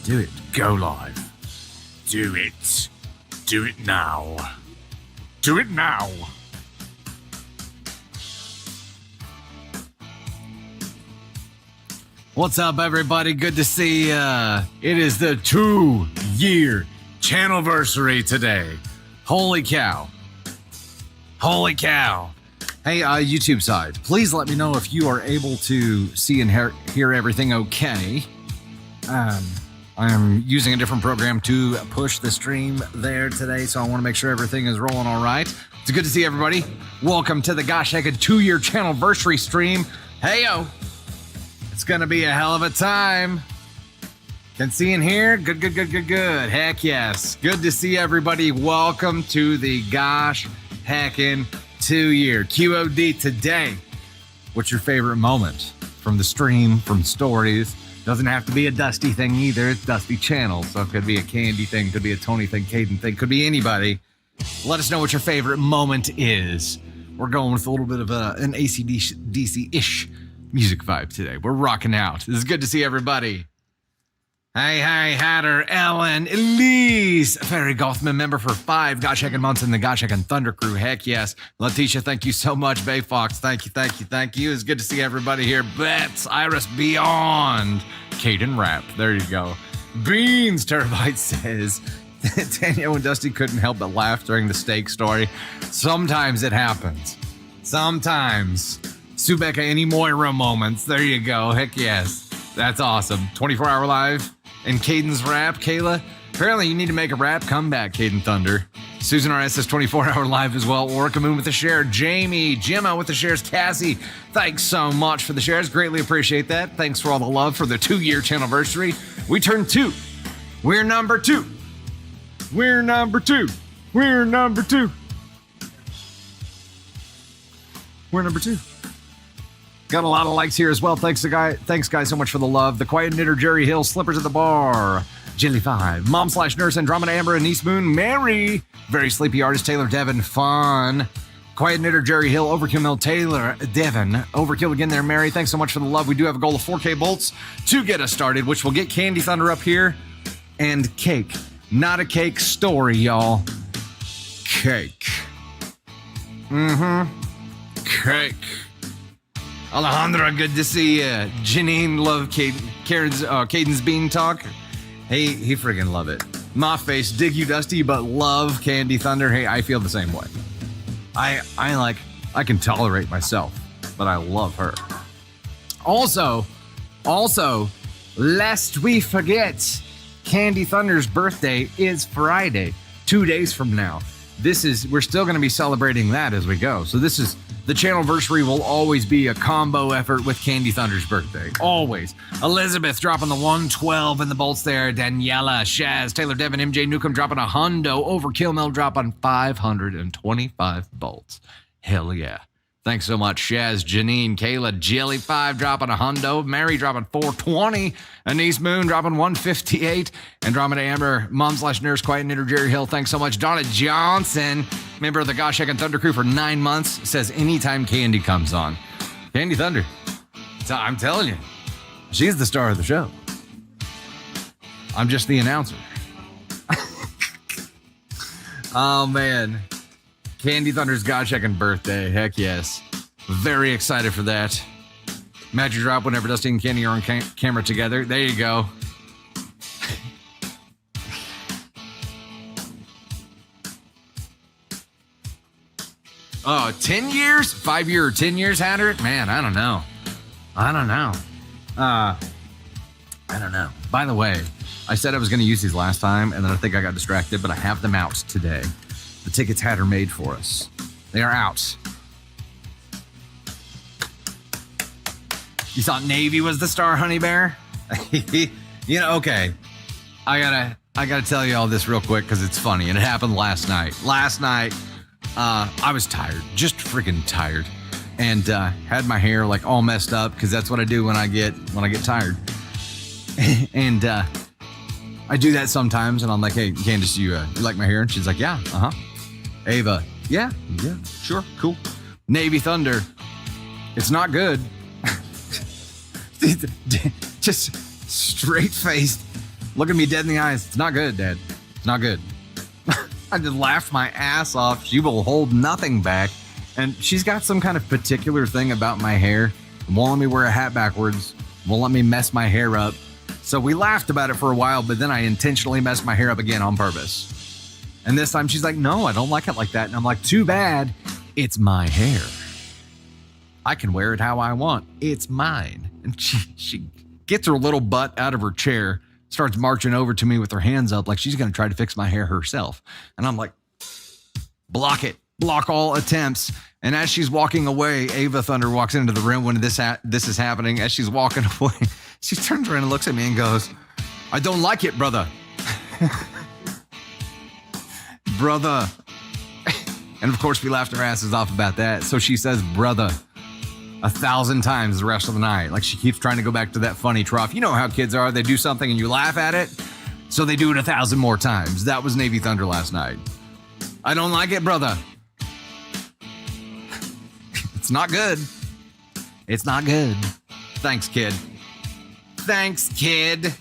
Do it. Go live. Do it. Do it now. Do it now. What's up, everybody? Good to see ya. It is the 2-year Channelversary today. Holy cow. Holy cow. Hey, YouTube side, please let me know if you are able to see and hear everything okay. I'm using a different program to push the stream there today, so I want to make sure everything is rolling all right. It's good to see everybody. Welcome to the Gosh Heck 2-year Channelversary stream. Hey-yo. It's going to be a hell of a time. Can see and hear? Good. Heck yes. Good to see everybody. Welcome to the Gosh Heckin' 2-year QOD today. What's your favorite moment from the stream, from stories? Doesn't have to be a Dusty thing either. It's Dusty Channel, so it could be a Candy thing, could be a Tony thing, Kaden thing, could be anybody. Let us know what your favorite moment is. We're going with a little bit of an AC/DC-ish music vibe today. We're rocking out. This is good to see everybody. Hey, Hatter, Ellen, Elise, Fairy Gothman member for 5 Gosh Heckin' months in the Gosh Heckin' Thunder Crew. Heck yes. Letitia, thank you so much. Bay Fox, thank you. It's good to see everybody here. Bets, Iris Beyond, Kaden Rap. There you go. Beans, Terabyte says, Danielle and Dusty couldn't help but laugh during the steak story. Sometimes it happens. Sometimes. Subeka, any Moira moments. There you go. Heck yes. That's awesome. 24-hour live. And Caden's rap, Kayla. Apparently you need to make a rap comeback, Kaden Thunder. Susan RS says 24-hour live as well. Orca Moon with the share. Jamie, Gemma with the shares. Cassie, thanks so much for the shares. Greatly appreciate that. Thanks for all the love for the 2-year Channelversary. We turned 2. We're number 2. We're number 2. We're number 2. We're number 2. Got a lot of likes here as well. Thanks, guys, so much for the love. The Quiet Knitter, Jerry Hill, Slippers at the Bar, Jilly 5, Mom/Nurse, Andromeda Amber, Anise Moon, Mary, Very Sleepy Artist, Taylor Devon, Fun, Quiet Knitter, Jerry Hill, Overkill Mill, Taylor Devon, Overkill again there, Mary. Thanks so much for the love. We do have a goal of 4K bolts to get us started, which will get Candy Thunder up here and cake. Not a cake story, y'all. Cake. Cake. Alejandra, good to see you. Janine, love Caden's Bean Talk. Hey, he friggin' love it. My face, dig you, Dusty, but love Candy Thunder. Hey, I feel the same way. I can tolerate myself, but I love her. Also, lest we forget, Candy Thunder's birthday is Friday, 2 days from now. We're still going to be celebrating that as we go. So the Channelversary will always be a combo effort with Candy Thunder's birthday. Always. Elizabeth dropping the 112 in the bolts there. Daniela, Shaz, Taylor Devon, MJ Newcomb dropping a hundo. Overkill Mill dropping 525 bolts. Hell yeah. Thanks so much, Shaz, Janine, Kayla, Jilly 5 dropping a hundo. Mary dropping 420. Anise Moon dropping 158. Andromeda Amber, Mom/Nurse, Quiet Knitter, Jerry Hill. Thanks so much. Donna Johnson, member of the Gosh Heckin' Thunder Crew for 9 months, says anytime Candy comes on. Candy Thunder. I'm telling you, she's the star of the show. I'm just the announcer. Oh, man. Candy Thunder's Gosh Heckin' birthday. Heck yes. Very excited for that. Magic drop whenever Dusty and Candy are on camera together. There you go. Oh, 10 years? 5-year or 10 years, Hatter? Man, I don't know. I don't know. By the way, I said I was going to use these last time, and then I think I got distracted, but I have them out today. The tickets Hatter made for us. They are out. You thought Navy was the star, Honey Bear? Okay. I gotta tell you all this real quick because it's funny, and it happened last night. I was tired, just freaking tired, and had my hair like all messed up because that's what I do when I get tired. And I do that sometimes, and I'm like, "Hey, Candace, you like my hair?" And she's like, "Yeah, Ava, yeah, sure, cool." Navy Thunder, it's not good. Just straight-faced Looking me dead in the eyes. It's not good, Dad. It's not good. I just laughed my ass off. She will hold nothing back. And she's got some kind of particular thing about my hair. Won't let me wear a hat backwards. Won't let me mess my hair up. So we laughed about it for a while, but then I intentionally messed my hair up again on purpose. And this time she's like, no, I don't like it like that. And I'm like, too bad. It's my hair. I can wear it how I want. It's mine. And she gets her little butt out of her chair, starts marching over to me with her hands up like she's going to try to fix my hair herself. And I'm like, block it. Block all attempts. And as she's walking away, Ava Thunder walks into the room when this is happening. As she's walking away, she turns around and looks at me and goes, I don't like it, brother. Brother. And of course, we laughed our asses off about that. So she says, brother, 1,000 times the rest of the night. Like she keeps trying to go back to that funny trough. You know how kids are. They do something and you laugh at it. So they do it 1,000 more times. That was Navy Thunder last night. I don't like it, brother. It's not good. It's not good. Thanks, kid. Thanks, kid.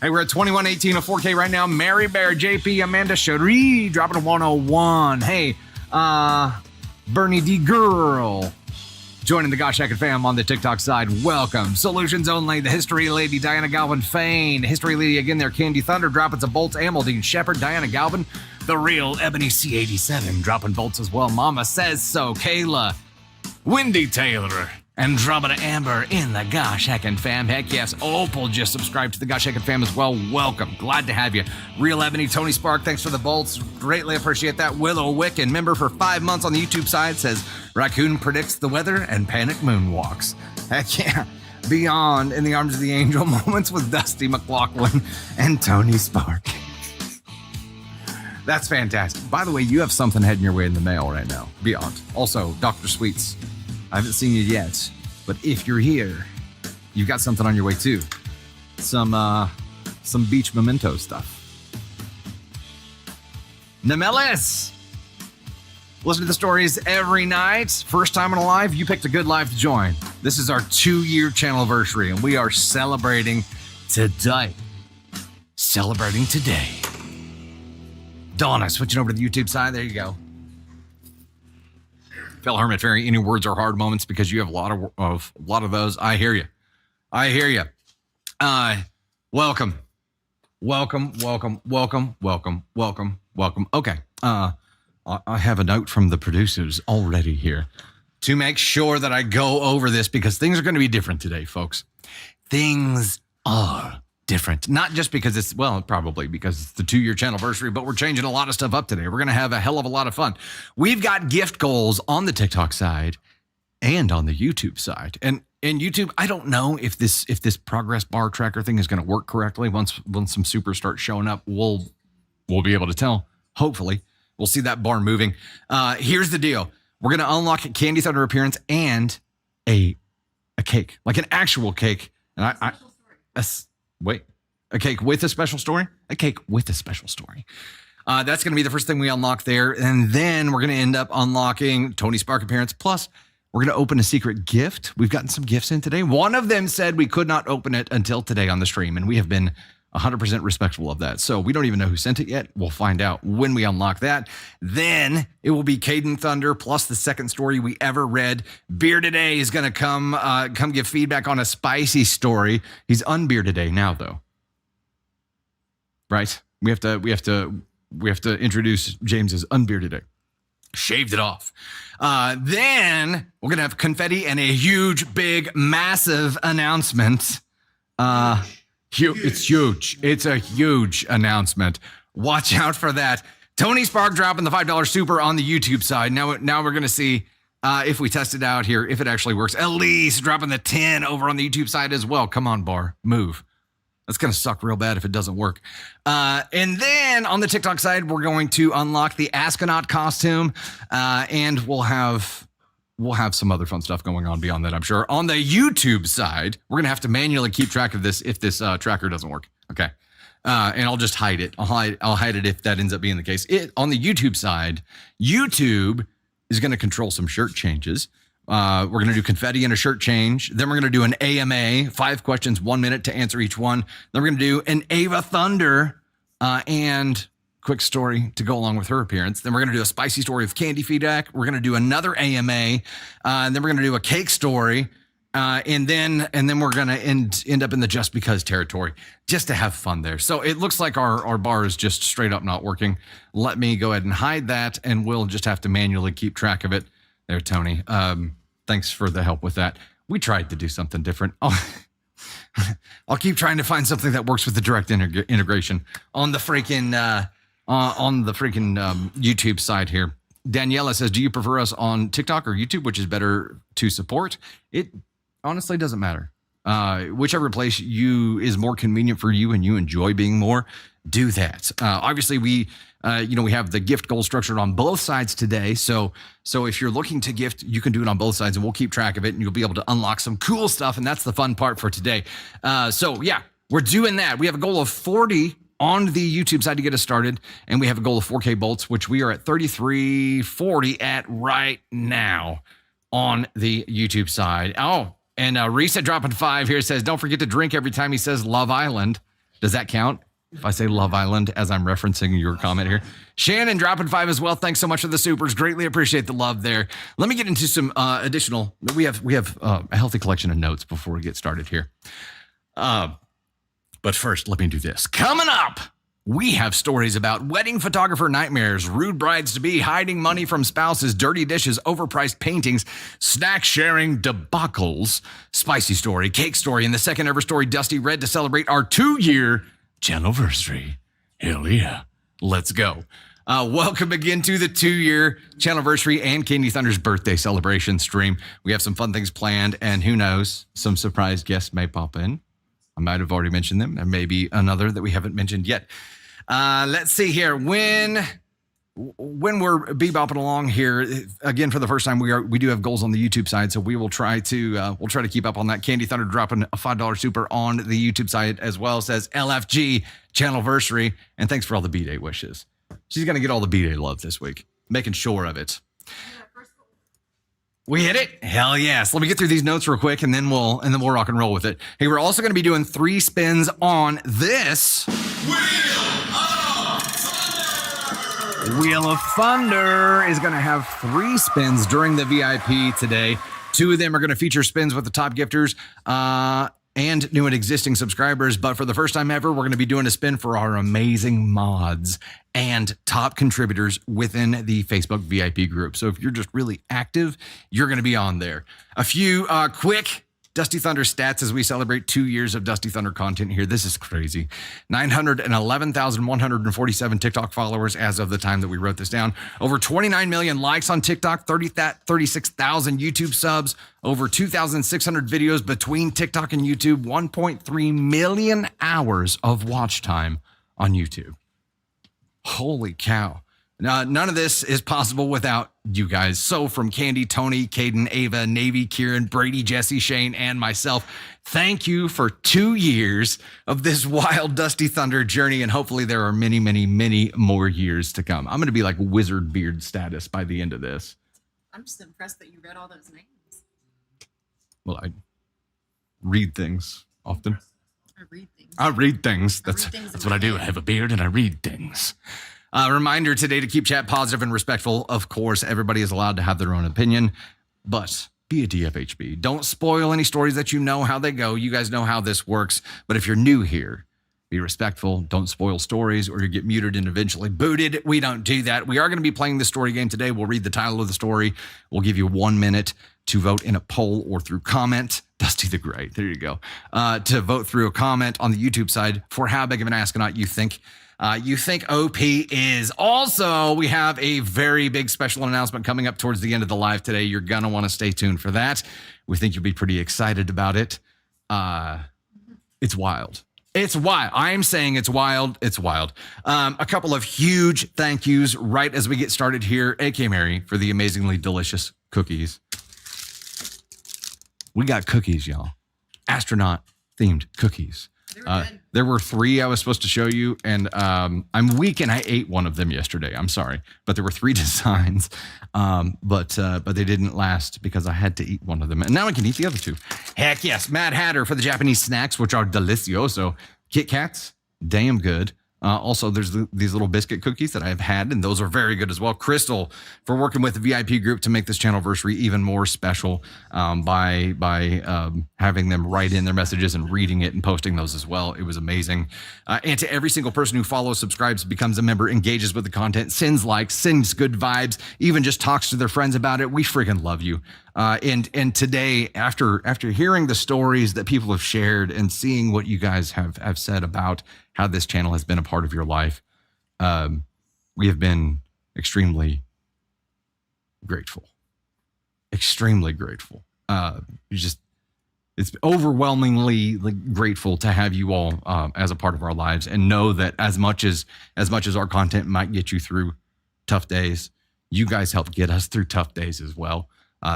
Hey, we're at 2118 of 4K right now. Mary Bear, JP, Amanda Cherie, dropping a 101. Hey, Bernie D. Girl, joining the Gosh Heck fam on the TikTok side. Welcome. Solutions Only, the History Lady, Diana Galvin, Fane. History Lady again there, Candy Thunder, dropping some bolts. Amaldine Shepherd, Diana Galvin, the real Ebony C87, dropping bolts as well. Mama Says So, Kayla, Wendy Taylor, Andromeda Amber in the Gosh Heckin' fam. Heck yes, Opal just subscribed to the Gosh Heckin' fam as well. Welcome. Glad to have you. Real Ebony, Tony Spark, thanks for the bolts. Greatly appreciate that. Willow Wiccan, member for 5 months on the YouTube side, says, Raccoon predicts the weather and Panic moonwalks. Heck yeah. Beyond in the Arms of the Angel moments with Dusty McLaughlin and Tony Spark. That's fantastic. By the way, you have something heading your way in the mail right now. Beyond. Also, Dr. Sweets. I haven't seen you yet, but if you're here, you've got something on your way too. Some beach memento stuff. Nemelis! Listen to the stories every night. First time in a live, you picked a good live to join. This is our 2-year channelversary, and we are celebrating today. Celebrating today. Donna, switching over to the YouTube side. There you go. Fellow Hermit Fairy, any words are hard moments because you have a lot of those. I hear you. I hear you. Welcome. Okay. I have a note from the producers already here to make sure that I go over this because things are going to be different today, folks. Things are different. Not just because it's, well, probably because it's the 2-year channelversary, but we're changing a lot of stuff up today. We're going to have a hell of a lot of fun. We've got gift goals on the TikTok side and on the YouTube side. And in YouTube, I don't know if this progress bar tracker thing is going to work correctly. Once some supers start showing up, we'll be able to tell. Hopefully, we'll see that bar moving. Here's the deal. We're going to unlock a Candy Thunder appearance and a cake, like an actual cake. And a cake with a special story? A cake with a special story. That's going to be the first thing we unlock there. And then we're going to end up unlocking Tony Spark appearance. Plus, we're going to open a secret gift. We've gotten some gifts in today. One of them said we could not open it until today on the stream. And we have been 100% respectful of that. So we don't even know who sent it yet. We'll find out when we unlock that. Then it will be Kaden Thunder plus the second story we ever read. Bearded A is going to come give feedback on a spicy story. He's unbearded A now, though. Right? We have to introduce James as unbearded A. Shaved it off. Then we're going to have confetti and a huge, big, massive announcement. It's huge. It's a huge announcement. Watch out for that. Tony Spark dropping the $5 super on the YouTube side. Now we're going to see if we test it out here, if it actually works. Elise dropping the 10 over on the YouTube side as well. Come on, bar. Move. That's going to suck real bad if it doesn't work. And then on the TikTok side, we're going to unlock the Astronaut costume. And we'll have some other fun stuff going on beyond that, I'm sure. On the YouTube side, we're going to have to manually keep track of this if this tracker doesn't work. Okay. And I'll just hide it. I'll hide it if that ends up being the case. On the YouTube side, YouTube is going to control some shirt changes. We're going to do confetti and a shirt change. Then we're going to do an AMA, 5 questions, 1 minute to answer each one. Then we're going to do an Ava Thunder and quick story to go along with her appearance. Then we're going to do a spicy story with candy feedback. We're going to do another AMA, and then we're going to do a cake story, and then we're going to end up in the just because territory, just to have fun there. So it looks like our bar is just straight up not working. Let me go ahead and hide that, and we'll just have to manually keep track of it. There, Tony. Thanks for the help with that. We tried to do something different. I'll keep trying to find something that works with the direct integration on the freaking YouTube side here. Daniela says, do you prefer us on TikTok or YouTube, which is better to support? It honestly doesn't matter. Whichever place is more convenient for you and you enjoy being more, do that. Obviously, we have the gift goal structured on both sides today. So if you're looking to gift, you can do it on both sides, and we'll keep track of it, and you'll be able to unlock some cool stuff, and that's the fun part for today. So yeah, we're doing that. We have a goal of 40 on the YouTube side to get us started, and we have a goal of 4K bolts, which we are at 3340 at right now on the YouTube side. Oh, and Reset dropping 5 here says, don't forget to drink every time he says Love Island. Does that count? If I say Love Island, as I'm referencing your comment here. Shannon dropping 5 as well. Thanks so much for the supers. Greatly appreciate the love there. Let me get into some additional. We have a healthy collection of notes before we get started here. But first, let me do this. Coming up, we have stories about wedding photographer nightmares, rude brides-to-be, hiding money from spouses, dirty dishes, overpriced paintings, snack sharing debacles, spicy story, cake story, and the second ever story Dusty read to celebrate our 2-year Channelversary. Hell yeah. Let's go. Welcome again to the 2-year Channelversary and Candy Thunder's birthday celebration stream. We have some fun things planned, and who knows, some surprise guests may pop in. I might have already mentioned them. There may be another that we haven't mentioned yet. Let's see here. When we're bebopping along here, again, for the first time, we do have goals on the YouTube side, so we will try to keep up on that. Candy Thunder dropping a $5 super on the YouTube side as well, says LFG Channelversary, and thanks for all the B-Day wishes. She's gonna get all the B-Day love this week, making sure of it. We hit it? Hell yes. Let me get through these notes real quick, and then we'll rock and roll with it. Hey, we're also gonna be doing 3 spins on this Wheel of Thunder is going to have 3 spins during the VIP today. 2 of them are going to feature spins with the top gifters and new and existing subscribers. But for the first time ever, we're going to be doing a spin for our amazing mods and top contributors within the Facebook VIP group. So if you're just really active, you're going to be on there. A few quick Dusty Thunder stats as we celebrate 2 years of Dusty Thunder content here. This is crazy. 911,147 TikTok followers as of the time that we wrote this down. Over 29 million likes on TikTok, 36,000 YouTube subs, over 2,600 videos between TikTok and YouTube, 1.3 million hours of watch time on YouTube. Holy cow. None of this is possible without you guys. So from Candy, Tony, Kaden, Ava, Navy, Kieran, Brady, Jesse, Shane, and myself, thank you for 2 years of this wild Dusty Thunder journey, and hopefully there are many, many, many more years to come. I'm going to be like wizard beard status by the end of this. I'm just impressed that you read all those names. Well, I read things often. I read things. That's what I do. I have a beard and I read things. Reminder today to keep chat positive and respectful. Of course, everybody is allowed to have their own opinion, but be a DFHB. Don't spoil any stories that you know how they go. You guys know how this works. But if you're new here, be respectful. Don't spoil stories or you get muted and eventually booted. We don't do that. We are going to be playing the story game today. We'll read the title of the story. We'll give you 1 minute to vote in a poll or through comment. Dusty the Great. There you go. To vote through a comment on the YouTube side for how big of an astronaut you think OP is. Also, we have a very big special announcement coming up towards the end of the live today. You're going to want to stay tuned for that. We think you'll be pretty excited about it. It's wild. It's wild. I'm saying it's wild. It's wild. A couple of huge thank yous right as we get started here. AK Mary for the amazingly delicious cookies. We got cookies, y'all. Astronaut themed cookies. There were 3 I was supposed to show you, and I'm weak, and I ate one of them yesterday. I'm sorry, but there were 3 designs, but they didn't last because I had to eat one of them, and now I can eat the other 2. Heck yes, Mad Hatter for the Japanese snacks, which are delicioso. Kit Kats, damn good. Also, there's these little biscuit cookies that I've had, and those are very good as well. Crystal for working with the VIP group to make this channelversary even more special by having them write in their messages and reading it and posting those as well. It was amazing. And to every single person who follows, subscribes, becomes a member, engages with the content, sends likes, sends good vibes, even just talks to their friends about it, we friggin' love you. And today, after hearing the stories that people have shared and seeing what you guys have said about how this channel has been a part of your life, we have been extremely grateful. Extremely grateful. It's overwhelmingly grateful to have you all as a part of our lives, and know that as much as our content might get you through tough days, you guys help get us through tough days as well.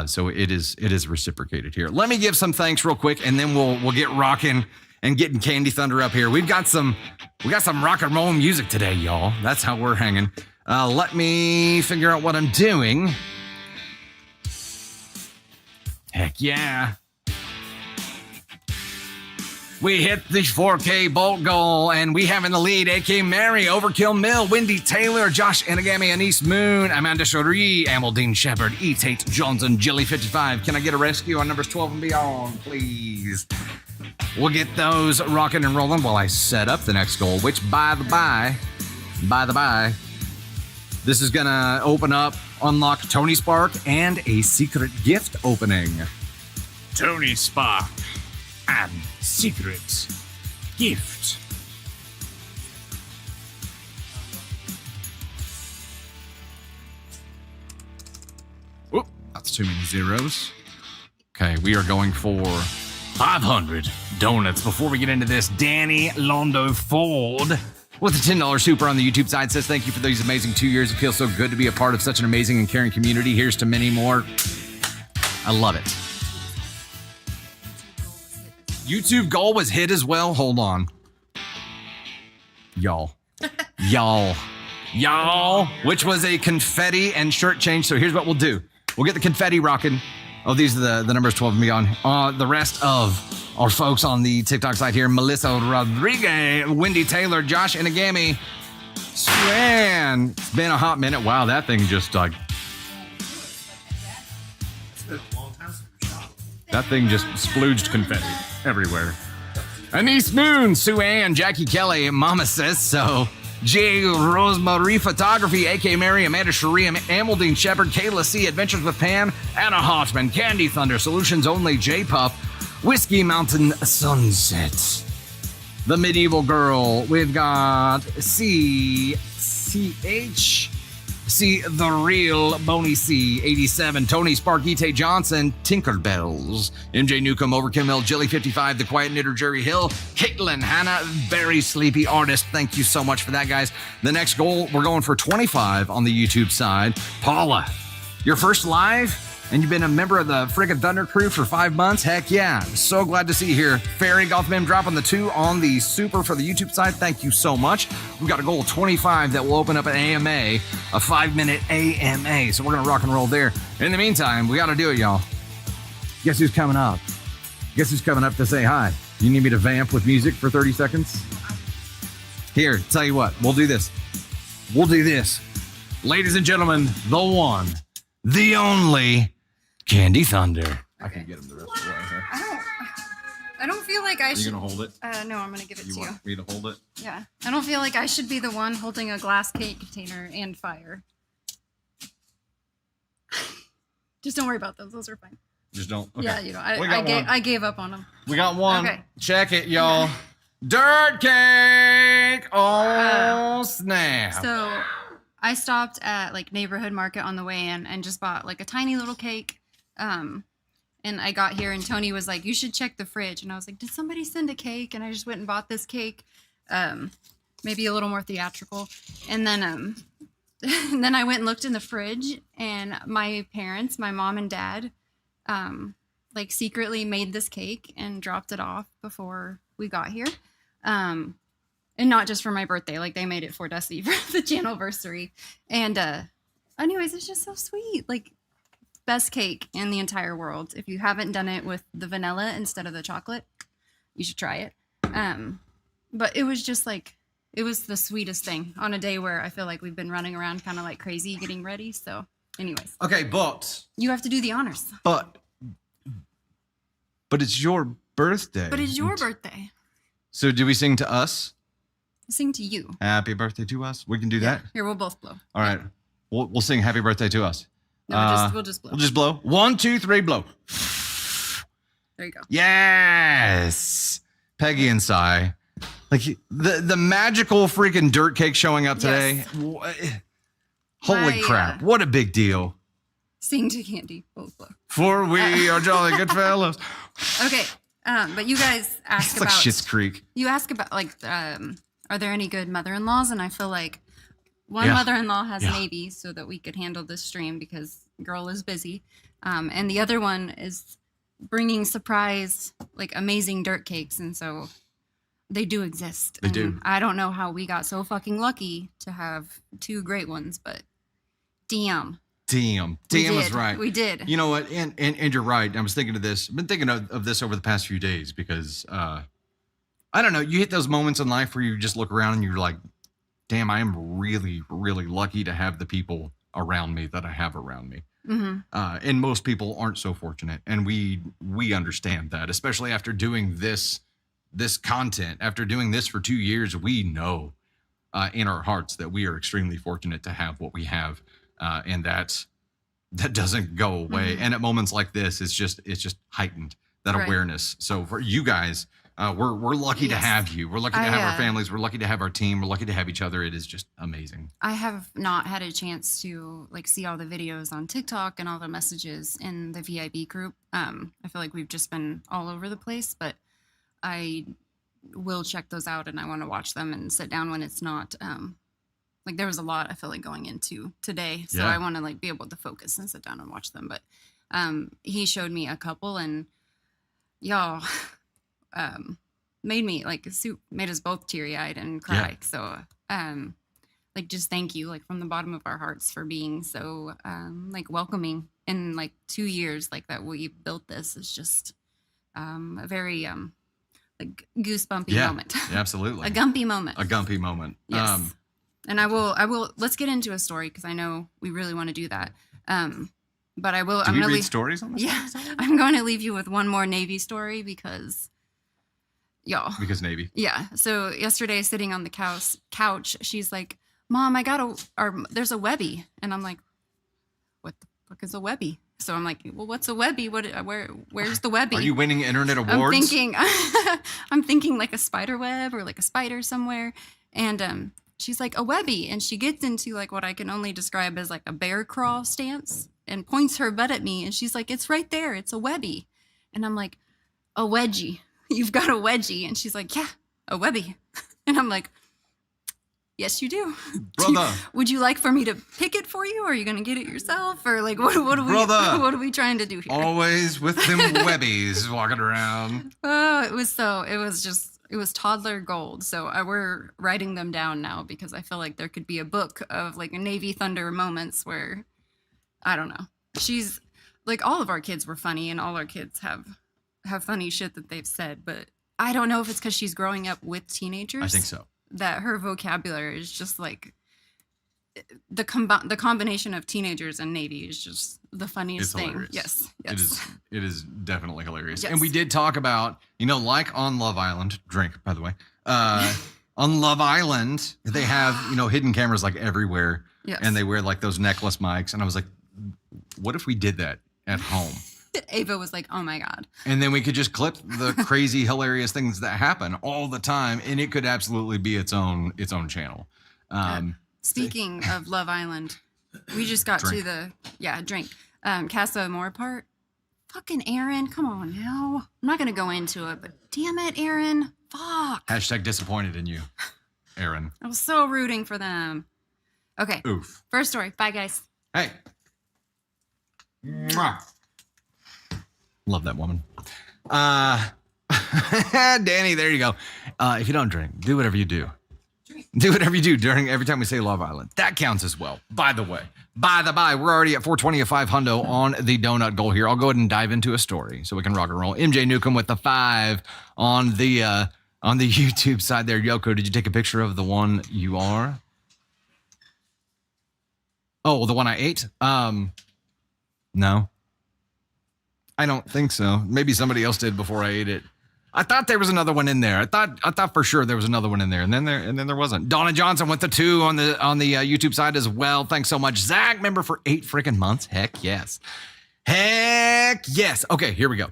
So it is reciprocated here. Let me give some thanks real quick, and then we'll get rocking and getting Candy Thunder up here. We got some rock and roll music today, y'all. That's how we're hanging. Let me figure out what I'm doing. Heck yeah. We hit the 4K bolt goal, and we have in the lead AK Mary, Overkill Mill, Wendy Taylor, Josh Anagami, Anise Moon, Amanda Cherie, Amaldine Shepard, E. Tate Johnson, Jilly 55. Can I get a rescue on numbers 12 and beyond, please? We'll get those rocking and rolling while I set up the next goal, which by the by, this is gonna open up, unlock Tony Spark, and a secret gift opening. Tony Spark and secret gift. Whoop, that's too many zeros. Okay, we are going for 500 donuts. Before we get into this, Danny Londo Ford with a $10 super on the YouTube side says, thank you for these amazing 2 years. It feels so good to be a part of such an amazing and caring community. Here's to many more. I love it. YouTube goal was hit as well. Hold on. Y'all, which was a confetti and shirt change. So here's what we'll do. We'll get the confetti rocking. Oh, these are the numbers 12 and beyond. The rest of our folks on the TikTok side here, Melissa Rodriguez, Wendy Taylor, Josh Inagami, Swan. It's been a hot minute. Wow, that thing just like... That thing just splooged confetti everywhere. Anise Moon, Sue Ann, Jackie Kelly, Mama Says So, J. Rosemary Photography, A.K. Mary, Amanda Cherie, Amaldine Shepard, Kayla C. Adventures with Pam, Anna Hoffman, Candy Thunder, Solutions Only, J-Pup, Whiskey Mountain Sunset, The Medieval Girl. We've got C.H. See the real Boney C, 87, Tony Spark, E.T. Johnson, Tinkerbells, MJ Newcomb, Overkill, Jilly 55, The Quiet Knitter, Jerry Hill, Caitlin, Hannah, Very Sleepy Artist. Thank you so much for that, guys. The next goal, we're going for 25 on the YouTube side. Paula, your first live, and you've been a member of the friggin' Thunder Crew for 5 months? Heck yeah. So glad to see you here. Fairy Gotham dropping the 2 on the super for the YouTube side. Thank you so much. We've got a goal of 25 that will open up an AMA, a 5-minute AMA. So we're going to rock and roll there. In the meantime, we got to do it, y'all. Guess who's coming up? Guess who's coming up to say hi? You need me to vamp with music for 30 seconds? Here, tell you what, we'll do this. Ladies and gentlemen, the one, the only, Candy Thunder. I can get him the rest of the way here. I don't feel like I should. You gonna hold it? No, I'm gonna give it to you. You want me to hold it? Yeah. I don't feel like I should be the one holding a glass cake container and fire. Just don't worry about those. Those are fine. Just don't. Okay. Yeah, you know, I gave up on them. We got one. Okay. Check it, y'all. Dirt cake. Oh, snap. So I stopped at like neighborhood market on the way in and just bought like a tiny little cake. And I got here and Tony was like, you should check the fridge. And I was like, did somebody send a cake? And I just went and bought this cake. Maybe a little more theatrical. And then, and then I went and looked in the fridge and my parents, my mom and dad, like secretly made this cake and dropped it off before we got here. And not just for my birthday, like they made it for Dusty for the Channelversary. And anyways, it's just so sweet. Like best cake in the entire world. If you haven't done it with the vanilla instead of the chocolate, you should try it. But it was just like, it was the sweetest thing on a day where I feel like we've been running around kind of like crazy getting ready. So anyways. Okay, but You have to do the honors. But it's your birthday. But it's your birthday. So do we sing to us? Sing to you. Happy birthday to us. We can do that. Here, we'll both blow. All right. We'll sing happy birthday to us. No, we'll just blow. We'll just blow. 1, 2, 3, blow. There you go. Yes. Peggy and Cy. Like the magical freaking dirt cake showing up today. Yes. Holy crap. What a big deal. Sing to Candy. Both blow. For we are jolly good fellows. Okay. But you guys ask it's about. Like Schitt's Creek. You ask about, like, are there any good mother-in-laws? And I feel like one mother-in-law has Navy so that we could handle this stream because girl is busy. And the other one is bringing surprise, like, amazing dirt cakes. And so they do exist. They do. I don't know how we got so fucking lucky to have 2 great ones, but damn. Damn is right. We did. You know what? And you're right. I was thinking of this. I've been thinking of this over the past few days because I don't know. You hit those moments in life where you just look around and you're like, damn, I am really, really lucky to have the people around me that I have around me. Mm-hmm. And most people aren't so fortunate. And we understand that, especially after doing this content, after doing this for 2 years, we know in our hearts that we are extremely fortunate to have what we have. And that doesn't go away. Mm-hmm. And at moments like this, it's just heightened, that awareness. So for you guys, we're lucky to have you. We're lucky to have our families. We're lucky to have our team. We're lucky to have each other. It is just amazing. I have not had a chance to like see all the videos on TikTok and all the messages in the VIB group. I feel like we've just been all over the place, but I will check those out and I want to watch them and sit down when it's not like there was a lot I feel like going into today. So I want to like be able to focus and sit down and watch them. But he showed me a couple and y'all made us both teary-eyed and cry. So like just thank you like from the bottom of our hearts for being so like welcoming in like 2 years like that we built this. Is just a very like goosebumpy moment. Absolutely. A gumpy moment. Yes. And I will let's get into a story because I know we really want to do that. But I will. I'm going to read stories on this? Yeah, I'm going to leave you with one more Navy story because, y'all. Because Navy. Yeah. So yesterday, sitting on the couch, she's like, "Mom, there's a Webby," and I'm like, "What the fuck is a Webby?" So I'm like, "Well, what's a Webby? Where's the Webby?" Are you winning internet awards? I'm thinking like a spider web or like a spider somewhere, and she's like, "A Webby," and she gets into like what I can only describe as like a bear crawl stance. And points her butt at me, and she's like, "It's right there. It's a Webby." And I'm like, "A wedgie. You've got a wedgie." And she's like, "Yeah, a Webby." And I'm like, "Yes, you do. Brother. Would you like for me to pick it for you, or are you gonna get it yourself, or like what are we trying to do here?" Always with them Webbies walking around. Oh, it was toddler gold. So we're writing them down now because I feel like there could be a book of like a Navy Thunder moments where. I don't know. She's like all of our kids were funny and all our kids have funny shit that they've said, but I don't know if it's because she's growing up with teenagers. I think so. That her vocabulary is just like the combination of teenagers and Navy is just the funniest thing. Hilarious. Yes. It is definitely hilarious. Yes. And we did talk about, like on Love Island, drink, by the way, on Love Island, they have, hidden cameras like everywhere. Yes. And they wear like those necklace mics. And I was like, what if we did that at home? Ava was like, "Oh my God." And then we could just clip the crazy, hilarious things that happen all the time. And it could absolutely be its own channel. Speaking of Love Island, we just got to the, drink. Casa Amor part. Fucking Aaron, come on now. I'm not going to go into it, but damn it, Aaron. Fuck. # disappointed in you, Aaron. I was so rooting for them. Okay. Oof. First story. Bye, guys. Hey. Mwah. Love that woman. Danny, there you go. If you don't drink, do whatever you do. Do whatever you do every time we say Love Island. That counts as well. By the way, we're already at 420 of 5 hundo on the donut goal here. I'll go ahead and dive into a story so we can rock and roll. MJ Newcomb with the 5 on the YouTube side there. Yoko, did you take a picture of the one you are? Oh, the one I ate? No. I don't think so. Maybe somebody else did before I ate it. I thought there was another one in there. I thought for sure there was another one in there, and then there wasn't. Donna Johnson with the 2 on the YouTube side as well. Thanks so much, Zach. Member for 8 freaking months. Heck yes. Heck yes. Okay, here we go.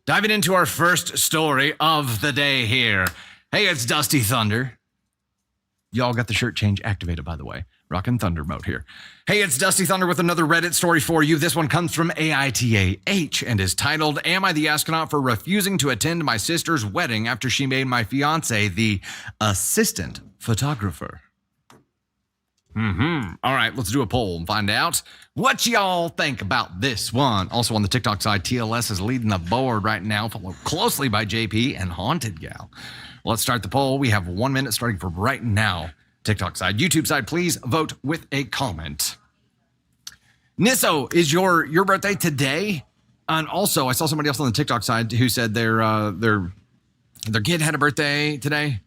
Diving into our first story of the day here. Hey, it's Dusty Thunder. Y'all got the shirt change activated, by the way. Rockin' Thunder mode here. Hey, it's Dusty Thunder with another Reddit story for you. This one comes from AITA and is titled, Am I the Astronaut for Refusing to Attend My Sister's Wedding After She Made My Fiance the Assistant Photographer? All right, let's do a poll and find out what y'all think about this one. Also on the TikTok side, TLS is leading the board right now, followed closely by JP and Haunted Gal. Let's start the poll. We have 1 minute starting from right now. TikTok side. YouTube side, please vote with a comment. Nisso, is your birthday today? And also, I saw somebody else on the TikTok side who said their kid had a birthday today.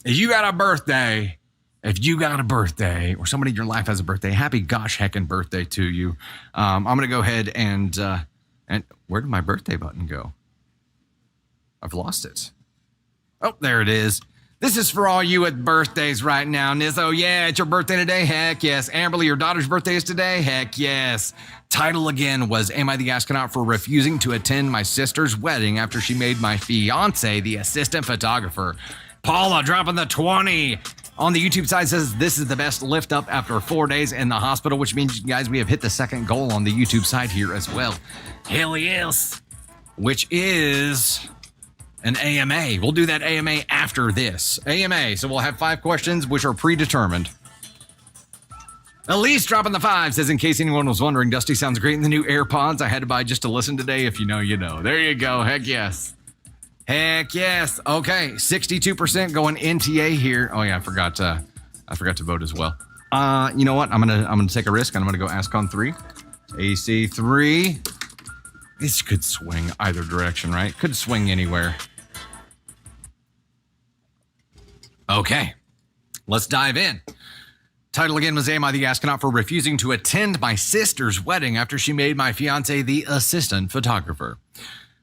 If you got a birthday, or somebody in your life has a birthday, happy gosh heckin' birthday to you. I'm going to go ahead and where did my birthday button go? I've lost it. Oh, there it is. This is for all you with birthdays right now, Nizzo. Yeah, it's your birthday today? Heck yes. Amberly, your daughter's birthday is today? Heck yes. Title again was, Am I the Astronaut for Refusing to Attend My Sister's Wedding After She Made My Fiance the Assistant Photographer? Paula dropping the 20. On the YouTube side says, this is the best lift up after 4 days in the hospital, which means, guys, we have hit the second goal on the YouTube side here as well. Hell yes. Which is an AMA. We'll do that AMA after this. AMA. So we'll have 5 questions, which are predetermined. Elise dropping the 5 says, in case anyone was wondering, Dusty sounds great in the new AirPods I had to buy just to listen today. If you know, you know. There you go. Heck yes. Heck yes. Okay. 62% going NTA here. Oh yeah, I forgot to vote as well. You know what? I'm gonna take a risk and I'm gonna go ask on 3. AC 3. This could swing either direction, right? Could swing anywhere. Okay, let's dive in. Title again was, Am I the Astronaut for Refusing to Attend My Sister's Wedding After She Made My Fiance the Assistant Photographer?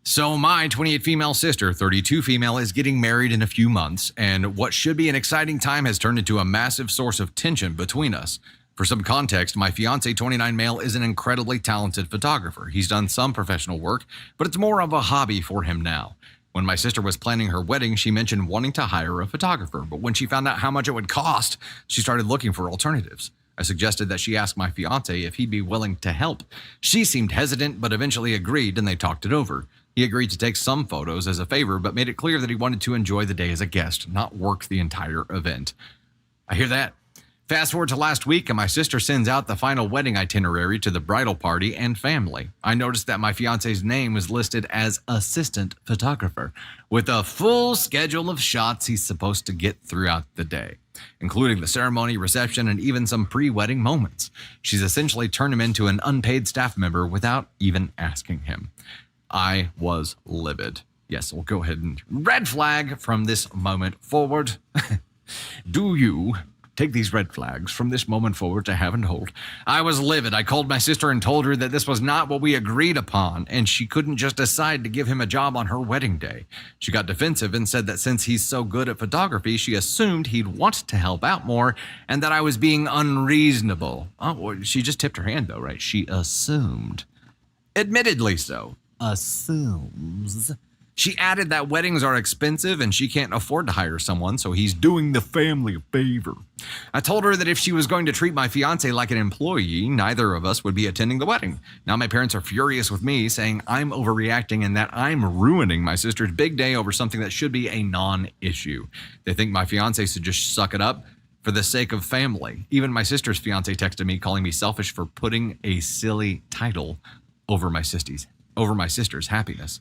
So my 28 female sister, 32 female, is getting married in a few months, and what should be an exciting time has turned into a massive source of tension between us. For some context, my fiance, 29 male, is an incredibly talented photographer. He's done some professional work, but it's more of a hobby for him now. When my sister was planning her wedding, she mentioned wanting to hire a photographer, but when she found out how much it would cost, she started looking for alternatives. I suggested that she ask my fiance if he'd be willing to help. She seemed hesitant, but eventually agreed, and they talked it over. He agreed to take some photos as a favor, but made it clear that he wanted to enjoy the day as a guest, not work the entire event. I hear that. Fast forward to last week, and my sister sends out the final wedding itinerary to the bridal party and family. I noticed that my fiance's name was listed as assistant photographer, with a full schedule of shots he's supposed to get throughout the day, including the ceremony, reception, and even some pre-wedding moments. She's essentially turned him into an unpaid staff member without even asking him. I was livid. Yes, we'll go ahead and red flag from this moment forward. Do you take these red flags from this moment forward to have and hold? I was livid. I called my sister and told her that this was not what we agreed upon, and she couldn't just decide to give him a job on her wedding day. She got defensive and said that since he's so good at photography, she assumed he'd want to help out more and that I was being unreasonable. Oh, well, she just tipped her hand though, right? She assumed. Admittedly so. Assumes. She added that weddings are expensive and she can't afford to hire someone, so he's doing the family a favor. I told her that if she was going to treat my fiance like an employee, neither of us would be attending the wedding. Now my parents are furious with me, saying I'm overreacting and that I'm ruining my sister's big day over something that should be a non-issue. They think my fiance should just suck it up for the sake of family. Even my sister's fiance texted me calling me selfish for putting a silly title over my sister's happiness.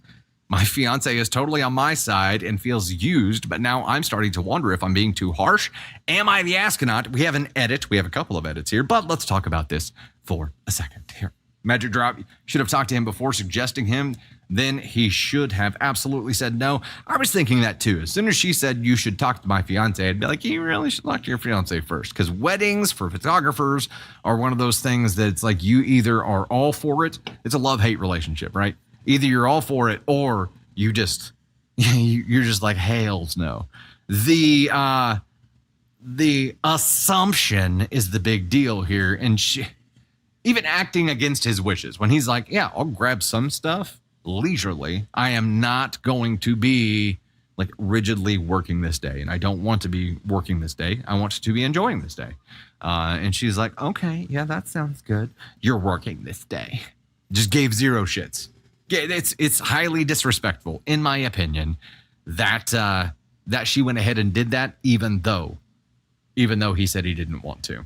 My fiance is totally on my side and feels used, but now I'm starting to wonder if I'm being too harsh. Am I the astronaut? We have an edit. We have a couple of edits here, but let's talk about this for a second. Here, Magic Drop. Should have talked to him before suggesting him. Then he should have absolutely said no. I was thinking that too. As soon as she said you should talk to my fiance, I'd be like, you really should talk to your fiance first. Because weddings for photographers are one of those things that it's like you either are all for it. It's a love-hate relationship, right? Either you're all for it or you're just like, hells no. The assumption is the big deal here. And even acting against his wishes when he's like, yeah, I'll grab some stuff leisurely. I am not going to be like rigidly working this day. And I don't want to be working this day. I want to be enjoying this day. And she's like, okay, yeah, that sounds good. You're working this day. Just gave zero shits. Yeah, it's highly disrespectful, in my opinion, that she went ahead and did that, even though he said he didn't want to.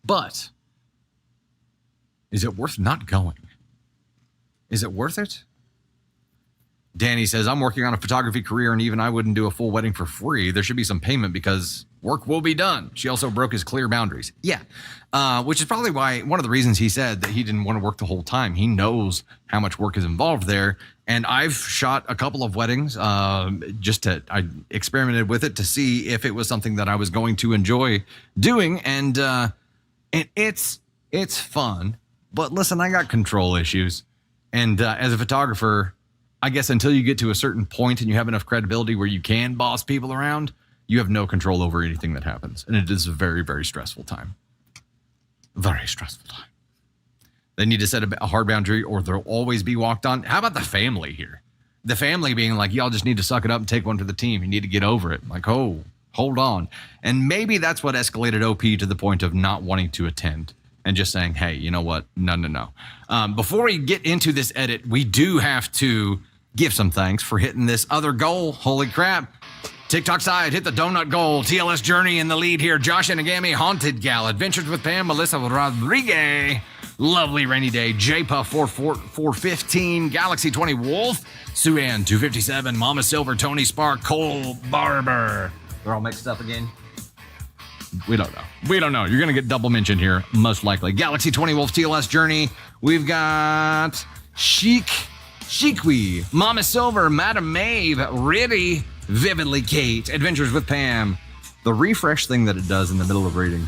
But is it worth not going? Is it worth it? Danny says, I'm working on a photography career and even I wouldn't do a full wedding for free. There should be some payment because work will be done. She also broke his clear boundaries. Yeah, which is probably why one of the reasons he said that he didn't want to work the whole time. He knows how much work is involved there. And I've shot a couple of weddings I experimented with it to see if it was something that I was going to enjoy doing. And it's fun. But listen, I got control issues. And as a photographer, I guess until you get to a certain point and you have enough credibility where you can boss people around, you have no control over anything that happens. And it is a very, very stressful time. Very stressful time. They need to set a hard boundary or they'll always be walked on. How about the family here? The family being like, y'all just need to suck it up and take one for the team. You need to get over it. Like, oh, hold on. And maybe that's what escalated OP to the point of not wanting to attend. And just saying, hey, you know what? No. Before we get into this edit, we do have to give some thanks for hitting this other goal. Holy crap. TikTok side, hit the donut goal. TLS Journey in the lead here. Josh Anagami, Haunted Gal. Adventures with Pam, Melissa Rodriguez. Lovely Rainy Day. JPA 415. Galaxy 20 Wolf. Suan 257. Mama Silver, Tony Spark, Cole Barber. They're all mixed up again. We don't know. You're going to get double mention here, most likely. Galaxy 20 Wolf, TLS Journey. We've got Shikwi, Mama Silver, Madam Maeve, Riddy, Vividly Kate, Adventures with Pam. The refresh thing that it does in the middle of reading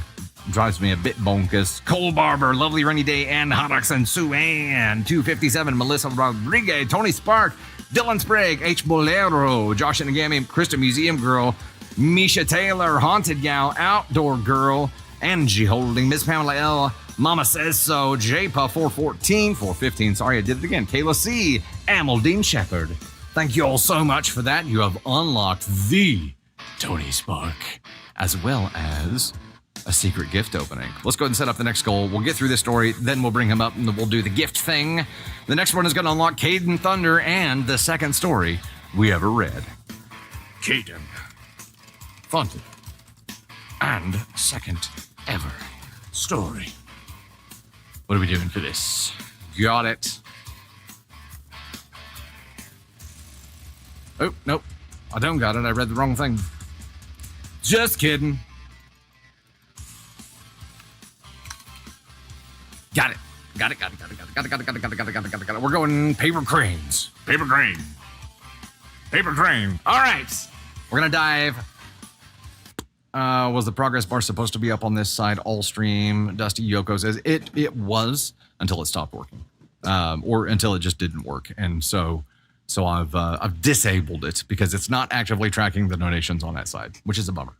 drives me a bit bonkers. Cole Barber, Lovely Rainy Day, Ann Hoddocks, and Suan. 257, Melissa Rodriguez, Tony Spark, Dylan Sprague, H. Bolero, Josh Anagami, Krista Museum Girl, Misha Taylor, Haunted Gal, Outdoor Girl, Angie Holding, Miss Pamela L., Mama Says So, JPA 415, sorry I did it again, Kayla C., Amaldine Shepherd. Thank you all so much for that. You have unlocked the Tony Spark, as well as a secret gift opening. Let's go ahead and set up the next goal. We'll get through this story, then we'll bring him up and we'll do the gift thing. The next one is going to unlock Kaden Thunder and the second story we ever read. Kaden Thunder and second ever story. What are we doing for this? Got it. Oh, nope. I don't got it. I read the wrong thing. Just kidding. Got it. We're going paper cranes. Paper crane. All right. We're going to dive. Was the progress bar supposed to be up on this side all stream? Dusty Yoko says it was until it stopped working, or until it just didn't work. And so I've disabled it because it's not actively tracking the donations on that side, which is a bummer.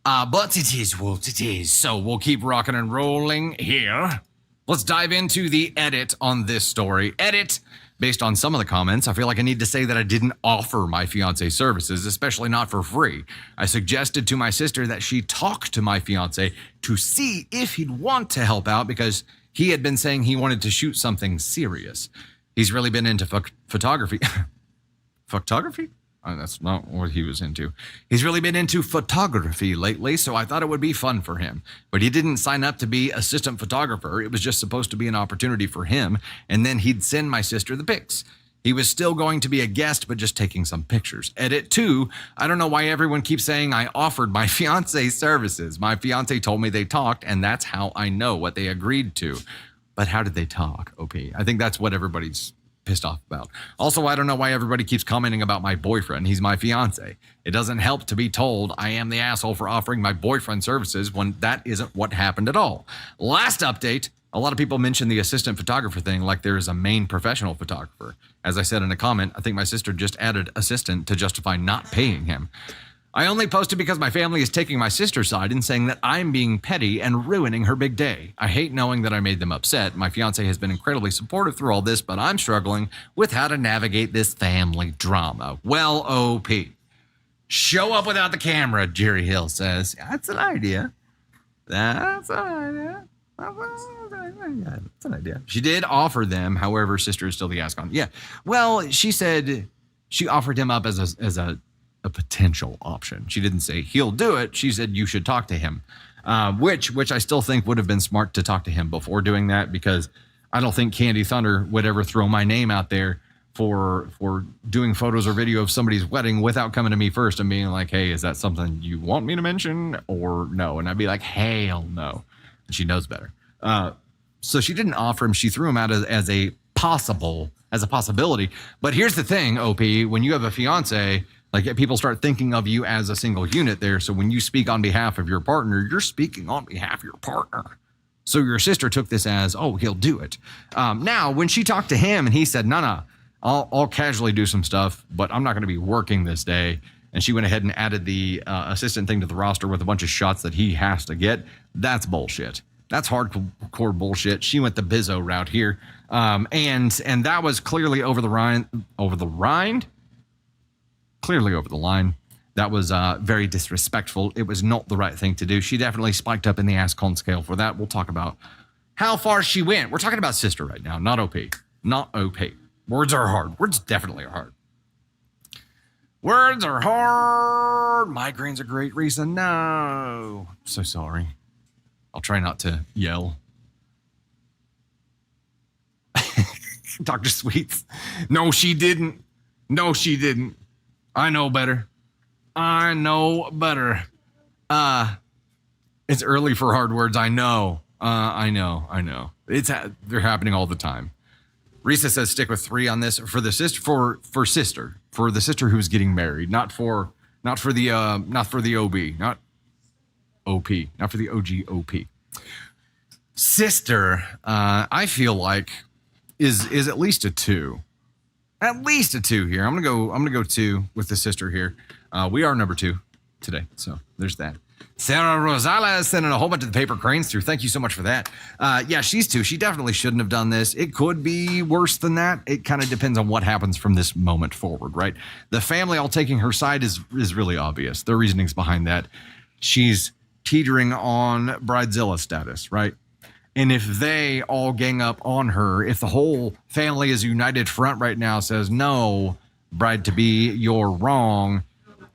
But it is what it is. So we'll keep rocking and rolling here. Let's dive into the edit on this story. Edit. Based on some of the comments, I feel like I need to say that I didn't offer my fiance services, especially not for free. I suggested to my sister that she talk to my fiance to see if he'd want to help out because he had been saying he wanted to shoot something serious. He's really been into photography. Photography? That's not what he was into. He's really been into photography lately, so I thought it would be fun for him. But he didn't sign up to be assistant photographer. It was just supposed to be an opportunity for him, and then he'd send my sister the pics. He was still going to be a guest, but just taking some pictures. Edit 2, I don't know why everyone keeps saying I offered my fiance services. My fiance told me they talked, and that's how I know what they agreed to. But how did they talk, OP? I think that's what everybody's pissed off about. Also, I don't know why everybody keeps commenting about my boyfriend. He's my fiance. It doesn't help to be told I am the asshole for offering my boyfriend services when that isn't what happened at all. Last update, a lot of people mention the assistant photographer thing like there is a main professional photographer. As I said in a comment, I think my sister just added assistant to justify not paying him. I only posted because my family is taking my sister's side and saying that I'm being petty and ruining her big day. I hate knowing that I made them upset. My fiance has been incredibly supportive through all this, but I'm struggling with how to navigate this family drama. Well, OP. Show up without the camera, Jerry Hill says. That's an idea. That's an idea. That's an idea. She did offer them, however, sister is still the ask on. Yeah. Well, she said she offered him up as a potential option. She didn't say he'll do it. She said you should talk to him, which I still think would have been smart to talk to him before doing that, because I don't think Candy Thunder would ever throw my name out there for doing photos or video of somebody's wedding without coming to me first and being like, hey, is that something you want me to mention or no? And I'd be like, hell no. And she knows better. So she didn't offer him. She threw him out as a possibility. But here's the thing, OP, when you have a fiance, like people start thinking of you as a single unit there. So when you speak on behalf of your partner, you're speaking on behalf of your partner. So your sister took this as, oh, he'll do it. Now, when she talked to him and he said, no, I'll casually do some stuff, but I'm not going to be working this day. And she went ahead and added the assistant thing to the roster with a bunch of shots that he has to get. That's bullshit. That's hardcore bullshit. She went the Bizzo route here. And that was clearly over the line. Clearly over the line. That was very disrespectful. It was not the right thing to do. She definitely spiked up in the ass con scale for that. We'll talk about how far she went. We're talking about sister right now, not OP. Not OP. Words are hard. Words definitely are hard. Words are hard. Migraine's a great reason. No. I'm so sorry. I'll try not to yell. Dr. Sweets. No, she didn't. No, she didn't. I know better. I know better. It's early for hard words. I know. I know. They're happening all the time. Risa says stick with 3 on this for the sister for the sister who's getting married, not for the OB, not OP, not for the OG OP. Sister, I feel like is at least a 2. At least a 2 here. I'm gonna go 2 with the sister here. We are number 2 today, so there's that. Sarah Rosales sending a whole bunch of the paper cranes through. Thank you so much for that. Yeah, she's 2. She definitely shouldn't have done this. It could be worse than that. It kind of depends on what happens from this moment forward, right? The family all taking her side is really obvious. Their reasonings behind that. She's teetering on bridezilla status, right? And if they all gang up on her, if the whole family is united front right now says, no, bride-to-be, you're wrong,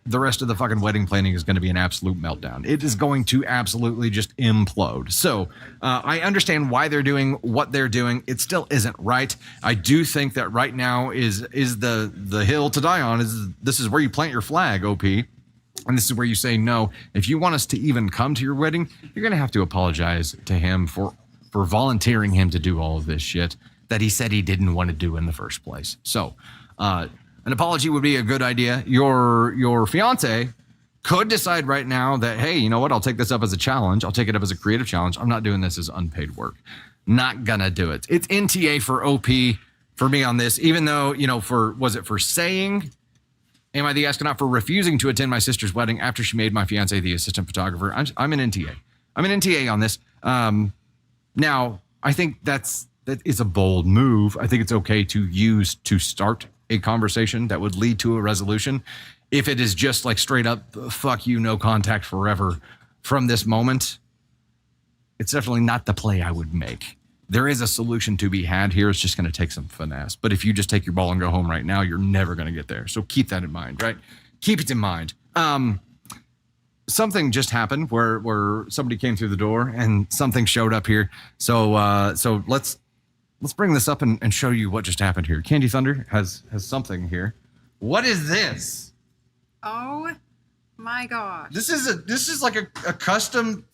the rest of the fucking wedding planning is going to be an absolute meltdown. It is going to absolutely just implode. So I understand why they're doing what they're doing. It still isn't right. I do think that right now is the hill to die on. This is where you plant your flag, OP. And this is where you say, no, if you want us to even come to your wedding, you're going to have to apologize to him for volunteering him to do all of this shit that he said he didn't want to do in the first place. So an apology would be a good idea. Your fiance could decide right now that, hey, you know what? I'll take this up as a challenge. I'll take it up as a creative challenge. I'm not doing this as unpaid work. Not gonna do it. It's NTA for OP for me on this, even though, for saying, am I the astronaut for refusing to attend my sister's wedding after she made my fiance the assistant photographer? I'm an NTA. I'm an NTA on this. Now, I think that is a bold move. I think it's okay to use to start a conversation that would lead to a resolution. If it is just like straight up, fuck you, no contact forever from this moment, it's definitely not the play I would make. there is a solution to be had here. It's just going to take some finesse. But if you just take your ball and go home right now, you're never going to get there. So keep that in mind, right? Keep it in mind. Something just happened where somebody came through the door and something showed up here. So let's bring this up and show you what just happened here. Candy Thunder has something here. What is this? Oh my gosh. This is like a custom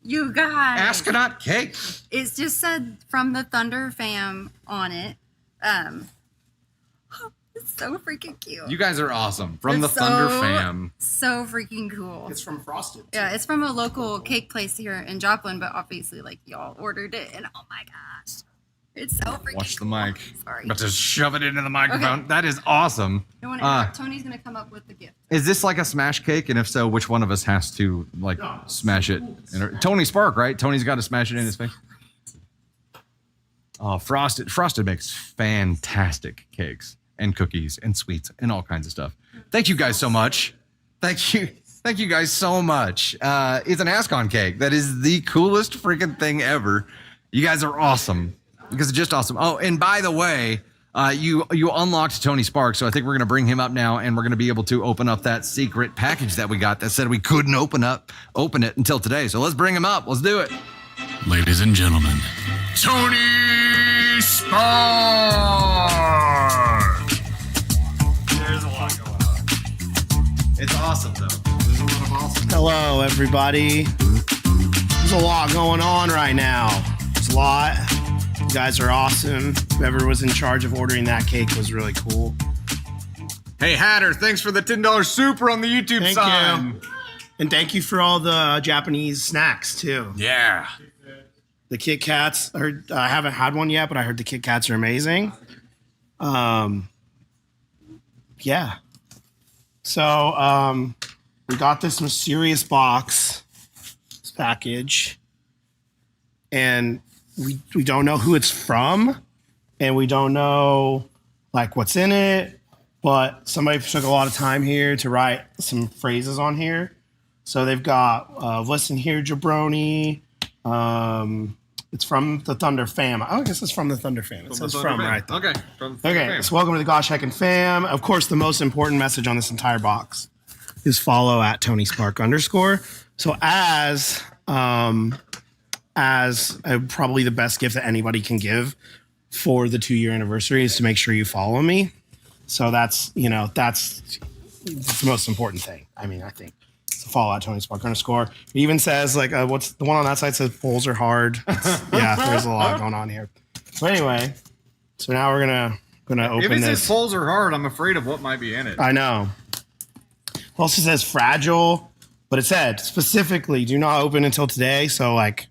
You guys. astronaut cake. It's just said from the Thunder fam on it. It's so freaking cute. You guys are awesome. From It's the Thunder fam. So freaking cool. It's from Frosted. Yeah, it's from a local cake place here in Joplin, but obviously, like, y'all ordered it, and oh my gosh. It's so freaking Watch the cool. mic. Sorry. But to shove it into the microphone. Okay. That is awesome. You want to Tony's going to come up with the gift. Is this like a smash cake? And if so, which one of us has to like smash it? Tony Spark, right? Tony's got to smash it in his face. Oh, Frosted. Frosted makes fantastic cakes and cookies and sweets and all kinds of stuff. Thank you guys so much. Thank you guys so much. It's an Ascon cake. That is the coolest freaking thing ever. You guys are awesome. Because it's just awesome. Oh, and by the way, you unlocked Tony Sparks, so I think we're going to bring him up now, and we're going to be able to open up that secret package that we got that said we couldn't open it until today. So let's bring him up. Let's do it. Ladies and gentlemen, Tony Spark! There's a lot going on. It's awesome, though. There's a lot of awesome. Hello, everybody. There's a lot going on right now. There's a lot. You guys are awesome. Whoever was in charge of ordering that cake was really cool. Hey, Hatter, thanks for the $10 super on the YouTube Thank sign. you. And thank you for all the Japanese snacks, too. Yeah. The Kit Kats, I haven't had one yet, but I heard the Kit Kats are amazing. Yeah. So we got this mysterious box, this package, and we don't know who it's from, and we don't know like what's in it, but somebody took a lot of time here to write some phrases on here. So they've got listen here, jabroni. It's from the Thunder fam. Oh, I guess it's from the Thunder fam. It says from right there. Okay. From the Thunder Okay, fam. so welcome to the Gosh Heckin' fam. Of course, the most important message on this entire box is follow at Tony Spark _. So as probably the best gift that anybody can give for the 2-year anniversary is to make sure you follow me. So that's the most important thing. I mean, I think. So follow at Tony Spark _. It even says like, what's the one on that side says polls are hard. Yeah, there's a lot going on here. So anyway, so now we're gonna open If it this. says polls are hard, I'm afraid of what might be in it. I know. It also says fragile, but it said specifically do not open until today. So like,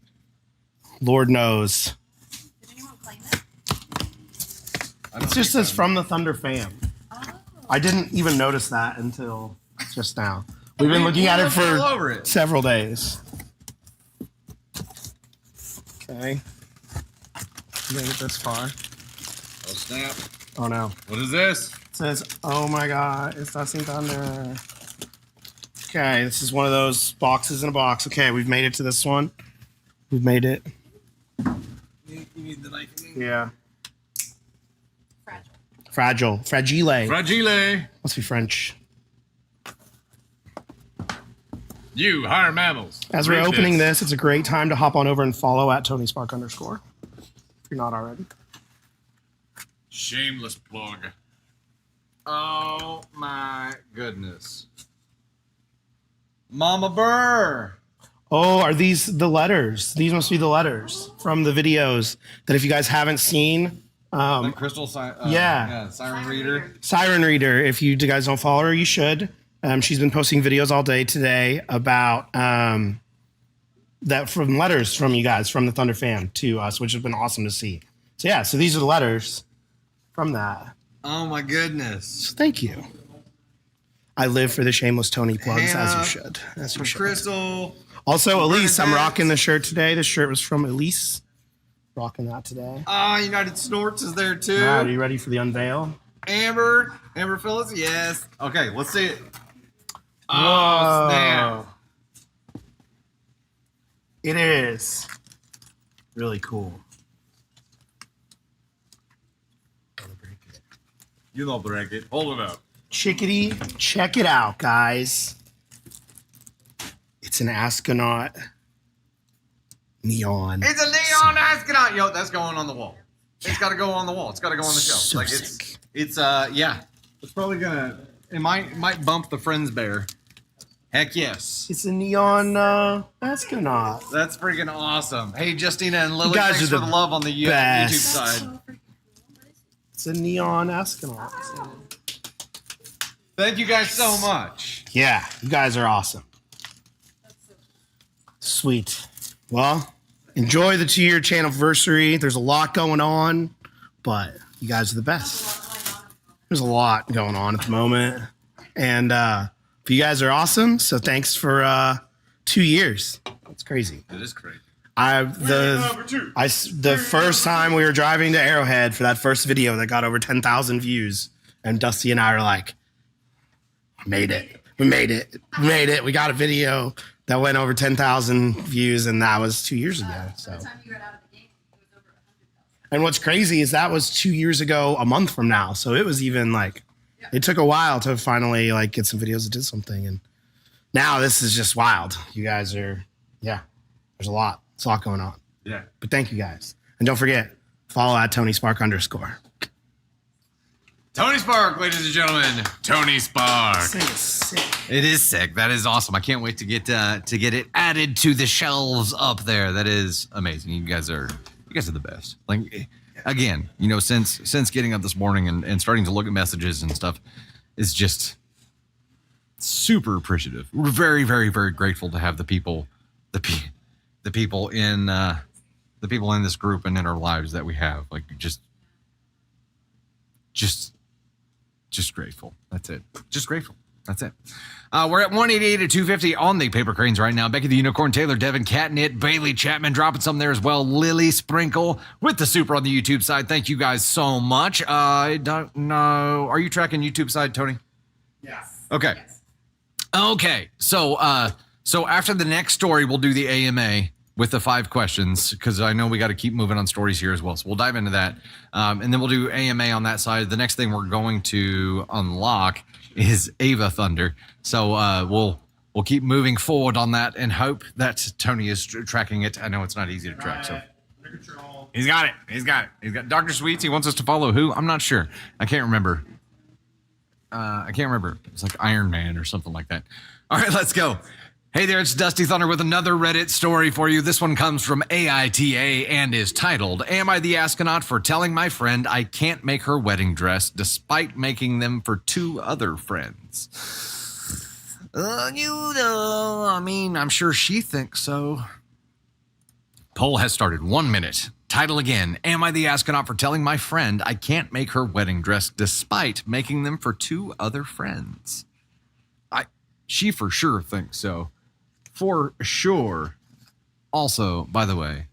Lord knows. Did anyone claim it? It just says from the Thunder fam. Oh. I didn't even notice that until just now. We've been looking at it all over for it. several days. Okay. Made it this far. Oh, snap. Oh no. What is this? It says, oh my god, it's Dusty Thunder. Okay, this is one of those boxes in a box. Okay, we've made it to this one. We've made it. You need the knife. Yeah. Fragile. Fragile. Fragile. Must be French. You hire mammals. As we're Read opening this, it's a great time to hop on over and follow at Tony Spark _ if you're not already. Shameless plug. Oh my goodness. Mama Burr. Oh, are these the letters? These must be the letters from the videos that if you guys haven't seen, The crystal siren reader. Siren Reader, if you guys don't follow her, you should. She's been posting videos all day today about that from letters from you guys, from the Thunder fam to us, which has been awesome to see. So yeah, so these are the letters from that. Oh my goodness. So thank you. I live for the shameless Tony plugs, Hannah, as you should. As you From should. Crystal. Also, Elise, I'm Bernadette. rocking the shirt today. This shirt was from Elise. Rocking that today. United Snorts is there too. All right, are you ready for the unveil? Amber Phyllis, yes. Okay, let's see it. Oh, Whoa. snap. It is really cool. You don't break it. Hold it up. Chickadee, check it out, guys. It's an astronaut neon. It's a neon astronaut. Yo, that's going on the wall. It's got to go on the wall. It's got to go on the shelf. So Like sick. it's yeah. It's probably gonna. It might bump the Friends bear. Heck yes. It's a neon astronaut. That's freaking awesome. Hey, Justina and Lily, You guys thanks are for the the love on the YouTube best. side. It's a neon astronaut. Thank you guys so much. Yeah, you guys are awesome. Sweet. Well, enjoy the 2-year channelversary. There's a lot going on, but you guys are the best. There's a lot going on at the moment. And you guys are awesome. So thanks for 2 years. That's crazy. It is crazy. The first time we were driving to Arrowhead for that first video that got over 10,000 views, and Dusty and I were like, We made it. We got a video that went over 10,000 views, and that was 2 years ago. So. And what's crazy is that was 2 years ago, a month from now. So it was even like, it took a while to finally like get some videos that did something. And now this is just wild. You guys are, yeah, there's a lot. It's a lot going on. Yeah. But thank you guys. And don't forget, follow at @TonySpark_. Tony Spark, ladies and gentlemen. Tony Spark. This thing is sick. It is sick. That is awesome. I can't wait to get it added to the shelves up there. That is amazing. You guys are the best. Like, again, you know, since getting up this morning and starting to look at messages and stuff, is just super appreciative. We're very, very, very grateful to have the people in this group and in our lives that we have. Like, just grateful. That's it. Just grateful. That's it. We're at 188 at 250 on the paper cranes right now. Becky the Unicorn, Taylor, Devin, Catnit, Bailey, Chapman dropping some there as well. Lily Sprinkle with the super on the YouTube side. Thank you guys so much. I don't know. Are you tracking YouTube side, Tony? Yeah. Okay. Yes. Okay. So after the next story, we'll do the AMA with the 5 questions, because I know we got to keep moving on stories here as well. So we'll dive into that. And then we'll do AMA on that side. The next thing we're going to unlock is Ava Thunder. So we'll keep moving forward on that and hope that Tony is tracking it. I know it's not easy to track. So he's got it. He's got Dr. Sweets. He wants us to follow who? I'm not sure. I can't remember. It's like Iron Man or something like that. All right, let's go. Hey there, it's Dusty Thunder with another Reddit story for you. This one comes from AITA and is titled, Am I the Astronaut for Telling My Friend I Can't Make Her Wedding Dress Despite Making Them for 2 Other Friends? I'm sure she thinks so. Poll has started. 1 minute. Title again, Am I the Astronaut for Telling My Friend I Can't Make Her Wedding Dress Despite Making Them for 2 Other Friends? She for sure thinks so. For sure. Also, by the way,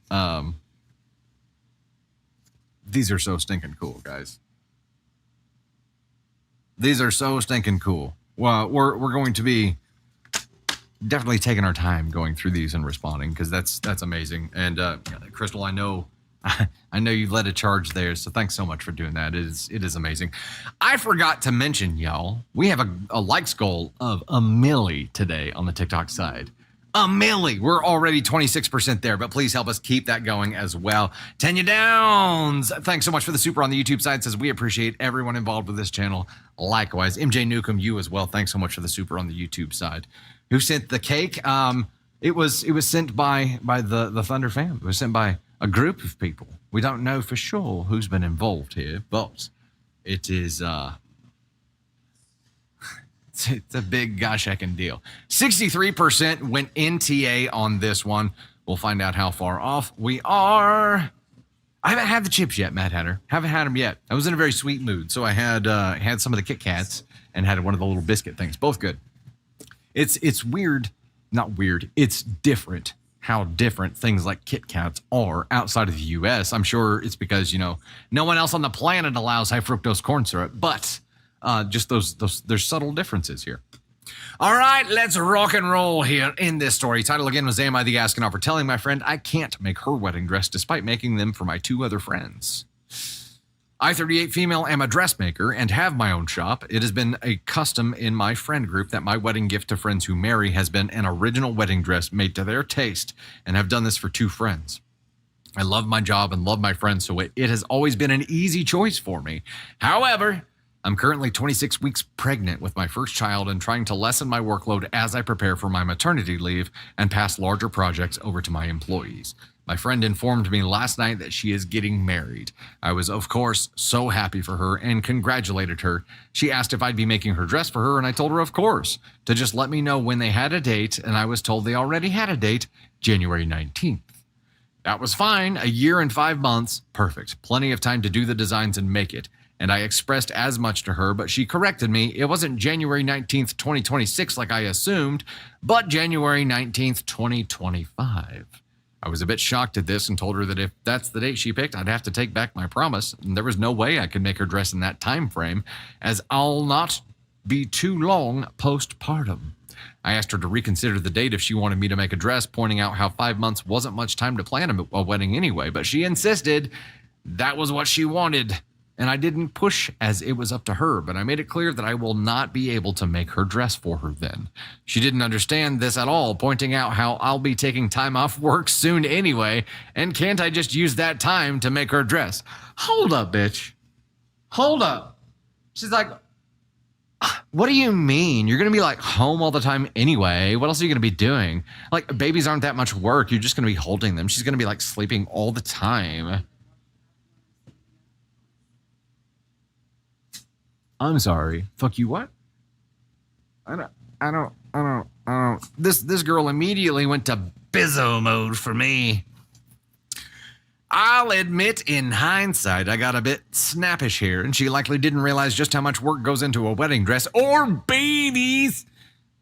these are so stinking cool, guys. These are so stinking cool. Well, we're going to be definitely taking our time going through these and responding, because that's amazing. And Crystal, I know you led a charge there, so thanks so much for doing that. It is amazing. I forgot to mention, y'all, we have a likes goal of 1 milli today on the TikTok side. 1 milli. We're already 26% there, but please help us keep that going as well. Tanya Downs, thanks so much for the super on the YouTube side. Says we appreciate everyone involved with this channel. Likewise, MJ Newcomb, you as well. Thanks so much for the super on the YouTube side. Who sent the cake? It was sent by the Thunder fam. It was sent by a group of people. We don't know for sure who's been involved here, but it is it's a big gosh heckin' deal. 63% went NTA on this one. We'll find out how far off we are. I haven't had the chips yet, Mad Hatter. Haven't had them yet. I was in a very sweet mood, so I had some of the Kit Kats and had one of the little biscuit things. Both good. It's weird, not weird. It's different how different things like Kit Kats are outside of the U.S. I'm sure it's because, no one else on the planet allows high fructose corn syrup, but just those there's subtle differences here. All right, let's rock and roll here in this story. Title again was, Am I the Astronaut for Telling My Friend I Can't Make Her Wedding Dress Despite Making Them for My 2 Other Friends? I, 38 female, am a dressmaker and have my own shop. It has been a custom in my friend group that my wedding gift to friends who marry has been an original wedding dress made to their taste, and have done this for 2 friends. I love my job and love my friends, so it has always been an easy choice for me. However, I'm currently 26 weeks pregnant with my first child and trying to lessen my workload as I prepare for my maternity leave and pass larger projects over to my employees. My friend informed me last night that she is getting married. I was, of course, so happy for her and congratulated her. She asked if I'd be making her dress for her, and I told her, of course, to just let me know when they had a date, and I was told they already had a date, January 19th. That was fine. A year and 5 months. Perfect. Plenty of time to do the designs and make it. And I expressed as much to her, but she corrected me. It wasn't January 19th, 2026 like I assumed, but January 19th, 2025. I was a bit shocked at this and told her that if that's the date she picked, I'd have to take back my promise. And there was no way I could make her dress in that time frame, as I'll not be too long postpartum. I asked her to reconsider the date if she wanted me to make a dress, pointing out how 5 months wasn't much time to plan a wedding anyway, but she insisted that was what she wanted. And I didn't push, as it was up to her, but I made it clear that I will not be able to make her dress for her then. She didn't understand this at all, pointing out how I'll be taking time off work soon anyway, and can't I just use that time to make her dress? Hold up, bitch. Hold up. She's like, what do you mean? You're going to be like home all the time anyway. What else are you going to be doing? Like, babies aren't that much work. You're just going to be holding them. She's going to be like sleeping all the time. I'm sorry. Fuck you, what? I don't. This girl immediately went to bizzo mode for me. I'll admit, in hindsight, I got a bit snappish here, and she likely didn't realize just how much work goes into a wedding dress or babies.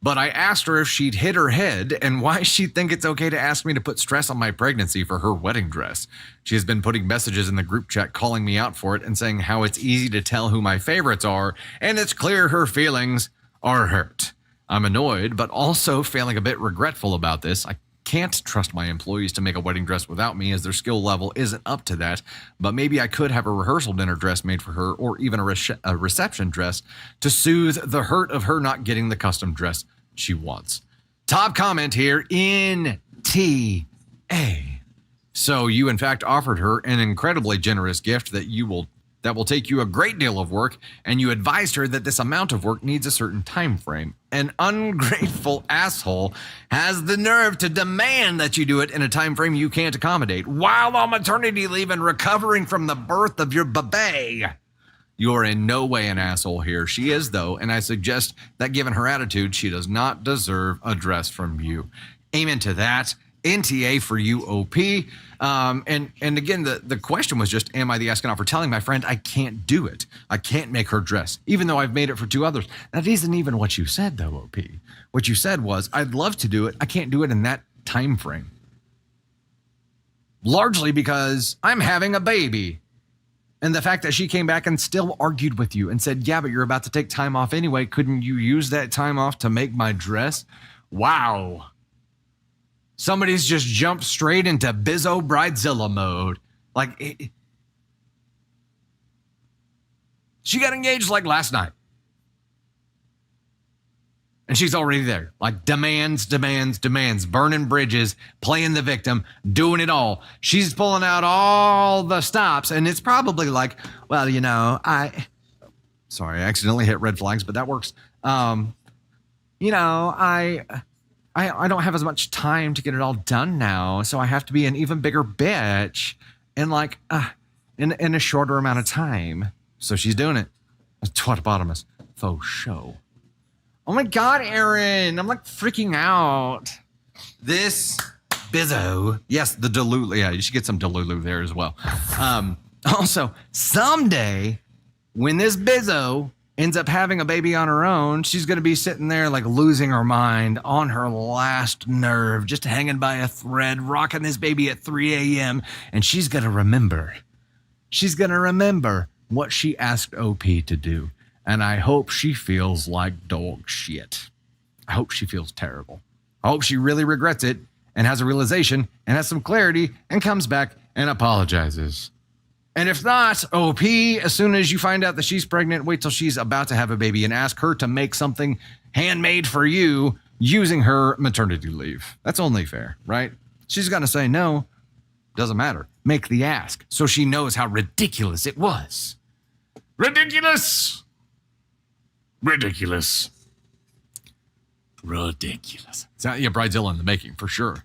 But I asked her if she'd hit her head and why she'd think it's okay to ask me to put stress on my pregnancy for her wedding dress. She has been putting messages in the group chat calling me out for it and saying how it's easy to tell who my favorites are, and it's clear her feelings are hurt. I'm annoyed, but also feeling a bit regretful about this. I can't trust my employees to make a wedding dress without me, as their skill level isn't up to that, but maybe I could have a rehearsal dinner dress made for her, or even a reception dress to soothe the hurt of her not getting the custom dress she wants. Top comment here, in TA. So you in fact offered her an incredibly generous gift that will take you a great deal of work, and you advised her that this amount of work needs a certain time frame. An ungrateful asshole has the nerve to demand that you do it in a time frame you can't accommodate while on maternity leave and recovering from the birth of your baby. You're in no way an asshole here. She is, though, and I suggest that given her attitude, she does not deserve a dress from you. Amen to that. NTA for you, OP. And again, the question was just, am I the Astronaut for telling my friend I can't do it? I can't make her dress, even though I've made it for 2 others. That isn't even what you said, though, OP. What you said was, I'd love to do it. I can't do it in that time frame. Largely because I'm having a baby. And the fact that she came back and still argued with you and said, yeah, but you're about to take time off anyway. Couldn't you use that time off to make my dress? Wow. Somebody's just jumped straight into Bizzo Bridezilla mode. Like, she got engaged like last night. And she's already there. Like, demands, burning bridges, playing the victim, doing it all. She's pulling out all the stops, and it's probably like, well, you know, sorry, I accidentally hit red flags, but that works. You know, I don't have as much time to get it all done now, so I have to be an even bigger bitch in like, in a shorter amount of time. So she's doing it. Twatopotamus. Faux show. Oh my God, Aaron. I'm like freaking out. This Bizzo. Yes, the Delulu. Yeah, you should get some Delulu there as well. Also, someday when this Bizzo ends up having a baby on her own, she's going to be sitting there like losing her mind on her last nerve, just hanging by a thread, rocking this baby at 3 a.m. And she's going to remember. She's going to remember what she asked OP to do. And I hope she feels like dog shit. I hope she feels terrible. I hope she really regrets it and has a realization and has some clarity and comes back and apologizes. And if not, OP, as soon as you find out that she's pregnant, wait till she's about to have a baby and ask her to make something handmade for you using her maternity leave. That's only fair, right? She's going to say no. Doesn't matter. Make the ask so she knows how ridiculous it was. Ridiculous. Ridiculous. Ridiculous. So, yeah, Bridezilla in the making, for sure.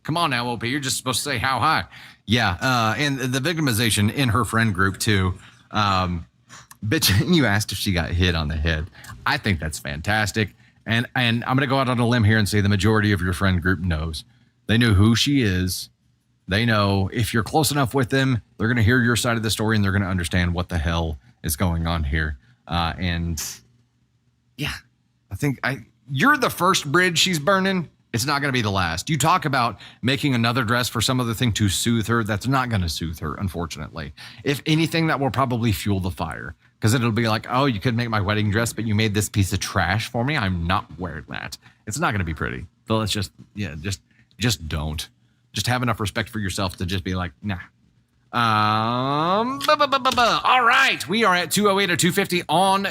Come on now, OP. You're just supposed to say how high. Yeah, and the victimization in her friend group, too. Bitch, you asked if she got hit on the head. I think that's fantastic. And I'm going to go out on a limb here and say the majority of your friend group knows. They know who she is. They know if you're close enough with them, they're going to hear your side of the story and they're going to understand what the hell is going on here. And yeah, I think you're the first bridge she's burning. It's not going to be the last. You talk about making another dress for some other thing to soothe her. That's not going to soothe her, unfortunately. If anything, that will probably fuel the fire. Because it'll be like, oh, you could make my wedding dress, but you made this piece of trash for me. I'm not wearing that. It's not going to be pretty. So let's just don't. Just have enough respect for yourself to just be like, nah. All right. We are at 208 or 250 on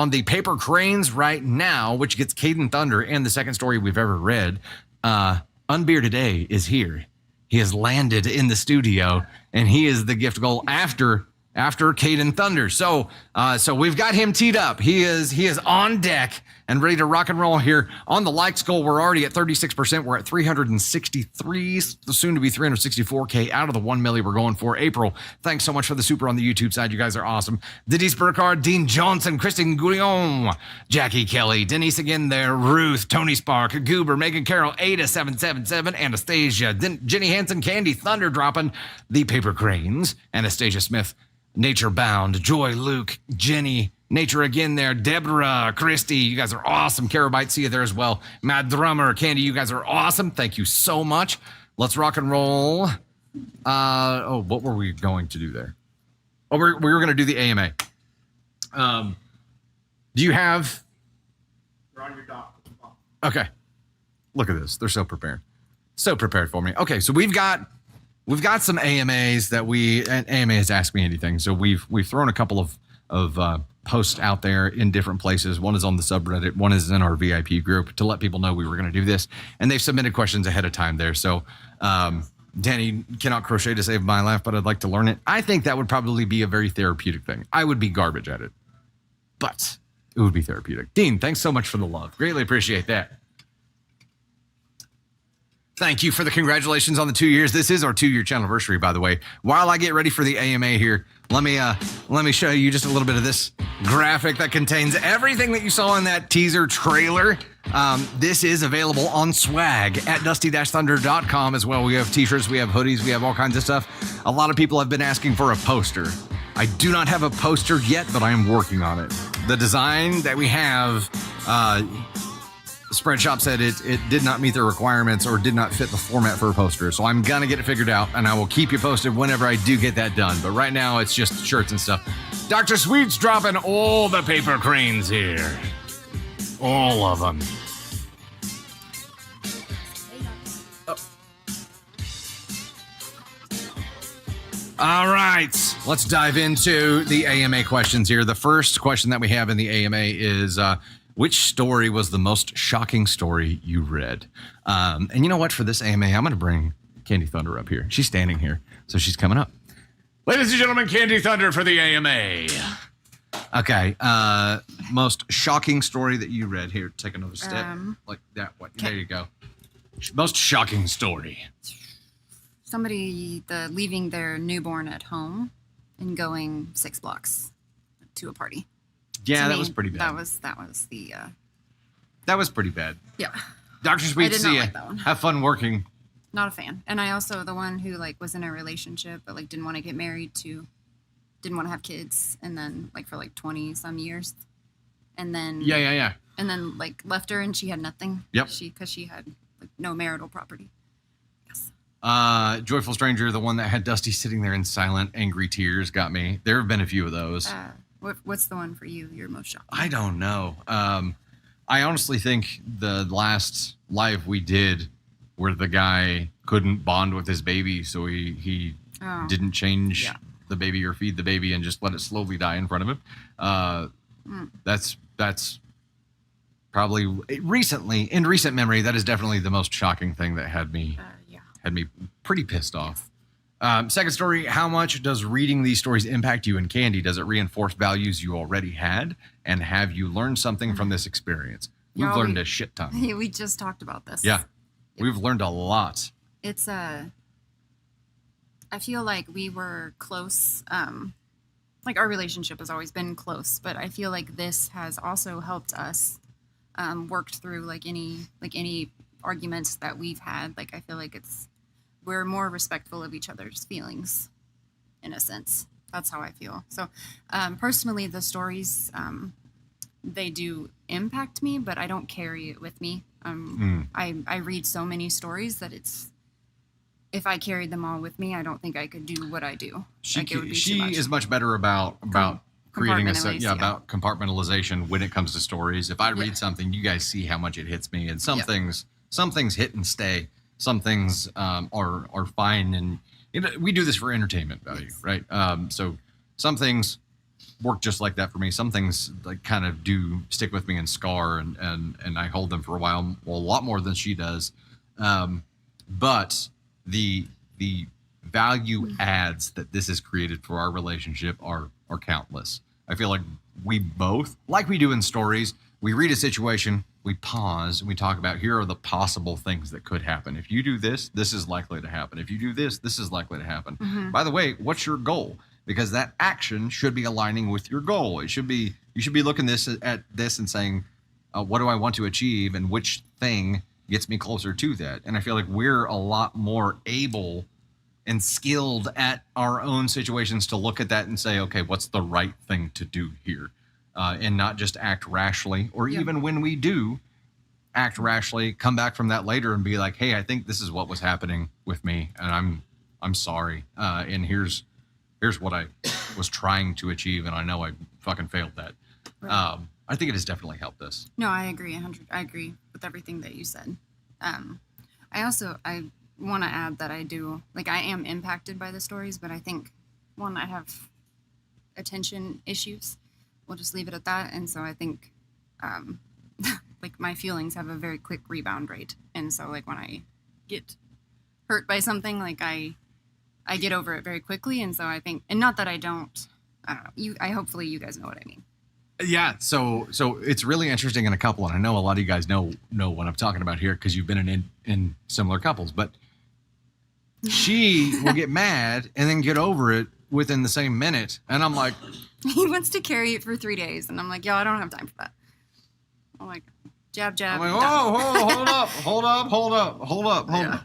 the paper cranes right now, which gets Kaden Thunder and the second story we've ever read. Unbearded A is here. He has landed in the studio, and he is the gift goal after Kaden Thunder. So we've got him teed up. He is on deck and ready to rock and roll here. On the likes goal, we're already at 36%. We're at 363, soon to be 364K out of the 1 milli we're going for. April, thanks so much for the super on the YouTube side. You guys are awesome. Denise Burkhardt, Dean Johnson, Kristen Gouillon, Jackie Kelly, Denise again there, Ruth, Tony Spark, Goober, Megan Carroll, AITA777, Anastasia, Jenny Hansen, Candy Thunder dropping the paper cranes, Anastasia Smith, Nature Bound, Joy, Luke, Jenny, Nature again there, Deborah, Christy, you guys are awesome. Carabite, see you there as well. Matt Drummer, Candy, you guys are awesome. Thank you so much. Let's rock and roll. What were we going to do there? Oh, we were going to do the AMA. Do you have? You're on your dock. Okay. Look at this. They're so prepared. So prepared for me. Okay, so we've got some AMAs and AMAs Ask Me Anything. So we've thrown a couple of posts out there in different places. One is on the subreddit. One is in our VIP group to let people know we were going to do this. And they've submitted questions ahead of time there. So Danny cannot crochet to save my life, but I'd like to learn it. I think that would probably be a very therapeutic thing. I would be garbage at it, but it would be therapeutic. Dean, thanks so much for the love. Greatly appreciate that. Thank you for the congratulations on the 2 years. This is our 2-year channelversary, by the way. While I get ready for the AMA here, let me show you just a little bit of this graphic that contains everything that you saw in that teaser trailer. This is available on swag at dusty-thunder.com as well. We have t-shirts, we have hoodies, we have all kinds of stuff. A lot of people have been asking for a poster. I do not have a poster yet, but I am working on it. The design that we have, Spreadshop said it did not meet the requirements or did not fit the format for a poster. So I'm going to get it figured out, and I will keep you posted whenever I do get that done. But right now, it's just shirts and stuff. Dr. Sweet's dropping all the paper cranes here. All of them. All right, let's dive into the AMA questions here. The first question that we have in the AMA is... which story was the most shocking story you read? And you know what? For this AMA, I'm going to bring Candy Thunder up here. She's standing here, so she's coming up. Ladies and gentlemen, Candy Thunder for the AMA. Okay. Most shocking story that you read. Here, take another step. Like that. There you go. Most shocking story. Somebody leaving their newborn at home and going 6 blocks to a party. Yeah, that was pretty bad. That was the. That was pretty bad. Yeah. Dr. Sweet, see ya. Like that one. Have fun working. Not a fan. And I also, the one who was in a relationship, but didn't want to get married didn't want to have kids. And then for 20 some years. And then. Yeah. And then left her and she had nothing. Yep. Because she had no marital property. Yes. Joyful Stranger, the one that had Dusty sitting there in silent, angry tears, got me. There have been a few of those. What's the one for you? You're most shocked. I don't know. I honestly think the last live we did where the guy couldn't bond with his baby, so he didn't change the baby or feed the baby and just let it slowly die in front of him. That's probably in recent memory, that is definitely the most shocking thing that had me pretty pissed off. Second story, how much does reading these stories impact you in Candy? Does it reinforce values you already had? And have you learned something from this experience? We've learned a shit ton. We just talked about this. Yeah. We've learned a lot. It's I feel like we were close. Like our relationship has always been close, but I feel like this has also helped us worked through like any arguments that we've had. Like I feel like we're more respectful of each other's feelings in a sense. That's how I feel. So personally, the stories, they do impact me, but I don't carry it with me. I read so many stories that if I carried them all with me, I don't think I could do what I do. She it would be too much. is much better about creating about compartmentalization when it comes to stories. If I read something, you guys see how much it hits me, and some things hit and stay. Some things are fine, and we do this for entertainment value, right? So some things work just like that for me. Some things like kind of do stick with me and scar, and I hold them for a while, a lot more than she does. But the value adds that this has created for our relationship are countless. I feel like we both, like we do in stories, we read a situation, we pause, and we talk about, here are the possible things that could happen. If you do this, this is likely to happen. If you do this, this is likely to happen. Mm-hmm. By the way, what's your goal? Because that action should be aligning with your goal. You should be looking at this and saying, what do I want to achieve, and which thing gets me closer to that? And I feel like we're a lot more able and skilled at our own situations to look at that and say, okay, what's the right thing to do here? And not just act rashly, or even when we do act rashly, come back from that later and be like, hey, I think this is what was happening with me, and I'm sorry. And here's what I was trying to achieve, and I know I fucking failed that. Right. I think it has definitely helped us. No, I agree 100. I agree with everything that you said. I want to add that I am impacted by the stories, but I think I have attention issues. We'll just leave it at that. And so I think, like my feelings have a very quick rebound rate. And so like when I get hurt by something, like I get over it very quickly. And so I think, and not that I don't know, hopefully you guys know what I mean. Yeah. So it's really interesting in a couple. And I know a lot of you guys know what I'm talking about here, because you've been in similar couples, but she will get mad and then get over it within the same minute. And I'm like, he wants to carry it for 3 days. And I'm like, yo, I don't have time for that. I'm like, jab. I'm like, hold up. Yeah.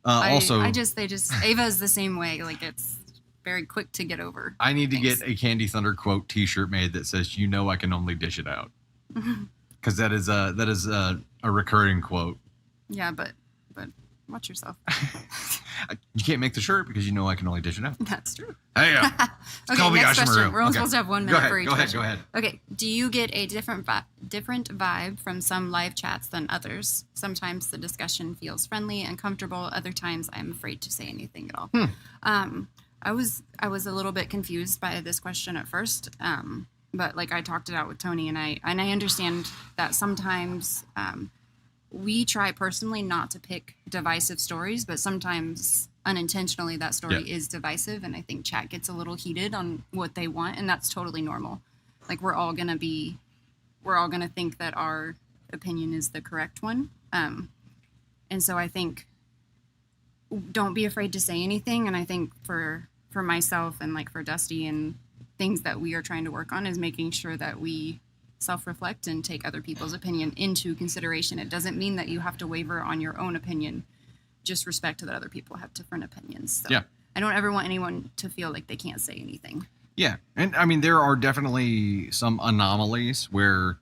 Also, Ava is the same way. Like it's very quick to get over. I need to get a Candy Thunder quote T-shirt made that says, "You know, I can only dish it out," because that is a recurring quote. Yeah, but watch yourself. You can't make the shirt because you know I can only dish it out. That's true. Hey, okay, next question. We're only supposed to have 1 minute for each question. Go ahead. Okay. Do you get a different vibe from some live chats than others? Sometimes the discussion feels friendly and comfortable. Other times I'm afraid to say anything at all. I was a little bit confused by this question at first, but like I talked it out with Tony, and I understand that sometimes we try personally not to pick divisive stories, but sometimes unintentionally that story is divisive, and I think chat gets a little heated on what they want, and that's totally normal. Like we're all gonna think that our opinion is the correct one, and so I think don't be afraid to say anything. And I think for myself and like for Dusty and things that we are trying to work on is making sure that we self-reflect and take other people's opinion into consideration. It doesn't mean that you have to waver on your own opinion. Just respect that other people have different opinions. So I don't ever want anyone to feel like they can't say anything. Yeah. And I mean, there are definitely some anomalies where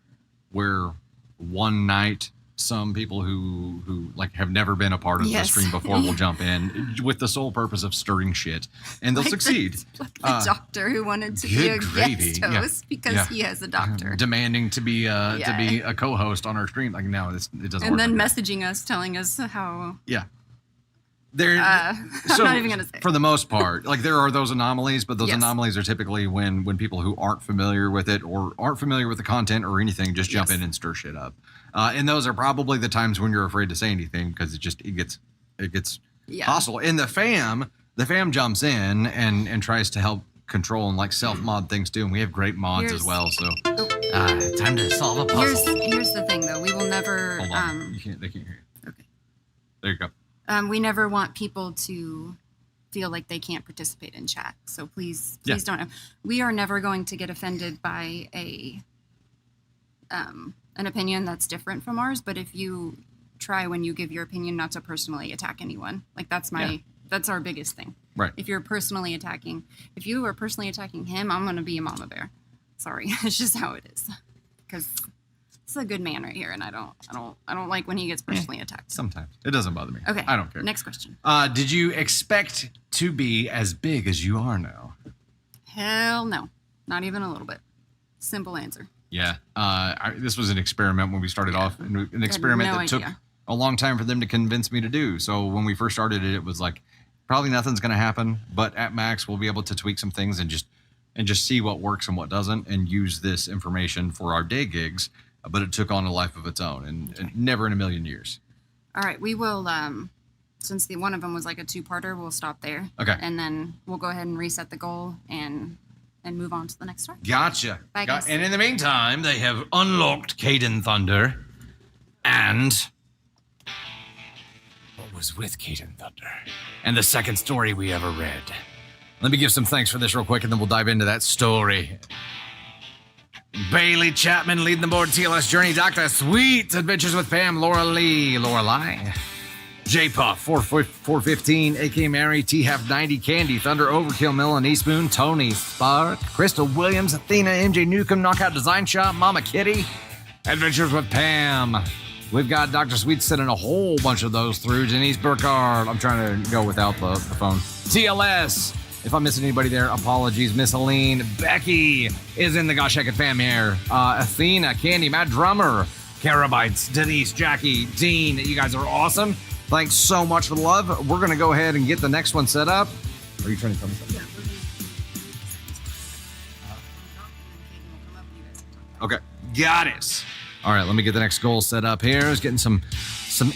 one night some people who like have never been a part of the Yes. stream before will jump in with the sole purpose of stirring shit, and they'll Like succeed. The doctor who wanted to be good a gravy. guest Yeah. host because Yeah. he has a doctor. Demanding to be a co-host on our stream. Like, no, it doesn't And work then like that. messaging us, telling us how. Yeah. They're I'm not even gonna say. For the most part, like there are those anomalies, but those Yes. anomalies are typically when people who aren't familiar with it or aren't familiar with the content or anything just jump Yes. in and stir shit up. And those are probably the times when you're afraid to say anything because it gets Yeah. hostile. And the fam jumps in and tries to help control and like self-mod things too. And we have great mods as Here's- well. So time to solve a puzzle. Here's the thing, though. We will never. Hold on. They can't hear you. Okay. There you go. We never want people to feel like they can't participate in chat. So please Yeah. don't. We are never going to get offended by an opinion that's different from ours. But if you try when you give your opinion not to personally attack anyone, like that's our biggest thing. Right. If you are personally attacking him, I'm going to be a mama bear. Sorry, it's just how it is. Because it's a good man right here, and I don't like when he gets personally attacked. Sometimes it doesn't bother me. Okay, I don't care. Next question. Did you expect to be as big as you are now? Hell no, not even a little bit. Simple answer. Yeah. This was an experiment when we started off, and an experiment no that took idea. a long time for them to convince me to do. So when we first started it, it was like, probably nothing's going to happen, but at max, we'll be able to tweak some things and just see what works and what doesn't, and use this information for our day gigs. But it took on a life of its own, and never in a million years. All right, we will. Since the one of them was like a two-parter, we'll stop there. Okay. And then we'll go ahead and reset the goal and move on to the next story. Gotcha. Bye, guys. And in the meantime, they have unlocked Kaden Thunder and what was with Kaden Thunder and the second story we ever read. Let me give some thanks for this real quick, and then we'll dive into that story. Bailey Chapman leading the board, TLS Journey, Dr. Sweet, Adventures with Pam, Lorelei, J-Puff, 415, AK Mary, T-Half 90, Candy, Thunder, Overkill, Mill, East Moon, Tony, Spark, Crystal Williams, Athena, MJ Newcomb, Knockout Design Shop, Mama Kitty, Adventures with Pam. We've got Dr. Sweet sending a whole bunch of those through. Denise Burkhardt, I'm trying to go without the phone. TLS. If I'm missing anybody there, apologies. Miss Helene, Becky is in the Gosh Heck fam here. Athena, Candy, Matt Drummer, Carabites, Denise, Jackie, Dean. You guys are awesome. Thanks so much for the love. We're going to go ahead and get the next one set up. Are you trying to tell me something? Okay, got it. All right, let me get the next goal set up here. I was getting some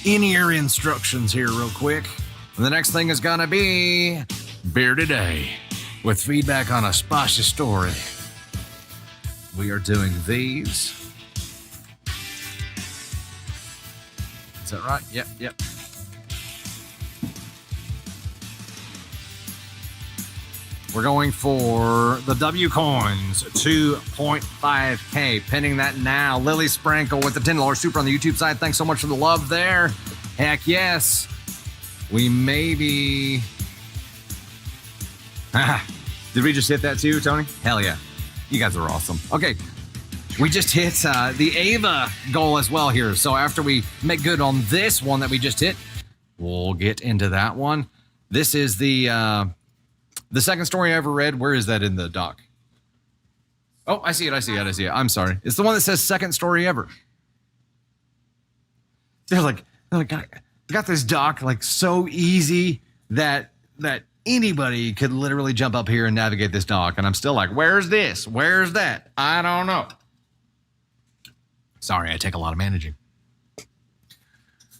in-ear instructions here real quick. And the next thing is going to be Bearded Day with feedback on a spicy story. We are doing these. Is that right? Yep. We're going for the W coins, 2.5K. Pinning that now. Lily Sprankle with the $10 super on the YouTube side. Thanks so much for the love there. Heck yes. We maybe. Did we just hit that too, Tony? Hell yeah. You guys are awesome. Okay. We just hit the Ava goal as well here. So after we make good on this one that we just hit, we'll get into that one. This is the second story I ever read. Where is that in the doc? Oh, I see it. I'm sorry. It's the one that says second story ever. They're like, got this doc like so easy that anybody could literally jump up here and navigate this doc. And I'm still like, where's this? Where's that? I don't know. Sorry, I take a lot of managing.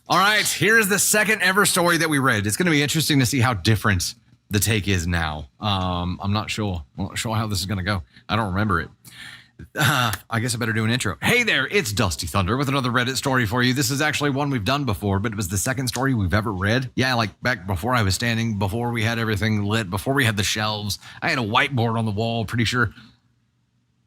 All right, here's the second ever story that we read. It's going to be interesting to see how different the take is now. I'm not sure. I'm not sure how this is going to go. I don't remember it. I guess I better do an intro. Hey there, it's Dusty Thunder with another Reddit story for you. This is actually one we've done before, but it was the second story we've ever read. Yeah, like back before I was standing, before we had everything lit, before we had the shelves. I had a whiteboard on the wall, pretty sure,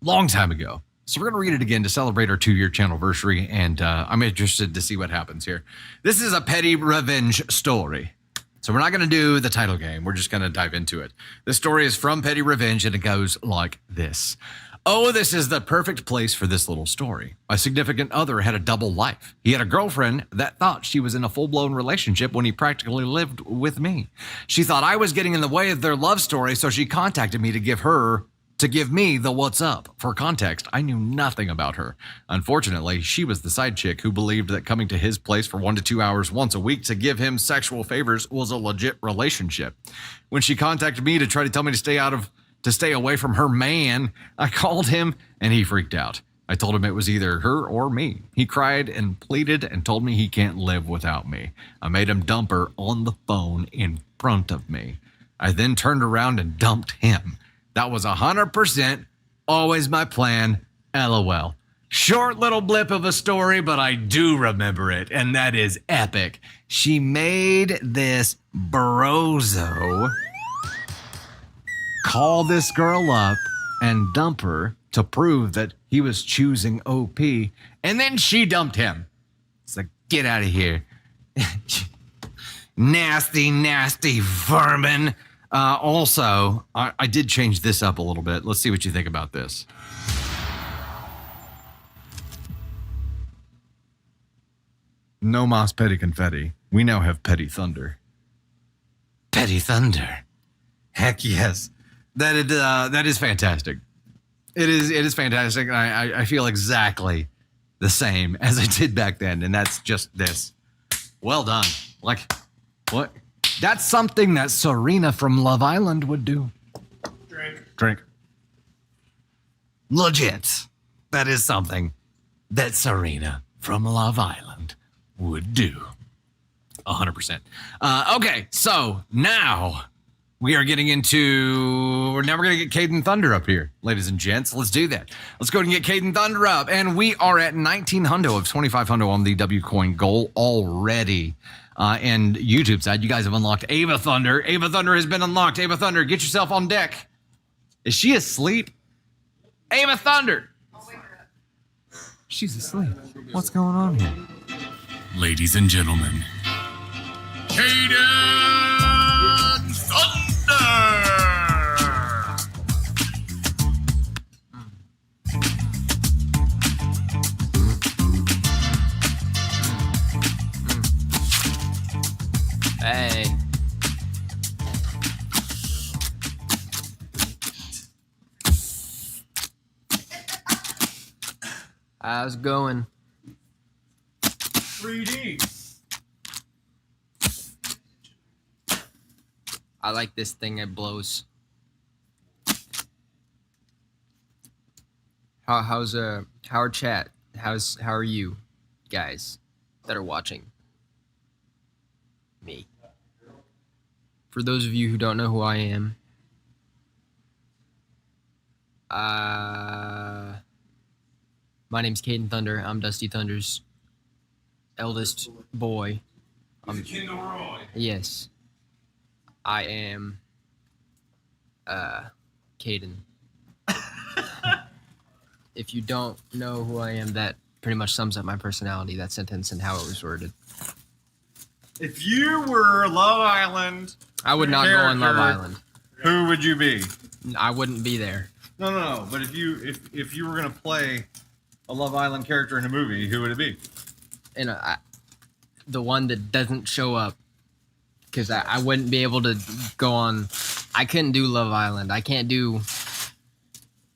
long time ago. So we're going to read it again to celebrate our 2-year channelversary, and I'm interested to see what happens here. This is a petty revenge story. So we're not going to do the title game. We're just going to dive into it. This story is from Petty Revenge, and it goes like this. Oh, this is the perfect place for this little story. My significant other had a double life. He had a girlfriend that thought she was in a full-blown relationship when he practically lived with me. She thought I was getting in the way of their love story, so she contacted me to give me the what's up. For context, I knew nothing about her. Unfortunately, she was the side chick who believed that coming to his place for 1 to 2 hours once a week to give him sexual favors was a legit relationship. When she contacted me to try to tell me to stay away from her man, I called him and he freaked out. I told him it was either her or me. He cried and pleaded and told me he can't live without me. I made him dump her on the phone in front of me. I then turned around and dumped him. That was 100% always my plan. LOL. Short little blip of a story, but I do remember it, and that is epic. She made this brozo call this girl up and dump her to prove that he was choosing OP, and then she dumped him. It's like, get out of here. Nasty, nasty vermin. Also, I did change this up a little bit. Let's see what you think about this. No mas petty confetti. We now have petty thunder. Petty thunder. Heck yes. That is fantastic. It is fantastic. I feel exactly the same as I did back then, and that's just this. Well done. Like, what? That's something that Serena from Love Island would do. Drink. Legit. That is something that Serena from Love Island would do. 100%. Okay, so now we're going to get Kaden Thunder up here, ladies and gents. Let's do that. Let's go ahead and get Kaden Thunder up. And we are at 19 hundo of 25 hundo on the W coin goal already. And YouTube side, you guys have unlocked Ava Thunder. Ava Thunder has been unlocked. Ava Thunder, get yourself on deck. Is she asleep? Ava Thunder. I'll wake her up. She's asleep. What's going on here? Ladies and gentlemen, Kaden Thunder! Hey. How's it going? 3D. I like this thing, it blows. How's our chat? How are you guys that are watching me? For those of you who don't know who I am, my name's Kaden Thunder. I'm Dusty Thunder's eldest boy. Yes. I am Kaden. If you don't know who I am, that pretty much sums up my personality, that sentence and how it was worded. If you were Love Island, I would not go on Love Island. Who would you be? I wouldn't be there. No. But if you were gonna play a Love Island character in a movie, who would it be? And the one that doesn't show up, because I wouldn't be able to go on. I couldn't do Love Island. I can't do.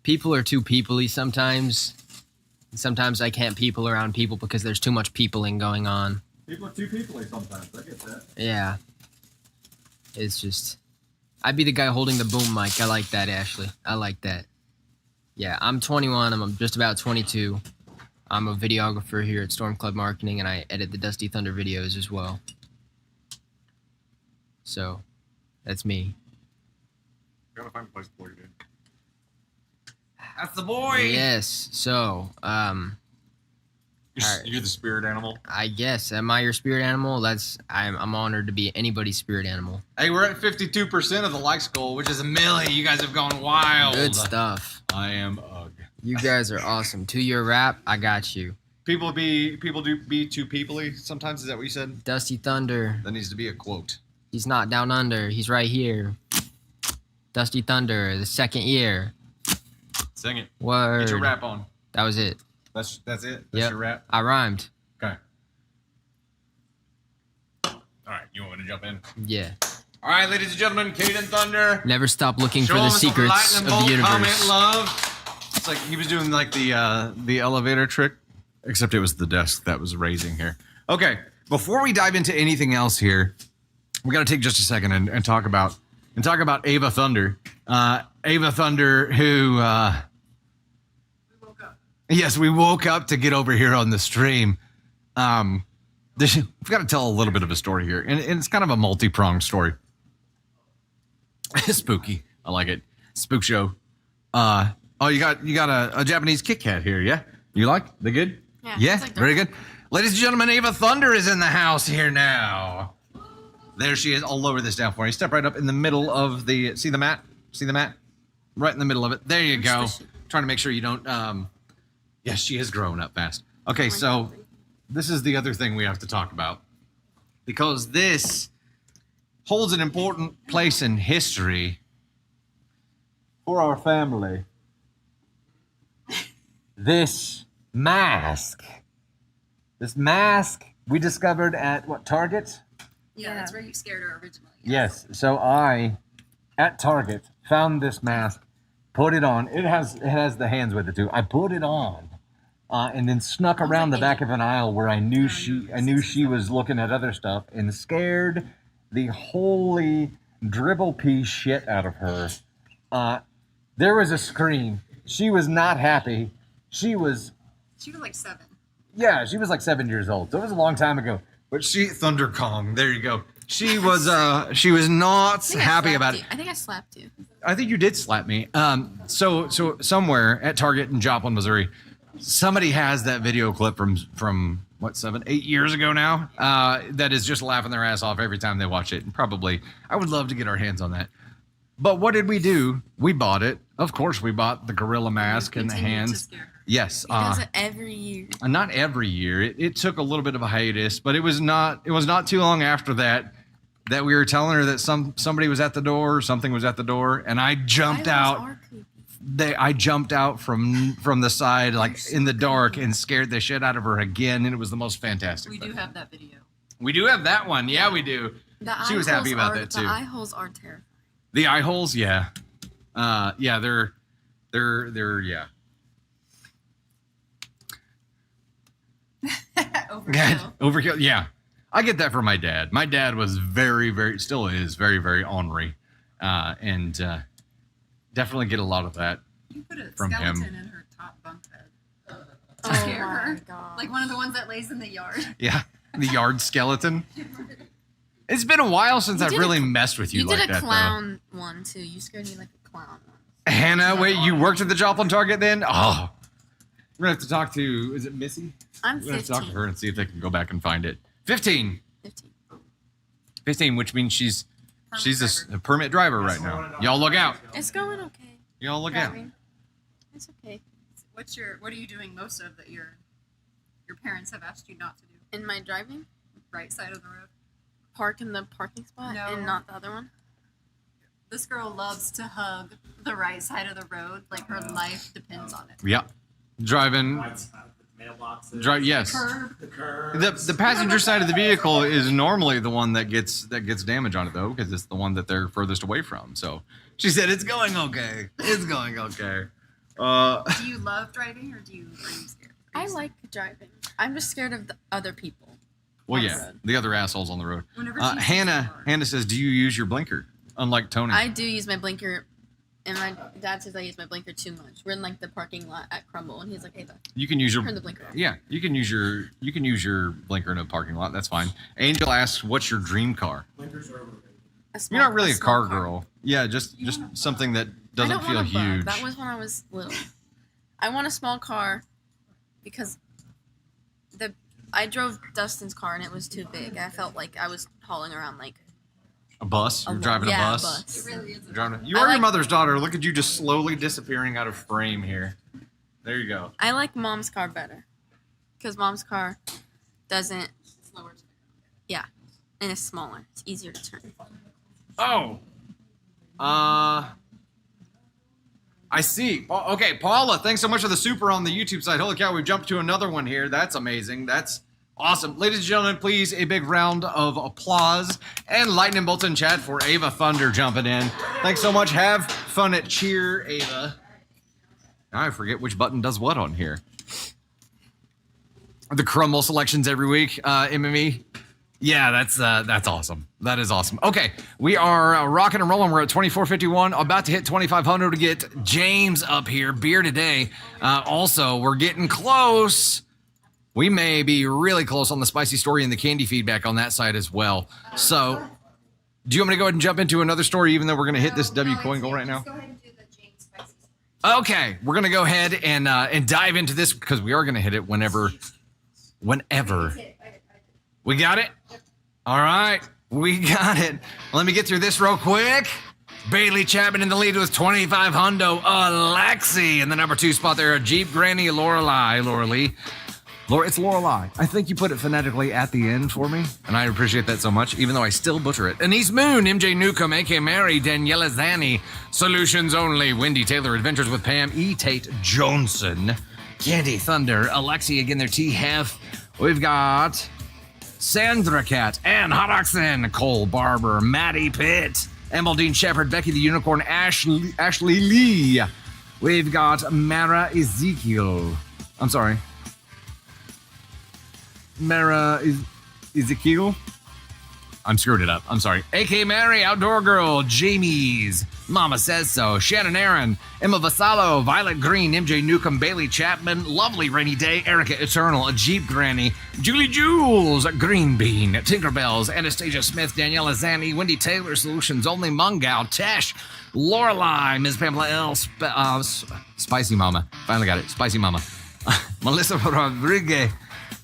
People are too people-y sometimes. Sometimes I can't people around people because there's too much peopling going on. People are too people-y sometimes. I get that. Yeah. It's just. I'd be the guy holding the boom mic. I like that, Ashley. I like that. Yeah, I'm 21. I'm just about 22. I'm a videographer here at Storm Club Marketing, and I edit the Dusty Thunder videos as well. So, that's me. Gotta find a place to plug it in. That's the boy. Yes. So, You're the spirit animal. I guess. Am I your spirit animal? I'm honored to be anybody's spirit animal. Hey, we're at 52% of the likes goal, which is a milli. You guys have gone wild. Good stuff. I am ugh. You guys are awesome. 2-year rap, I got you. People do be too people-y sometimes. Is that what you said? Dusty Thunder. That needs to be a quote. He's not down under. He's right here. Dusty Thunder, the 2nd year. Sing it. Word. Get your rap on. That was it. That's it. That's Yep. your rap. I rhymed. Okay. All right. You want me to jump in? Yeah. All right, ladies and gentlemen, Kaden Thunder. Never stop looking Show for the him some secrets lightning of bolt, the universe. Comment love. It's like he was doing like the elevator trick, except it was the desk that was raising here. Okay, before we dive into anything else here, we got to take just a second and talk about Ava Thunder. Ava Thunder, who we woke up. Yes, we woke up to get over here on the stream. We've got to tell a little bit of a story here, and it's kind of a multi-pronged story. Spooky. I like it. Spook show. You got a Japanese Kit Kat here, yeah? You like? They good? Yeah, like very good. Ladies and gentlemen, Ava Thunder is in the house here now. There she is. I'll lower this down for you. Step right up in the middle of the, see the mat? See the mat? Right in the middle of it. There you go. Trying to make sure you don't, yes, she is growing up fast. Okay, so this is the other thing we have to talk about, because this holds an important place in history for our family. This mask we discovered at what, Target? Yeah, that's where you scared her originally. Yes. So I, at Target, found this mask, put it on. It has the hands with it too. I put it on, and then snuck around the back of an aisle where I knew she was looking at other stuff, and scared the holy dribble pea shit out of her. There was a scream. She was not happy. She was like 7. Yeah, she was like 7 years old. So it was a long time ago. But Thunder Kong, there you go. She was not happy about it. I think I slapped you. I think you did slap me. So somewhere at Target in Joplin, Missouri, somebody has that video clip from what, 7, 8 years ago now, that is just laughing their ass off every time they watch it. And probably, I would love to get our hands on that. But what did we do? We bought it. Of course, we bought the gorilla mask and the hands. Yes. He does it every year. Not every year. It took a little bit of a hiatus, but it was not too long after that we were telling her that somebody was at the door, something was at the door, and I jumped out. I jumped out from the side, like in the dark, and scared the shit out of her again, and it was the most fantastic thing. We do have that video. We do have that one. Yeah, we do. She was happy about that too. The eye holes are terrifying. The eye holes, yeah. Yeah, they're yeah. Overkill, yeah. I get that from my dad. My dad was still is very, very ornery, and definitely get a lot of that You put a from skeleton him. in her top bunk bed to scare her. God. Like one of the ones that lays in the yard. Yeah, the yard skeleton. It's been a while since I've really messed with you like that. You did a clown one too. You scared me like a clown once. Hannah, wait, you worked at the Joplin Target then? Oh, we're gonna have to talk to. Is it Missy? I'm 15. We're gonna have to talk to her and see if they can go back and find it. 15, which means she's a permit driver right now. Y'all look out. It's going okay. Y'all look out. It's okay. What are you doing most of that your parents have asked you not to do? In my driving? Right side of the road. Park in the parking spot and not the other one? This girl loves to hug the right side of the road. Like her life depends on it. Yeah. Driving. Yes. The passenger side of the vehicle is normally the one that gets damage on it though, because it's the one that they're furthest away from. So she said it's going okay. It's going okay. Do you love driving or are you scared? I like driving. I'm just scared of the other people. Well, yeah, the other assholes on the road. Hannah says, "Do you use your blinker?" Unlike Tony, I do use my blinker, and my dad says I use my blinker too much. We're in like the parking lot at Crumble, and he's like, "Hey, you can use your turn the blinker off." Yeah, you can use your blinker in a parking lot. That's fine. Angel asks, "What's your dream car?" Blinkers are You're not really a car girl. Yeah, just something that doesn't feel huge. That was when I was little. I want a small car because I drove Dustin's car and it was too big. I felt like I was hauling around like a bus. You're driving a bus. A bus. It really is. You are your mother's daughter. Look at you just slowly disappearing out of frame here. There you go. I like Mom's car better because Mom's car doesn't. Slower. Yeah, and it's smaller. It's easier to turn. Oh. I I see. Okay, Paula, thanks so much for the super on the YouTube side. Holy cow, we've jumped to another one here. That's amazing. That's awesome. Ladies and gentlemen, please, a big round of applause and lightning bolts in chat for Ava Thunder jumping in. Thanks so much. Have fun at cheer, Ava. Now I forget which button does what on here. The crumble selections every week, MME. Yeah, that's awesome. That is awesome. Okay, we are rocking and rolling. We're at 2451, about to hit 2500 to get James up here. Beer today. Also, we're getting close. We may be really close on the spicy story and the candy feedback on that side as well. So, do you want me to go ahead and jump into another story, even though we're going to hit this W coin goal right now? Go ahead and do the James spicy story. Okay, we're going to go ahead and dive into this because we are going to hit it whenever. We got it? All right, we got it. Let me get through this real quick. Bailey Chapman in the lead with 25 hundo. Alexi in the number 2 spot there. Jeep Granny Lorelei. It's Lorelei. I think you put it phonetically at the end for me, and I appreciate that so much, even though I still butcher it. Anise Moon, MJ Newcomb, A.K. Mary, Daniela Zani, Solutions Only, Wendy Taylor, Adventures with Pam, E. Tate Johnson, Candy Thunder, Alexi again there, T-Hef. We've got Sandra Cat, Ann Hoddockson, Cole Barber, Maddie Pitt, Emeldine Shepherd, Becky the Unicorn, Ashley Lee. We've got Mara Ezekiel. I'm sorry. Mara Ezekiel? I'm screwed it up. I'm sorry. AK Mary, Outdoor Girl, Jamie's, Mama Says So, Shannon Aaron, Emma Vasallo, Violet Green, MJ Newcomb, Bailey Chapman, Lovely Rainy Day, Erica Eternal, Jeep Granny, Julie Jules, Green Bean, Tinkerbells, Anastasia Smith, Daniela Zani, Wendy Taylor, Solutions Only, Mungao, Tesh, Lorelei, Ms. Pamela L, Spicy Mama. Finally got it. Spicy Mama. Melissa Rodriguez,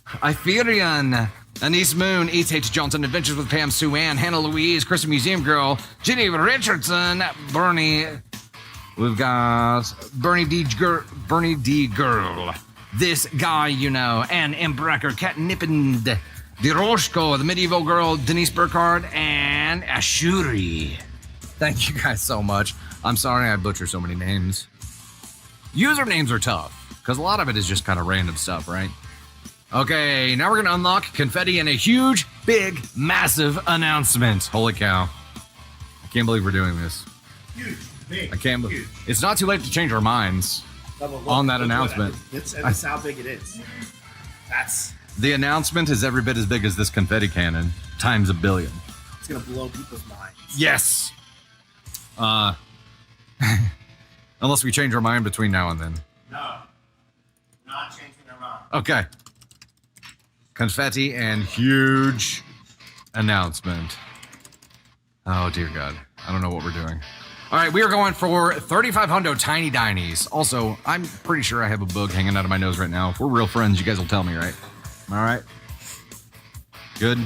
Itherian, Anise Moon, E. Tate Johnson, Adventures with Pam Sue Ann, Hannah Louise, Kristen Museum Girl, Jenny Richardson, Bernie. We've got Bernie D. Girl, This Guy You Know, Ann M. Brecker, Kat Nippend, Diroshko, The Medieval Girl, Denise Burkhardt, and Ashuri. Thank you guys so much. I'm sorry I butcher so many names. Usernames are tough, because a lot of it is just kind of random stuff, right? Okay, now we're going to unlock confetti and a huge, big, massive announcement. Holy cow. I can't believe we're doing this. Huge, big, I can't believe it's not too late to change our minds on that announcement. That's how big it is. That's The announcement is every bit as big as this confetti cannon, times a billion. It's going to blow people's minds. Yes. Unless we change our mind between now and then. No. Not changing our mind. Okay. Confetti and huge announcement. Oh, dear God. I don't know what we're doing. All right, we are going for 35 hundo tiny dinies. Also, I'm pretty sure I have a bug hanging out of my nose right now. If we're real friends, you guys will tell me, right? All right. Good.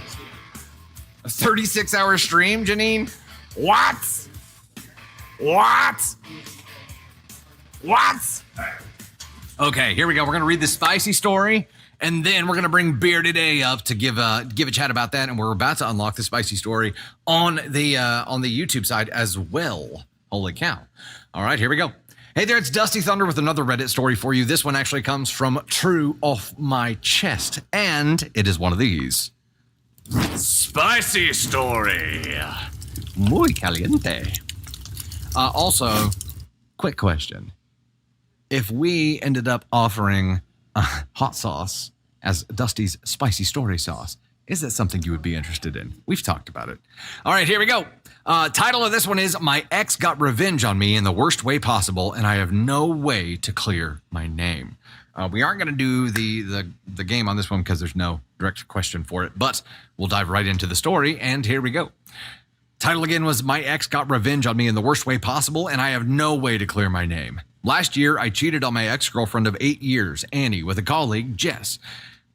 A 36-hour stream, Janine? What? Okay, here we go. We're going to read the spicy story. And then we're going to bring Bearded A up to give a chat about that. And we're about to unlock the spicy story on the YouTube side as well. Holy cow. All right, here we go. Hey there, it's Dusty Thunder with another Reddit story for you. This one actually comes from True Off My Chest. And it is one of these. Spicy story. Muy caliente. Also, quick question. If we ended up offering hot sauce as Dusty's spicy story sauce, is that something you would be interested in? We've talked about it. All right, here we go. Title of this one is My Ex Got Revenge on Me in the Worst Way Possible, and I Have No Way to Clear My Name. We aren't going to do the game on this one because there's no direct question for it, but we'll dive right into the story, and here we go. Title again was My Ex Got Revenge on Me in the Worst Way Possible, and I Have No Way to Clear My Name. Last year, I cheated on my ex-girlfriend of 8 years, Annie, with a colleague, Jess,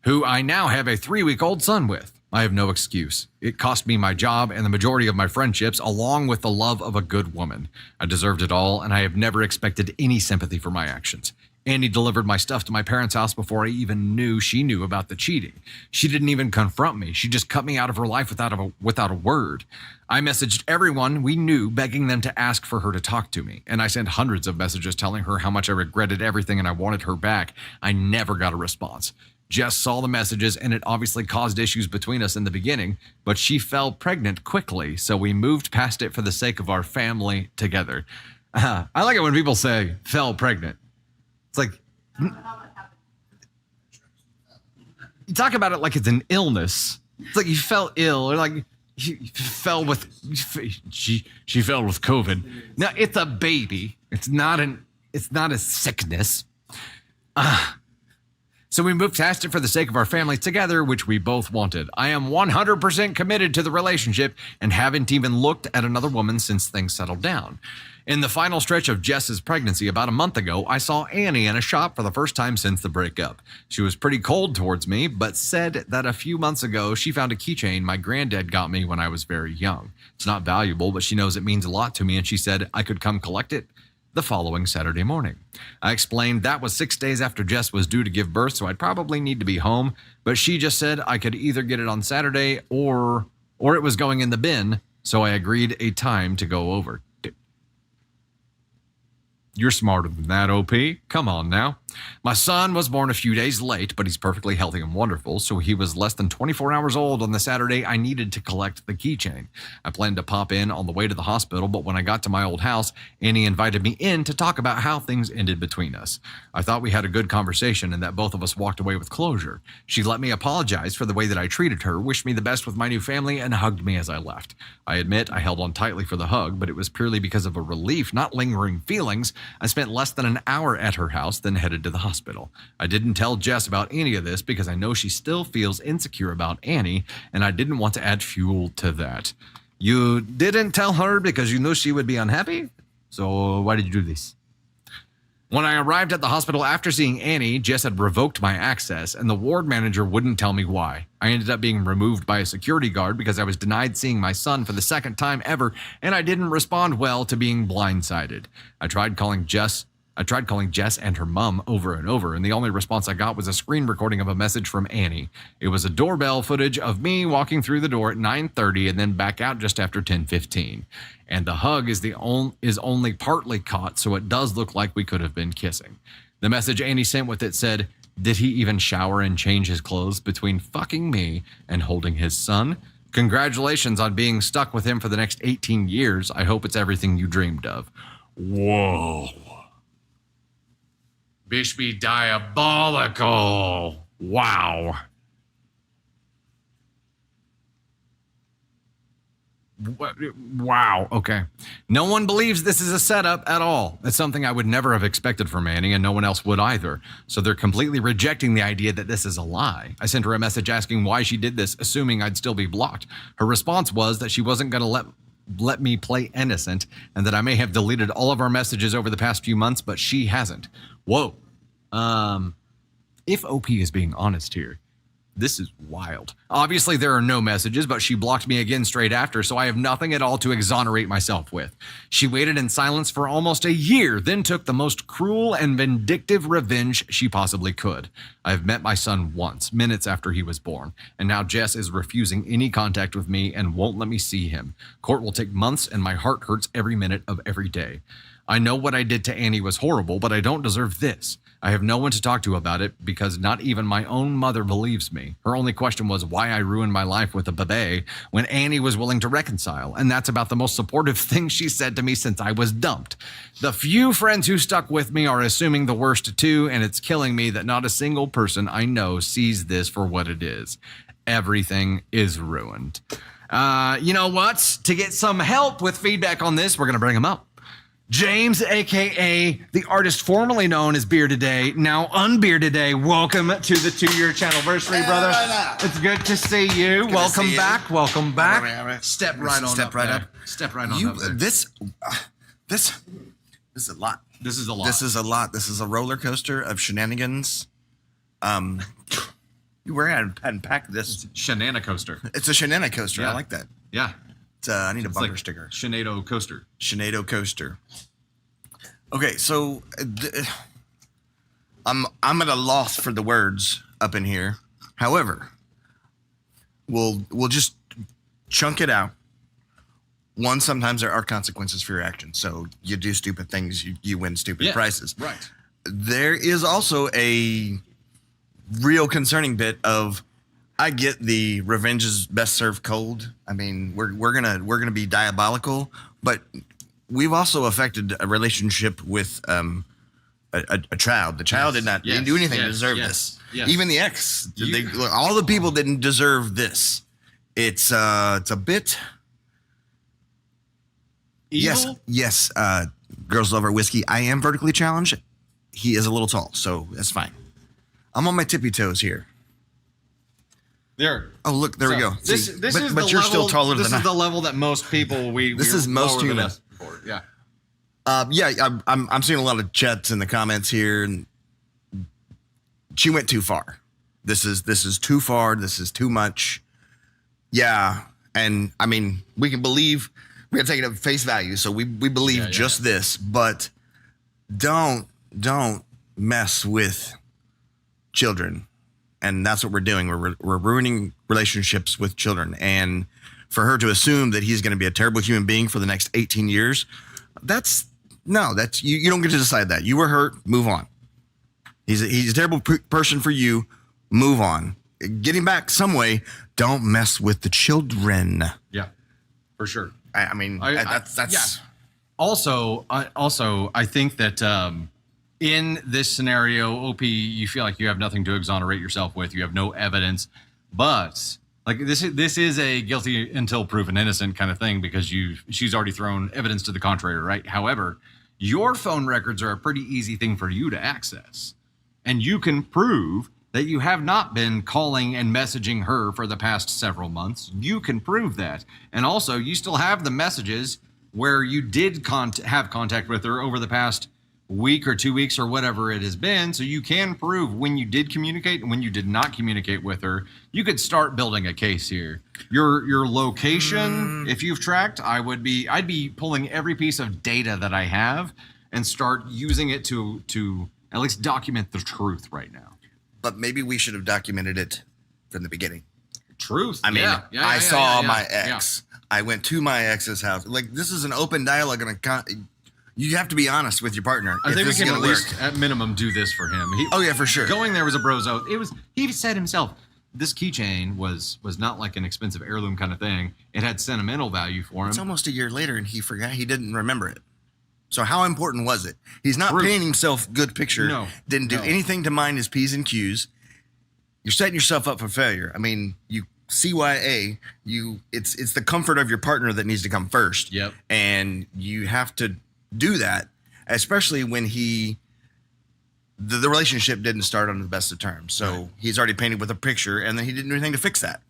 who I now have a 3-week-old son with. I have no excuse. It cost me my job and the majority of my friendships, along with the love of a good woman. I deserved it all, and I have never expected any sympathy for my actions. Annie delivered my stuff to my parents' house before I even knew she knew about the cheating. She didn't even confront me. She just cut me out of her life without a word. I messaged everyone we knew, begging them to ask for her to talk to me. And I sent hundreds of messages telling her how much I regretted everything and I wanted her back. I never got a response. Jess saw the messages and it obviously caused issues between us in the beginning, but she fell pregnant quickly, so we moved past it for the sake of our family together. I like it when people say fell pregnant. It's like, you talk about it like it's an illness. It's like you fell ill, or like she fell with COVID. Now it's a baby. It's not a sickness. So we moved past it for the sake of our family together, which we both wanted. I am 100% committed to the relationship and haven't even looked at another woman since things settled down. In the final stretch of Jess's pregnancy about a month ago, I saw Annie in a shop for the first time since the breakup. She was pretty cold towards me, but said that a few months ago she found a keychain my granddad got me when I was very young. It's not valuable, but she knows it means a lot to me, and she said I could come collect it the following Saturday morning. I explained that was 6 days after Jess was due to give birth, so I'd probably need to be home, but she just said I could either get it on Saturday or it was going in the bin, so I agreed a time to go over. You're smarter than that, OP. Come on now. My son was born a few days late, but he's perfectly healthy and wonderful, so he was less than 24 hours old on the Saturday I needed to collect the keychain. I planned to pop in on the way to the hospital, but when I got to my old house, Annie invited me in to talk about how things ended between us. I thought we had a good conversation and that both of us walked away with closure. She let me apologize for the way that I treated her, wished me the best with my new family, and hugged me as I left. I admit I held on tightly for the hug, but it was purely because of a relief, not lingering feelings. I spent less than an hour at her house, then headed to the hospital. I didn't tell Jess about any of this because I know she still feels insecure about Annie, and I didn't want to add fuel to that. You didn't tell her because you knew she would be unhappy? So why did you do this? When I arrived at the hospital after seeing Annie, Jess had revoked my access, and the ward manager wouldn't tell me why. I ended up being removed by a security guard because I was denied seeing my son for the second time ever, and I didn't respond well to being blindsided. I tried calling Jess and her mom over and over, and the only response I got was a screen recording of a message from Annie. It was a doorbell footage of me walking through the door at 9:30 and then back out just after 10:15. And the hug is only partly caught, so it does look like we could have been kissing. The message Annie sent with it said, "Did he even shower and change his clothes between fucking me and holding his son? Congratulations on being stuck with him for the next 18 years. I hope it's everything you dreamed of." Whoa. Bish be diabolical. Wow. Wow. Okay. No one believes this is a setup at all. It's something I would never have expected from Annie, and no one else would either. So they're completely rejecting the idea that this is a lie. I sent her a message asking why she did this, assuming I'd still be blocked. Her response was that she wasn't going to let me play innocent, and that I may have deleted all of our messages over the past few months, but she hasn't. Whoa. If OP is being honest here, this is wild. Obviously, there are no messages, but she blocked me again straight after, so I have nothing at all to exonerate myself with. She waited in silence for almost a year, then took the most cruel and vindictive revenge she possibly could. I've met my son once, minutes after he was born, and now Jess is refusing any contact with me and won't let me see him. Court will take months, and my heart hurts every minute of every day. I know what I did to Annie was horrible, but I don't deserve this. I have no one to talk to about it because not even my own mother believes me. Her only question was why I ruined my life with a baby when Annie was willing to reconcile, and that's about the most supportive thing she said to me since I was dumped. The few friends who stuck with me are assuming the worst too, and it's killing me that not a single person I know sees this for what it is. Everything is ruined. You know what? To get some help with feedback on this, we're going to bring him up. James, a.k.a. the artist formerly known as Bearded Day, now Unbearded Day. Welcome to the 2-year Channelversary, brother. Right, it's good to see you. Good Welcome to see back. you. Welcome back. All right. Step right on Step up right there. up. Step right on up there. This is a lot. This is a lot. This is a lot. This is a roller coaster of shenanigans. Where I hadn't packed this. Shenana coaster. It's a shenana coaster. Yeah. I like that. Yeah. I need a It's bumper like sticker. Shenado coaster. Shenado coaster. Okay, so I'm at a loss for the words up in here. However, we'll just chunk it out. One, sometimes there are consequences for your actions. So you do stupid things, you win stupid prizes. Right. There is also a real concerning bit of, I get the revenge is best served cold. I mean, we're gonna be diabolical, but we've also affected a relationship with a child. The child didn't do anything to deserve this. Yes. Even the ex, all the people didn't deserve this. It's a bit Evil? Yes. Girls love our whiskey. I am vertically challenged. He is a little tall, so that's fine. I'm on my tippy toes here. There. Oh, look, there we go. This See, is but the you're level, still taller this than I. is the level that most people This is most lower than human. us for. Yeah. I'm seeing a lot of chats in the comments here, and she went too far. This is too far. This is too much. Yeah, and I mean, we can believe, we gotta take it at face value. So we believe just this, but don't mess with children, and that's what we're doing. We're ruining relationships with children, and for her to assume that he's going to be a terrible human being for the next 18 years, that's you don't get to decide that. You were hurt, move on. He's a terrible person for you, move on. Get him back some way. Don't mess with the children. Yeah. For sure. I mean, that's yeah. Also, I think that in this scenario, OP, you feel like you have nothing to exonerate yourself with. You have no evidence, but like this is a guilty until proven innocent kind of thing because she's already thrown evidence to the contrary, right? However, your phone records are a pretty easy thing for you to access, and you can prove that you have not been calling and messaging her for the past several months. You can prove that. And also, you still have the messages where you did have contact with her over the past week or 2 weeks or whatever it has been. So you can prove when you did communicate and when you did not communicate with her. You could start building a case here. Your location, if you've tracked, I'd be pulling every piece of data that I have and start using it to at least document the truth right now. But maybe we should have documented it from the beginning. Truth. I mean, I saw my ex. I went to my ex's house. Like, this is an open dialogue, and you have to be honest with your partner. I think we can at least, at minimum, do this for him. For sure. Going there was a bro's oath. He said himself, this keychain was not like an expensive heirloom kind of thing. It had sentimental value for him. It's almost a year later, and he forgot. He didn't remember it. So how important was it? He's not painting himself good picture. No. Didn't do anything to mind his P's and Q's. You're setting yourself up for failure. I mean, you CYA, it's the comfort of your partner that needs to come first. Yep. And you have to do that, especially when the relationship didn't start on the best of terms. So he's already painted with a picture, and then he didn't do anything to fix that.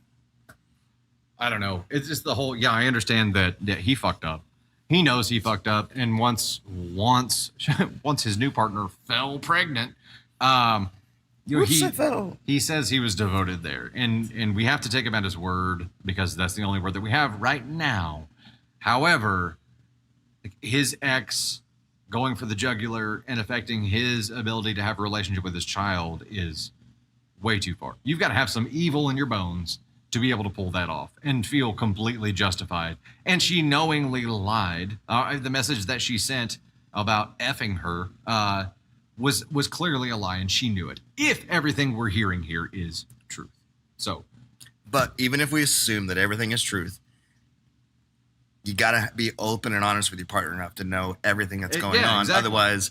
I don't know. It's just the whole, I understand that he fucked up. He knows he fucked up, and once his new partner fell pregnant, he says he was devoted there, and we have to take him at his word because that's the only word that we have right now. However, his ex going for the jugular and affecting his ability to have a relationship with his child is way too far. You've got to have some evil in your bones to be able to pull that off and feel completely justified. And she knowingly lied. The message that she sent about effing her was clearly a lie, and she knew it. If everything we're hearing here is truth. So, but even if we assume that everything is truth, you got to be open and honest with your partner enough to know everything that's going on. Exactly. Otherwise,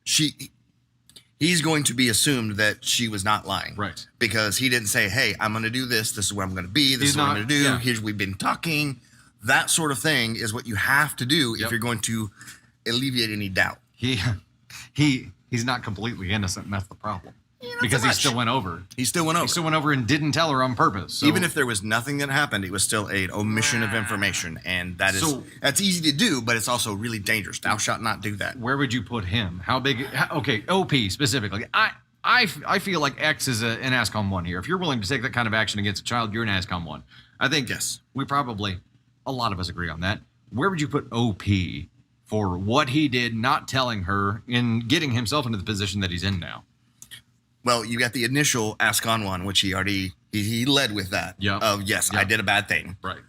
he's going to be assumed that she was not lying. Right. Because he didn't say, hey, I'm going to do this. This is what I'm going to be. This is what I'm going to do. Yeah. Here's we've been talking. That sort of thing is what you have to do if you're going to alleviate any doubt. He's not completely innocent, and that's the problem. Because he still went over. He still went over And didn't tell her on purpose. So, even if there was nothing that happened, it was still an omission of information, and that's easy to do, but it's also really dangerous. Thou shalt not do that. where would you put him? How big? Okay, OP specifically. I feel like X is an ASCOM 1 here. If you're willing to take that kind of action against a child, you're an ASCOM 1. I think Yes. we probably, a lot of us agree on that. Where would you put OP for what he did, not telling her, and getting himself into the position that he's in now. Well, you got the initial ask on one, which he already he led with that. Yep. Of yes, Yep. I did a bad thing. Right.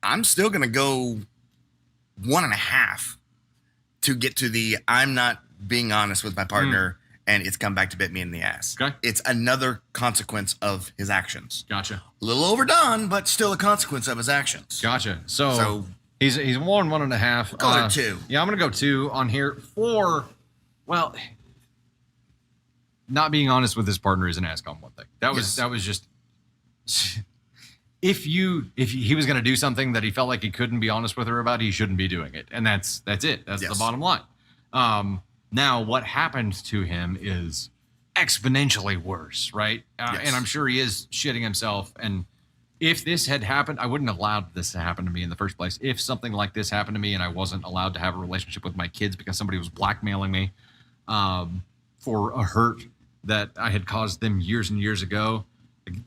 I'm still gonna go 1.5 to get to the I'm not being honest with my partner and it's come back to bit me in the ass. Okay. It's another consequence of his actions. Gotcha. A little overdone, but still a consequence of his actions. Gotcha. So, So- he's 1.5. Call it 2. Yeah, I'm gonna go 2 on here. 4. Well, not being honest with his partner is an ask on one thing. That was just if he was gonna do something that he felt like he couldn't be honest with her about, he shouldn't be doing it, and that's it. That's the Yes. bottom line. Now, what happened to him is exponentially worse, right? Yes. And I'm sure he is shitting himself. And if this had happened, I wouldn't have allowed this to happen to me in the first place. If something like this happened to me and I wasn't allowed to have a relationship with my kids because somebody was blackmailing me for a hurt that I had caused them years and years ago,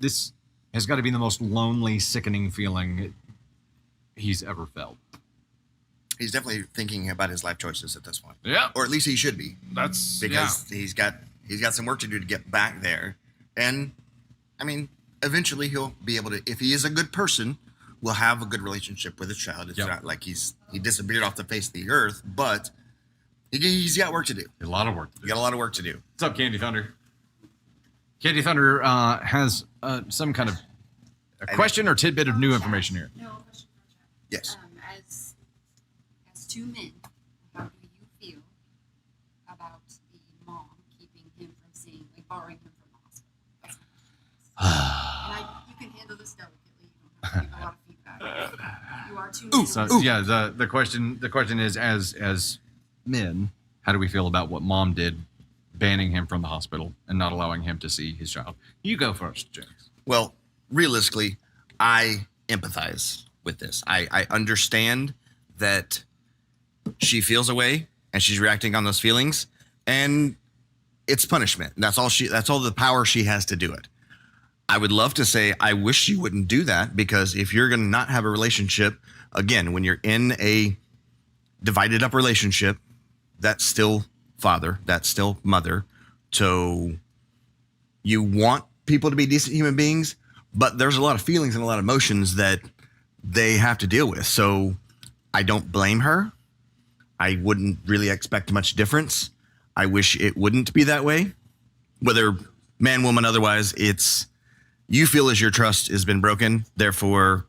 this has got to be the most lonely, sickening feeling he's ever felt. He's definitely thinking about his life choices at this point. Yeah. Or at least he should be. That's Because he's got some work to do to get back there. And I mean, eventually he'll be able to, if he is a good person, will have a good relationship with his child. It's Yep. not like he disappeared off the face of the earth, but he's got work to do. a lot of work to do. You got a lot of work to do. What's up, Candy Thunder? Candy Thunder has some kind of a question or tidbit of new information here. No question for Jack. Yes. As two men, how do you feel about the mom keeping him from seeing, like borrowing him from the hospital? That's my question. And you can handle this delicately. You don't have to give a lot of feedback. You are two men. So yeah, the question is, as men, how do we feel about what mom did, banning him from the hospital and not allowing him to see his child? You go first, James. Well, realistically, I empathize with this. I understand that she feels a way and she's reacting on those feelings, and it's punishment. That's all the power she has to do it. I would love to say I wish you wouldn't do that, because if you're going to not have a relationship, again, when you're in a divided up relationship, that's still father, that's still mother. So you want people to be decent human beings, but there's a lot of feelings and a lot of emotions that they have to deal with. So I don't blame her. I wouldn't really expect much difference. I wish it wouldn't be that way. Whether man, woman, otherwise, it's you feel as your trust has been broken. Therefore,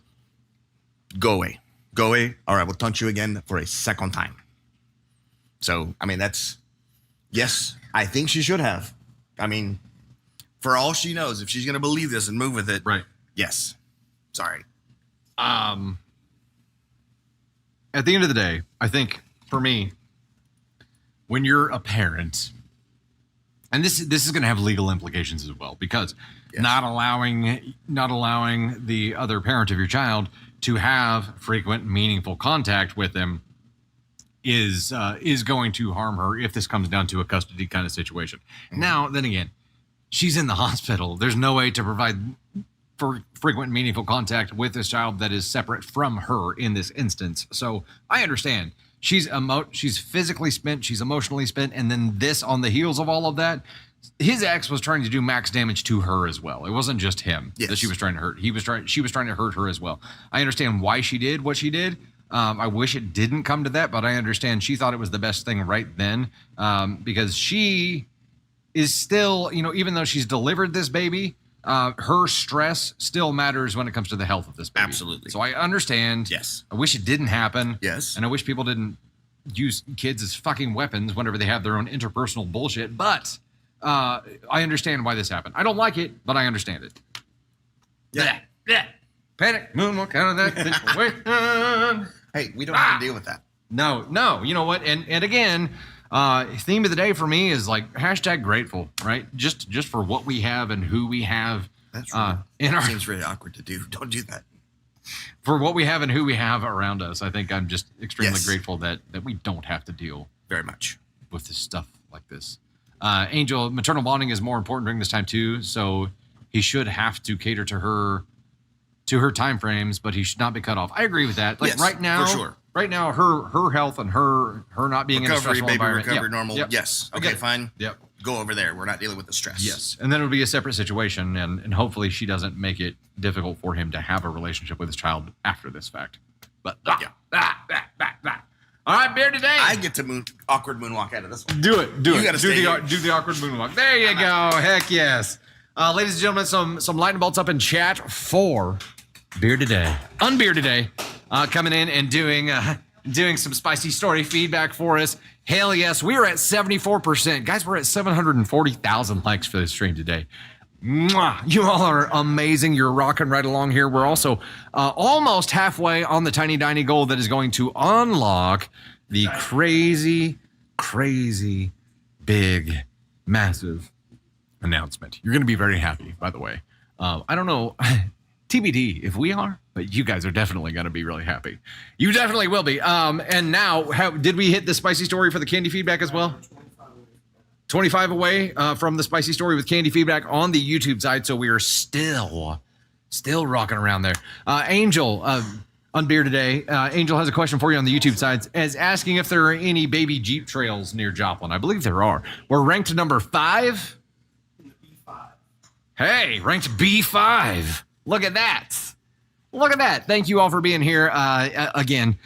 go away. Go away, or I will taunt you again for a second time. So, I mean, yes, I think she should have. I mean, for all she knows, if she's going to believe this and move with it, Right. yes. Sorry. At the end of the day, I think for me, when you're a parent, and this is going to have legal implications as well, because not allowing the other parent of your child to have frequent, meaningful contact with them is going to harm her if this comes down to a custody kind of situation. Now, then again, she's in the hospital. There's no way to provide for frequent, meaningful contact with this child that is separate from her in this instance. So I understand. She's physically spent, she's emotionally spent, and then this on the heels of all of that, his ex was trying to do max damage to her as well. It wasn't just him that she was trying to hurt. She was trying to hurt her as well. I understand why she did what she did. I wish it didn't come to that, but I understand she thought it was the best thing right then, because she is still, even though she's delivered this baby, her stress still matters when it comes to the health of this baby. Absolutely. So I understand. Yes. I wish it didn't happen. Yes. And I wish people didn't use kids as fucking weapons whenever they have their own interpersonal bullshit. But I understand why this happened. I don't like it, but I understand it. Yeah. Panic. Moonwalk kind of that situation. Hey, we don't have to deal with that. No. You know what? And again, theme of the day for me is like #grateful, right? Just for what we have and who we have. That's right. In Seems really awkward to do. Don't do that. For what we have and who we have around us. I think I'm just extremely Yes. grateful that we don't have to deal Very much. with this stuff like this. Angel, maternal bonding is more important during this time too, so he should have to cater to her time frames, but he should not be cut off. I agree with that. Like Yes, right now, for sure. right now, her health and her not being in a Recovery, stressful baby, environment. recover, Yep. normal. Yep. Yes. I Okay, get it. fine. Yep. Go over there. We're not dealing with the stress. Yes. And then it'll be a separate situation, and hopefully she doesn't make it difficult for him to have a relationship with his child after this fact. But Yeah. All right, Bear today. I get to awkward moonwalk out of this one. Do it. You gotta stay here. Do the awkward moonwalk. There you go. Heck yes. Ladies and gentlemen, some lightning bolts up in chat for Beer Today. Unbeer Today. Coming in and doing some spicy story feedback for us. Hell yes. We are at 74%. Guys, we're at 740,000 likes for this stream today. Mwah. You all are amazing. You're rocking right along here. We're also almost halfway on the tiny tiny goal that is going to unlock the crazy big massive announcement. You're going to be very happy, by the way. I don't know TBD if we are, but you guys are definitely going to be really happy. You definitely will be. And now, did we hit the spicy story for the candy feedback as well? 25 away from the spicy story with candy feedback on the YouTube side, so we are still rocking around there. Angel, on Beer Today, Angel has a question for you on the YouTube side, as asking if there are any baby Jeep trails near Joplin. I believe there are. We're ranked number 5. Hey, ranked B5. Look at that. Look at that. Thank you all for being here. Again,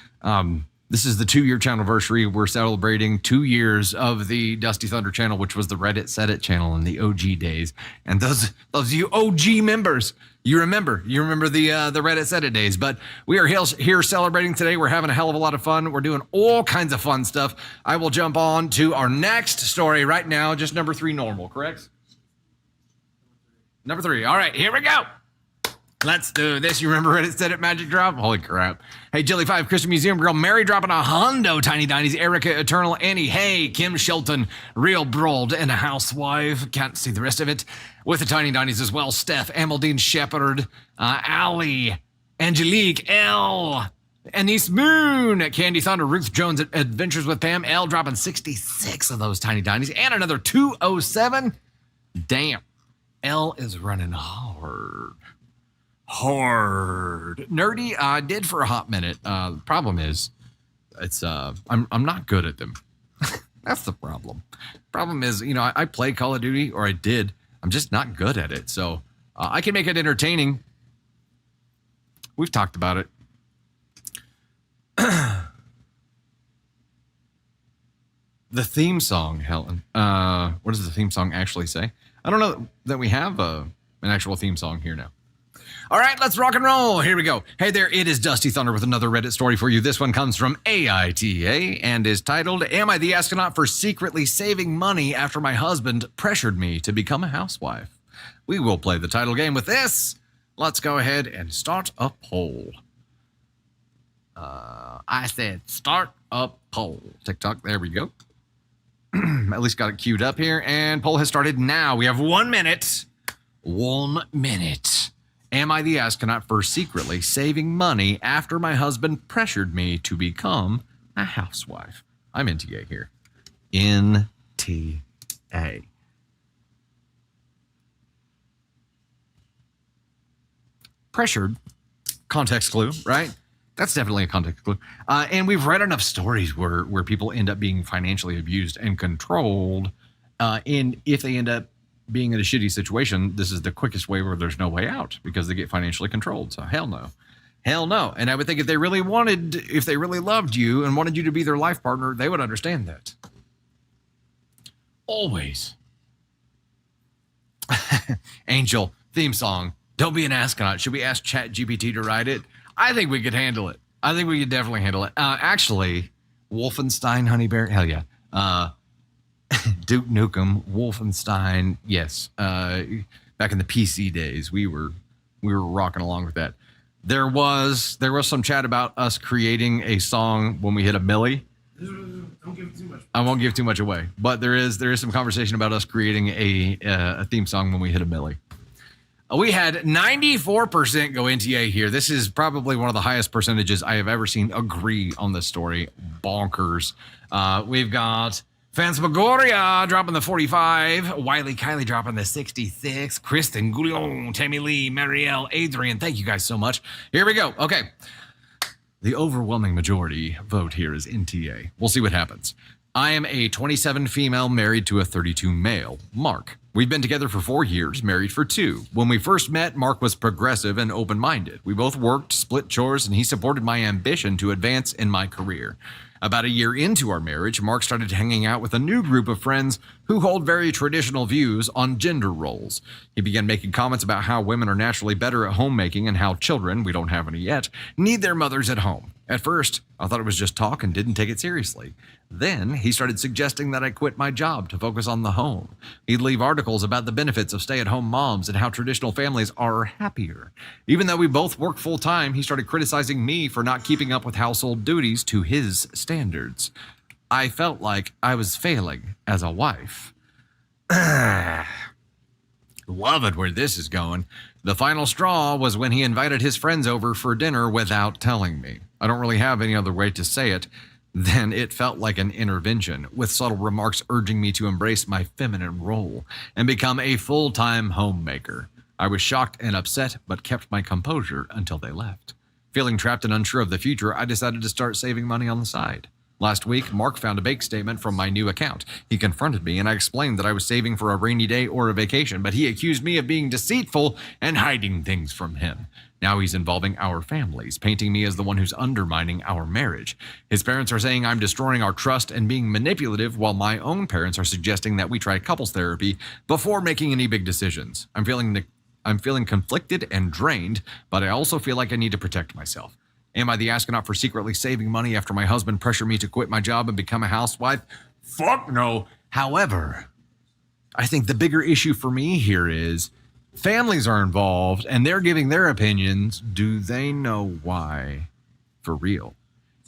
this is the 2-year channelversary. We're celebrating 2 years of the Dusty Thunder channel, which was the Reddit Set It channel in the OG days. And those of you OG members, you remember the Reddit Set It days. But we are here celebrating today. We're having a hell of a lot of fun. We're doing all kinds of fun stuff. I will jump on to our next story right now. Just number 3 normal, correct? Number 3. All right, here we go. Let's do this. You remember Reddit Set It Magic Drop? Holy crap. Hey, Jelly5, Christian Museum Girl, Mary dropping a hundo, Tiny Dinies, Erica, Eternal, Annie, hey, Kim Shelton, Real Brold, and a Housewife. Can't see the rest of it. With the Tiny Dinies as well. Steph, Amaldine Shepherd, Allie, Angelique, L, Anise Moon, Candy Thunder, Ruth Jones, Adventures with Pam, L dropping 66 of those Tiny Dinies, and another 207. Damn. L is running hard. Nerdy, I did for a hot minute. The problem is, it's I'm not good at them. That's the problem. Problem is, I play Call of Duty, or I did. I'm just not good at it. So I can make it entertaining. We've talked about it. The theme song, Helen. What does the theme song actually say? I don't know that we have an actual theme song here now. All right, let's rock and roll. Here we go. Hey there, it is Dusty Thunder with another Reddit story for you. This one comes from AITA and is titled, Am I the Astronaut for Secretly Saving Money After My Husband Pressured Me to Become a Housewife? We will play the title game with this. Let's go ahead and start a poll. I said start a poll. TikTok, there we go. At least got it queued up here, and poll has started now. We have 1 minute. 1 minute. Am I the astronaut for secretly saving money after my husband pressured me to become a housewife? I'm NTA here. NTA. Pressured. Context clue, right? That's definitely a context clue. And we've read enough stories where people end up being financially abused and controlled. And if they end up being in a shitty situation, this is the quickest way where there's no way out because they get financially controlled. So hell no. Hell no. And I would think if they really loved you and wanted you to be their life partner, they would understand that. Always. Angel, theme song. Don't be an astronaut. Should we ask ChatGPT to write it? I think we could handle it. I think we could definitely handle it. Actually, Wolfenstein, Honey Bear, hell yeah. Duke Nukem, Wolfenstein, yes. Back in the PC days, we were rocking along with that. There was some chat about us creating a song when we hit a milli. Don't give too much. I won't give too much away, but there is some conversation about us creating a theme song when we hit a milli. We had 94% go NTA here. This is probably one of the highest percentages I have ever seen agree on this story. Bonkers. We've got Fansmagoria dropping the 45. Wiley Kylie dropping the 66. Kristen, Goulion, Tammy Lee, Marielle, Adrian. Thank you guys so much. Here we go. Okay. The overwhelming majority vote here is NTA. We'll see what happens. I am a 27 female married to a 32 male, Mark. We've been together for 4 years, married for 2. When we first met, Mark was progressive and open-minded. We both worked, split chores, and he supported my ambition to advance in my career. About a year into our marriage, Mark started hanging out with a new group of friends who hold very traditional views on gender roles. He began making comments about how women are naturally better at homemaking and how children, we don't have any yet, need their mothers at home. At first, I thought it was just talk and didn't take it seriously. Then he started suggesting that I quit my job to focus on the home. He'd leave articles about the benefits of stay-at-home moms and how traditional families are happier. Even though we both work full-time, he started criticizing me for not keeping up with household duties to his standards. I felt like I was failing as a wife. Love it where this is going. The final straw was when he invited his friends over for dinner without telling me. I don't really have any other way to say it. Then it felt like an intervention, with subtle remarks urging me to embrace my feminine role and become a full-time homemaker. I was shocked and upset, but kept my composure until they left. Feeling trapped and unsure of the future, I decided to start saving money on the side. Last week, Mark found a bank statement from my new account. He confronted me, and I explained that I was saving for a rainy day or a vacation, but he accused me of being deceitful and hiding things from him. Now he's involving our families, painting me as the one who's undermining our marriage. His parents are saying I'm destroying our trust and being manipulative, while my own parents are suggesting that we try couples therapy before making any big decisions. I'm feeling conflicted and drained, but I also feel like I need to protect myself. Am I the astronaut for secretly saving money after my husband pressured me to quit my job and become a housewife? Fuck no. However, I think the bigger issue for me here is families are involved and they're giving their opinions. Do they know why? For real.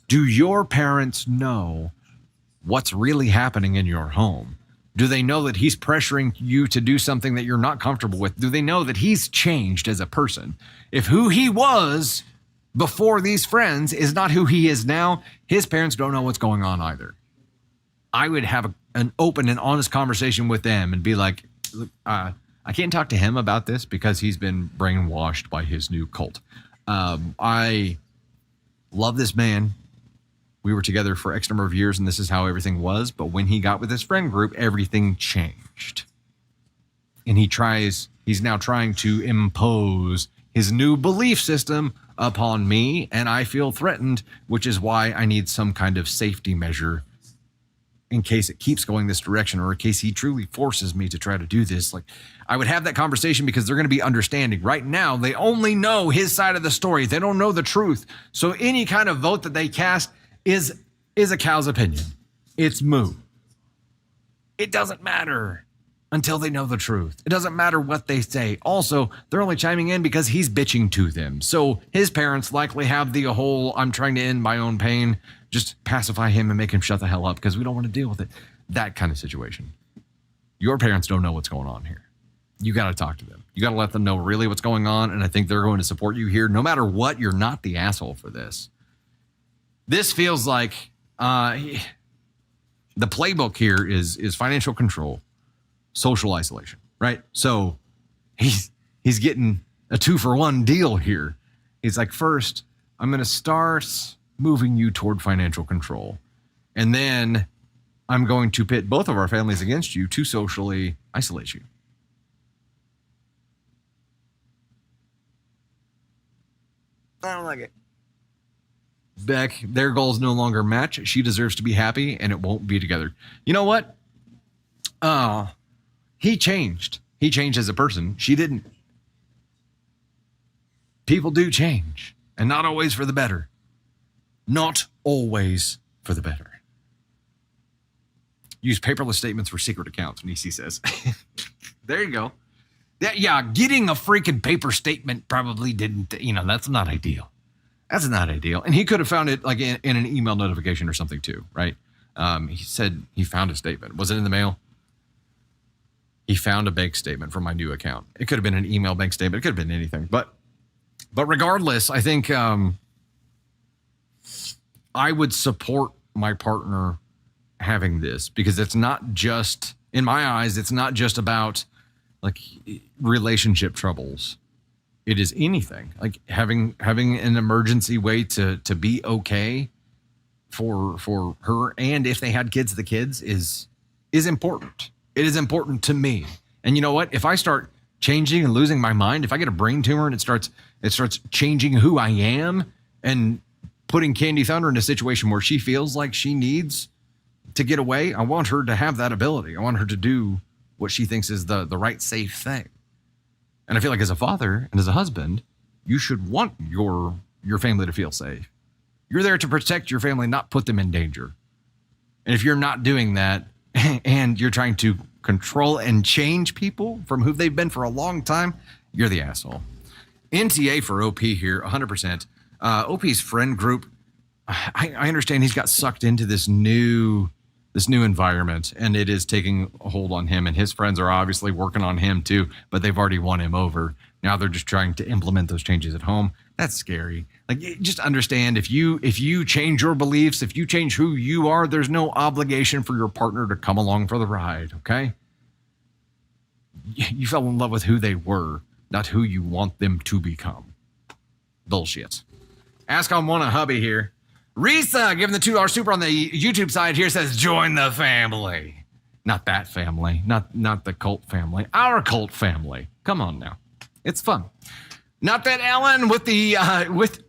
Do your parents know what's really happening in your home? Do they know that he's pressuring you to do something that you're not comfortable with? Do they know that he's changed as a person? If who he was before these friends is not who he is now, his parents don't know what's going on either. I would have an open and honest conversation with them and be like, look, I can't talk to him about this because he's been brainwashed by his new cult. I love this man. We were together for X number of years and this is how everything was. But when he got with his friend group, everything changed. And he's now trying to impose his new belief system upon me, and I feel threatened, which is why I need some kind of safety measure in case it keeps going this direction, or in case he truly forces me to try to do this. Like, I would have that conversation because they're going to be understanding. Right now, they only know his side of the story. They don't know the truth. So any kind of vote that they cast is a cow's opinion. It's moo. It doesn't matter until they know the truth. It doesn't matter what they say. Also, they're only chiming in because he's bitching to them. So his parents likely have the whole, I'm trying to end my own pain, just pacify him and make him shut the hell up because we don't want to deal with it. That kind of situation. Your parents don't know what's going on here. You got to talk to them. You got to let them know really what's going on. And I think they're going to support you here. No matter what, you're not the asshole for this. This feels like the playbook here is financial control, social isolation, right? So he's getting a 2-for-1 deal here. He's like, first, I'm going to start moving you toward financial control. And then I'm going to pit both of our families against you to socially isolate you. I don't like it. Beck, their goals no longer match. She deserves to be happy and it won't be together. You know what? He changed. He changed as a person. She didn't. People do change, and not always for the better. Not always for the better. Use paperless statements for secret accounts, Nisi says. There you go. Yeah, getting a freaking paper statement probably didn't, that's not ideal. That's not ideal. And he could have found it like in an email notification or something too, right? He said he found a statement. Was it in the mail? He found a bank statement from my new account. It could have been an email bank statement. It could have been anything. But regardless, I think I would support my partner having this because it's not just, in my eyes, it's not just about like relationship troubles. it is anything. Like having an emergency way to be okay for her, and if they had kids, the kids is important. It is important to me. And you know what? If I start changing and losing my mind, if I get a brain tumor and it starts changing who I am and putting Candy Thunder in a situation where she feels like she needs to get away, I want her to have that ability. I want her to do what she thinks is the right, safe thing. And I feel like as a father and as a husband, you should want your family to feel safe. You're there to protect your family, not put them in danger. And if you're not doing that and you're trying to control and change people from who they've been for a long time, you're the asshole. NTA for OP here, 100%. OP's friend group, I understand he's got sucked into this new environment, and it is taking a hold on him, and his friends are obviously working on him too, but they've already won him over. Now they're just trying to implement those changes at home. That's scary. Like, just understand, if you change your beliefs, if you change who you are, there's no obligation for your partner to come along for the ride, okay? You fell in love with who they were, not who you want them to become. Bullshit. Ask on one a hubby here. Risa, giving the $2 super on the YouTube side here, says, join the family. Not that family. Not the cult family. Our cult family. Come on now. It's fun. Not that Ellen with with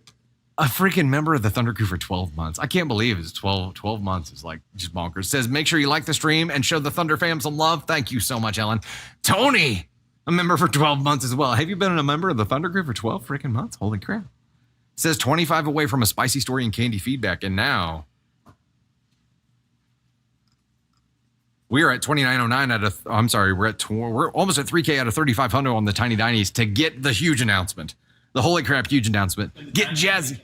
a freaking member of the Thunder Crew for 12 months. I can't believe it's 12 months. It's like just bonkers. Says, make sure you like the stream and show the Thunder fam some love. Thank you so much, Ellen. Tony, a member for 12 months as well. Have you been a member of the Thunder Crew for 12 freaking months? Holy crap. Says 25 away from a spicy story and candy feedback. And now we are at 2909 we're almost at 3K out of 3,500 on the Tiny Dinies to get the huge announcement. The holy crap huge announcement. Get Jazzy.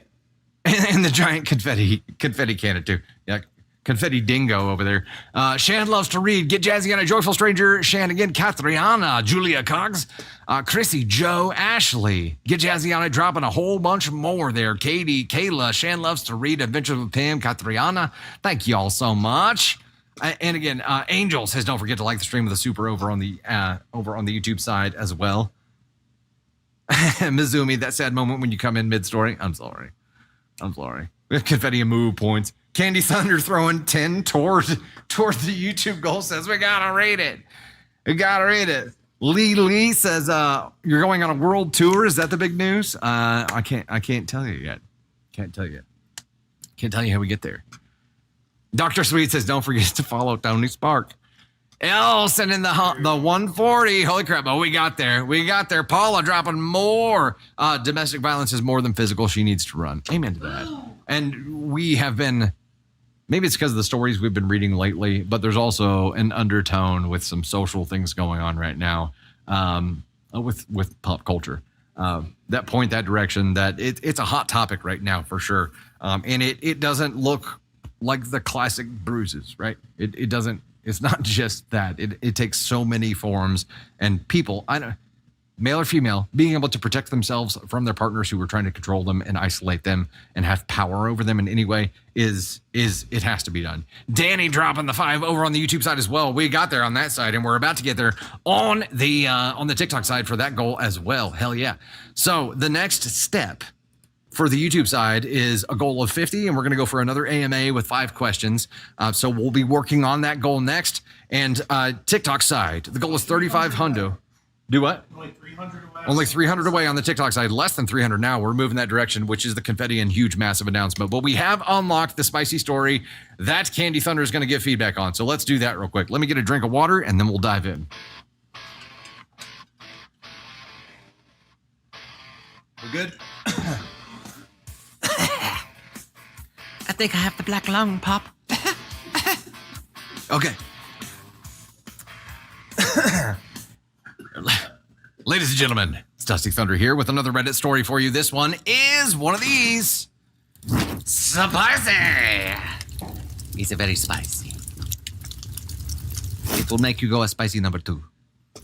And the giant confetti cannon too. Yeah, confetti dingo over there. Shan loves to read. Get Jazzy on a Joyful Stranger. Shan again. Katriana. Julia Cogs. Chrissy, Joe, Ashley. Get Jazzy on it. Dropping a whole bunch more there. Katie, Kayla. Shan loves to read. Adventures with Pam. Katriana. Thank you all so much. And again, Angel says, don't forget to like the stream with the super over on the YouTube side as well. Mizumi, that sad moment when you come in mid-story. I'm sorry. Confetti and moo points. Candy Thunder throwing 10 toward the YouTube goal, says we gotta rate it. Lee says, you're going on a world tour. Is that the big news? I can't tell you yet. Can't tell you how we get there. Dr. Sweet says, don't forget to follow Tony Spark. L sending the 140. Holy crap. Oh, we got there. Paula dropping more. Domestic violence is more than physical. She needs to run. Amen to that. And we have been, maybe it's because of the stories we've been reading lately, but there's also an undertone with some social things going on right now with pop culture. That point that direction, that it's a hot topic right now for sure. And it doesn't look like the classic bruises, right? It doesn't. It's not just that. It takes so many forms, and people, male or female, being able to protect themselves from their partners who are trying to control them and isolate them and have power over them in any way is it has to be done. Danny dropping the 5 over on the YouTube side as well. We got there on that side, and we're about to get there on the TikTok side for that goal as well. Hell yeah. So the next step for the YouTube side is a goal of 50, and we're going to go for another AMA with 5 questions. So we'll be working on that goal next. And TikTok side, the goal is 3,500. Do what? Only 300 away. Only 300 away on the TikTok side. Less than 300 now. We're moving that direction, which is the confetti and huge, massive announcement. But we have unlocked the spicy story that Candy Thunder is going to give feedback on. So let's do that real quick. Let me get a drink of water, and then we'll dive in. We're good? I think I have the black lung, Pop. Okay. Ladies and gentlemen, it's Dusty Thunder here with another Reddit story for you. This one is one of these. Spicy. It's a very spicy. It will make you go a spicy number 2.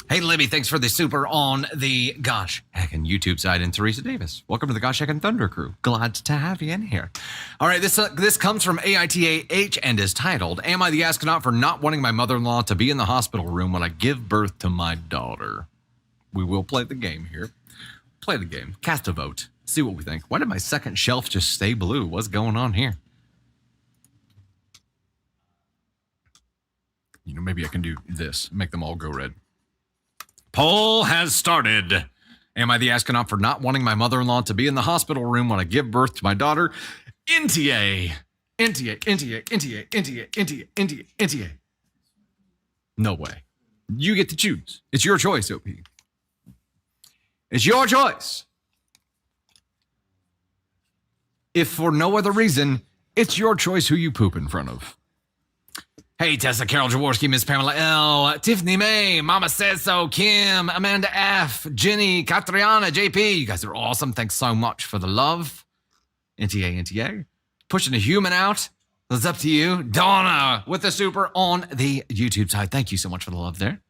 Hey, Libby, thanks for the super on the Gosh Heckin' YouTube side. And Teresa Davis, welcome to the Gosh Heckin' Thunder Crew. Glad to have you in here. All right, this comes from AITA and is titled, Am I the astronaut for not wanting my mother-in-law to be in the hospital room when I give birth to my daughter? We will play the game here. play the game. Cast a vote. See what we think. Why did my second shelf just stay blue? What's going on here? You know, maybe I can do this. Make them all go red. Poll has started. Am I the astronaut for not wanting my mother-in-law to be in the hospital room when I give birth to my daughter? NTA. NTA. NTA. NTA. NTA. NTA. NTA. NTA. No way. You get to choose. It's your choice, OP. It's your choice. If for no other reason, it's your choice who you poop in front of. Hey, Tessa, Carol Jaworski, Miss Pamela L, Tiffany May, Mama Says So, Kim, Amanda F, Jenny, Katriana, JP. You guys are awesome. Thanks so much for the love. NTA, NTA. Pushing a human out. It's up to you. Donna with the super on the YouTube side. Thank you so much for the love there.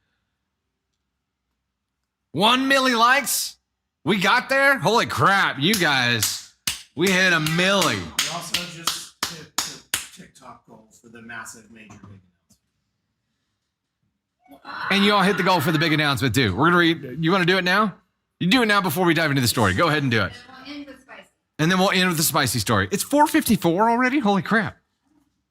1 million likes. We got there? Holy crap, you guys. We hit 1 million. We also just hit the TikTok goal for the massive major big announcement. And you all hit the goal for the big announcement too. We're going to read. You want to do it now? You do it now before we dive into the story. Go ahead and do it. And then we'll end with the spicy story. It's 4:54 already? Holy crap.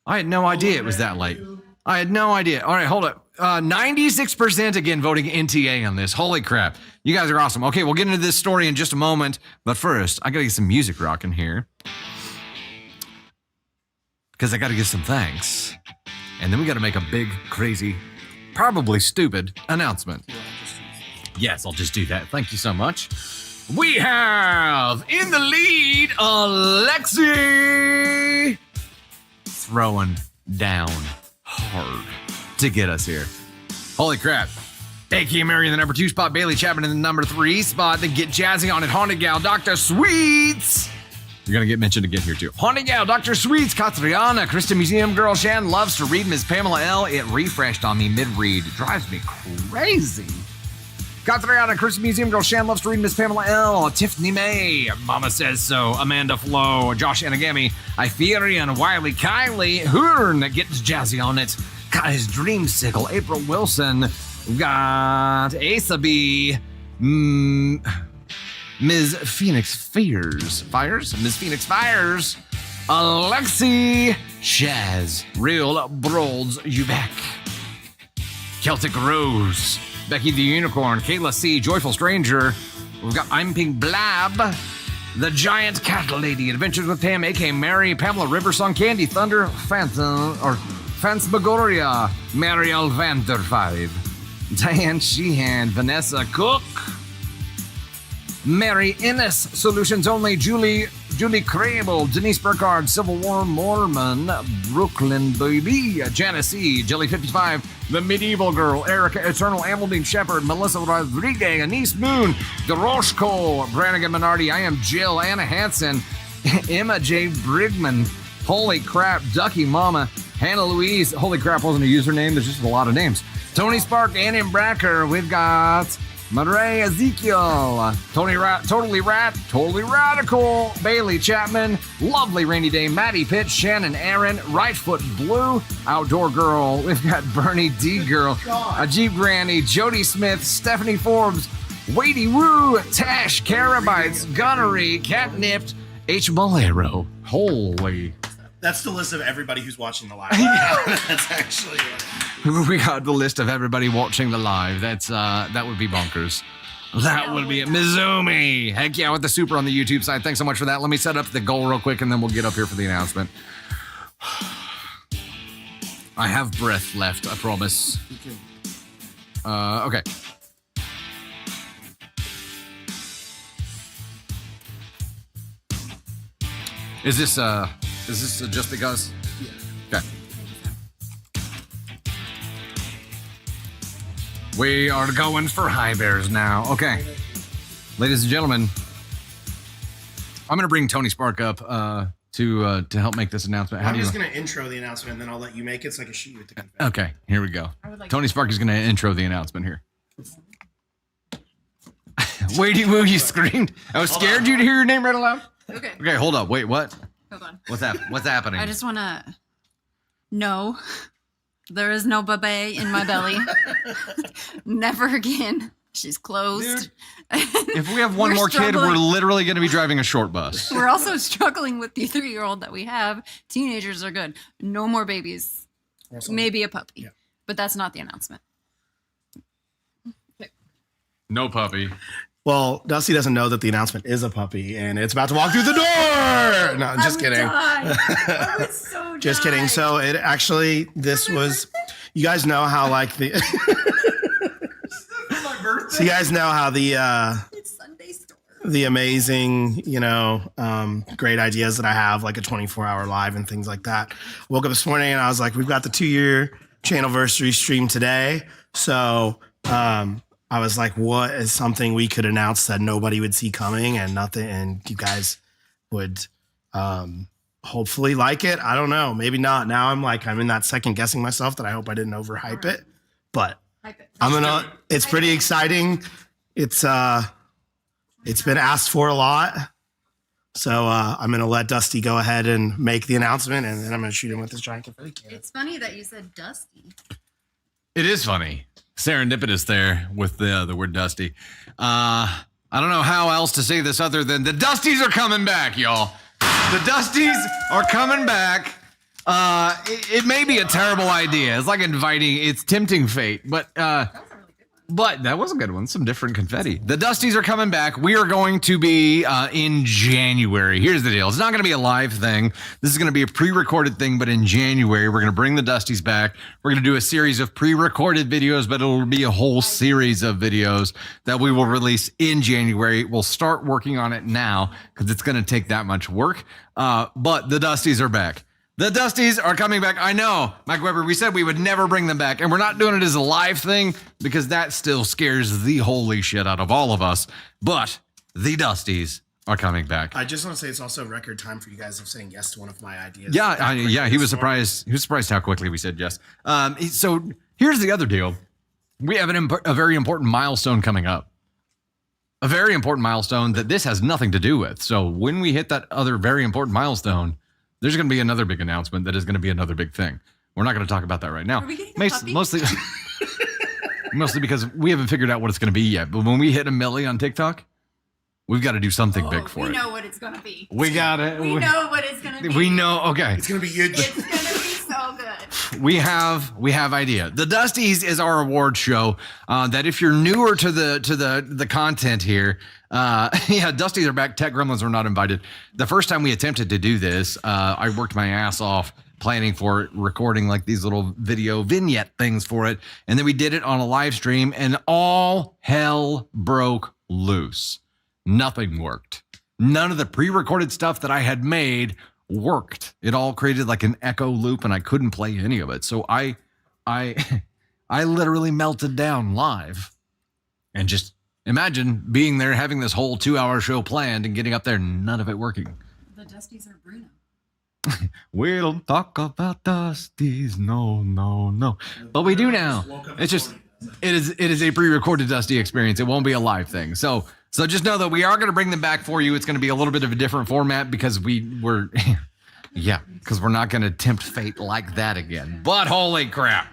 I had no idea it was that late. I had no idea. All right, hold up. 96% again voting NTA on this. Holy crap. You guys are awesome. Okay, we'll get into this story in just a moment. But first, I got to get some music rocking here. Because I got to give some thanks. And then we got to make a big, crazy, probably stupid announcement. Yes, I'll just do that. Thank you so much. We have in the lead, Alexi. Throwing down hard to get us here. Holy crap. A.K. Mary in the number 2 spot, Bailey Chapman in the number 3 spot, then Get Jazzy on it, Haunted Gal, Dr. Sweets. You're going to get mentioned again here too. Haunted Gal, Dr. Sweets, Katriana, Krista Museum Girl, Shan loves to read, Ms. Pamela L. It refreshed on me mid-read. It drives me crazy. Katriana, Krista Museum Girl, Shan loves to read, Miss Pamela L, Tiffany May, Mama Says So, Amanda Flo, Josh Anagami, Iferian, Wiley, Kylie, Hoorn, Gets Jazzy on it, Guys Dreamsicle, April Wilson, we've got Asa B, Ms. Phoenix Fires, Ms. Phoenix Fires, Alexi, Shaz, Real Brolds, you back, Celtic Rose, Becky the Unicorn, Kayla C, Joyful Stranger. We've got I'm Pink Blab, The Giant Cat Lady, Adventures with Pam, A.K. Mary, Pamela Riversong, Candy Thunder, Phantom, or Fansmagoria, Mariel Vander 5, Diane Sheehan, Vanessa Cook, Mary Innes, Solutions Only, Julie Crable, Denise Burkhardt, Civil War Mormon, Brooklyn Baby, Janice E, Jelly 55, The Medieval Girl, Erica Eternal, Ameldine Shepherd, Melissa Rodriguez, Anise Moon, DeRoshko, Brannigan Minardi, I Am Jill, Anna Hansen, Emma J. Brigman, holy crap, Ducky Mama, Hannah Louise, holy crap, wasn't a username, there's just a lot of names. Tony Spark, Annie Bracker, we've got Marais Ezekiel, Totally Radical, Bailey Chapman, Lovely Rainy Day, Maddie Pitt, Shannon Aaron, Right Foot Blue, Outdoor Girl, we've got Bernie D Girl, Ajib Granny, Jody Smith, Stephanie Forbes, Wadey Woo, Tash, Carabites, Gunnery, Catnipped, H. Molero. Holy. That's the list of everybody who's watching the live. That's actually We got the list of everybody watching the live. That would be bonkers. That would be it. Mizumi. Heck yeah, with the super on the YouTube side. Thanks so much for that. Let me set up the goal real quick and then we'll get up here for the announcement. I have breath left, I promise. Okay. Is this just because? Yeah. Okay. We are going for high bears now. Okay. Ladies and gentlemen, I'm going to bring Tony Spark up to help make this announcement. I'm just going to intro the announcement and then I'll let you make it so I can shoot you with the confetti. Okay, here we go. Tony Spark is going to intro the announcement here. Wadey Woo, you screamed. I was scared you to hear your name read aloud. Okay. Okay, hold up. Wait, what? Hold on. What's happening? I just want to know there is no babe in my belly. Never again. She's closed. If we have one We're more kid, we're struggling. literally going to be driving a short bus. We're also struggling with the 3-year-old that we have. Teenagers are good. No more babies. Maybe a puppy. Yeah. But that's not the announcement. No puppy. Well, Dusty doesn't know that the announcement is a puppy and it's about to walk through the door. No, I'm just kidding. I would so Just kidding. So it actually, this was, you guys know how like the, so you guys know how the, It's Sunday store. the amazing, great ideas that I have, like a 24-hour live and things like that. Woke up this morning and I was like, we've got the 2-year Channelversary stream today. So I was like, what is something we could announce that nobody would see coming and nothing, and you guys would hopefully like it. I don't know. Maybe not. Now I'm in that second guessing myself that I hope I didn't overhype it. But it's pretty exciting. It's been asked for a lot. So I'm gonna let Dusty go ahead and make the announcement, and then I'm gonna shoot him with this giant confetti cannon. It's funny that you said Dusty. It is funny. Serendipitous there with the word Dusty. I don't know how else to say this other than the Dusties are coming back, y'all. The Dusties are coming back. It may be a terrible idea. It's like it's tempting fate, but that was a good one. Some different confetti. The Dusties are coming back. We are going to be in January. Here's the deal. It's not going to be a live thing. This is going to be a pre-recorded thing, but in January, we're going to bring the Dusties back. We're going to do a series of pre-recorded videos, but it'll be a whole series of videos that we will release in January. We'll start working on it now because it's going to take that much work. But the Dusties are back. The Dusties are coming back. I know, Mike Weber, we said we would never bring them back, and we're not doing it as a live thing because that still scares the holy shit out of all of us. But the Dusties are coming back. I just want to say it's also record time for you guys of saying yes to one of my ideas. Yeah, he was surprised. He was surprised how quickly we said yes. So here's the other deal. We have a very important milestone coming up. A very important milestone that this has nothing to do with. So when we hit that other very important milestone, there's going to be another big announcement that is going to be another big thing. We're not going to talk about that right now. Are we getting a puppy? Mostly because we haven't figured out what it's going to be yet. But when we hit 1 million on TikTok, we've got to do something big for it. We know what it's going to be. We got it. We know what it's going to be. We know. Okay. It's going to be huge. It's going to be so good. We have idea. The Dusties is our award show that if you're newer to the content here, Dusties are back. Tech Gremlins are not invited. The first time we attempted to do this, I worked my ass off planning for it, recording like these little video vignette things for it. And then we did it on a live stream and all hell broke loose. Nothing worked. None of the pre-recorded stuff that I had made worked. It all created like an echo loop and I couldn't play any of it. So I literally melted down live and just imagine being there, having this whole 2-hour show planned and getting up there, none of it working. The Dusties are Bruno. We don't talk about Dusties. No. But we do now. It's just, it is a pre-recorded Dusty experience. It won't be a live thing. So just know that we are going to bring them back for you. It's going to be a little bit of a different format because we're not going to tempt fate like that again. But holy crap.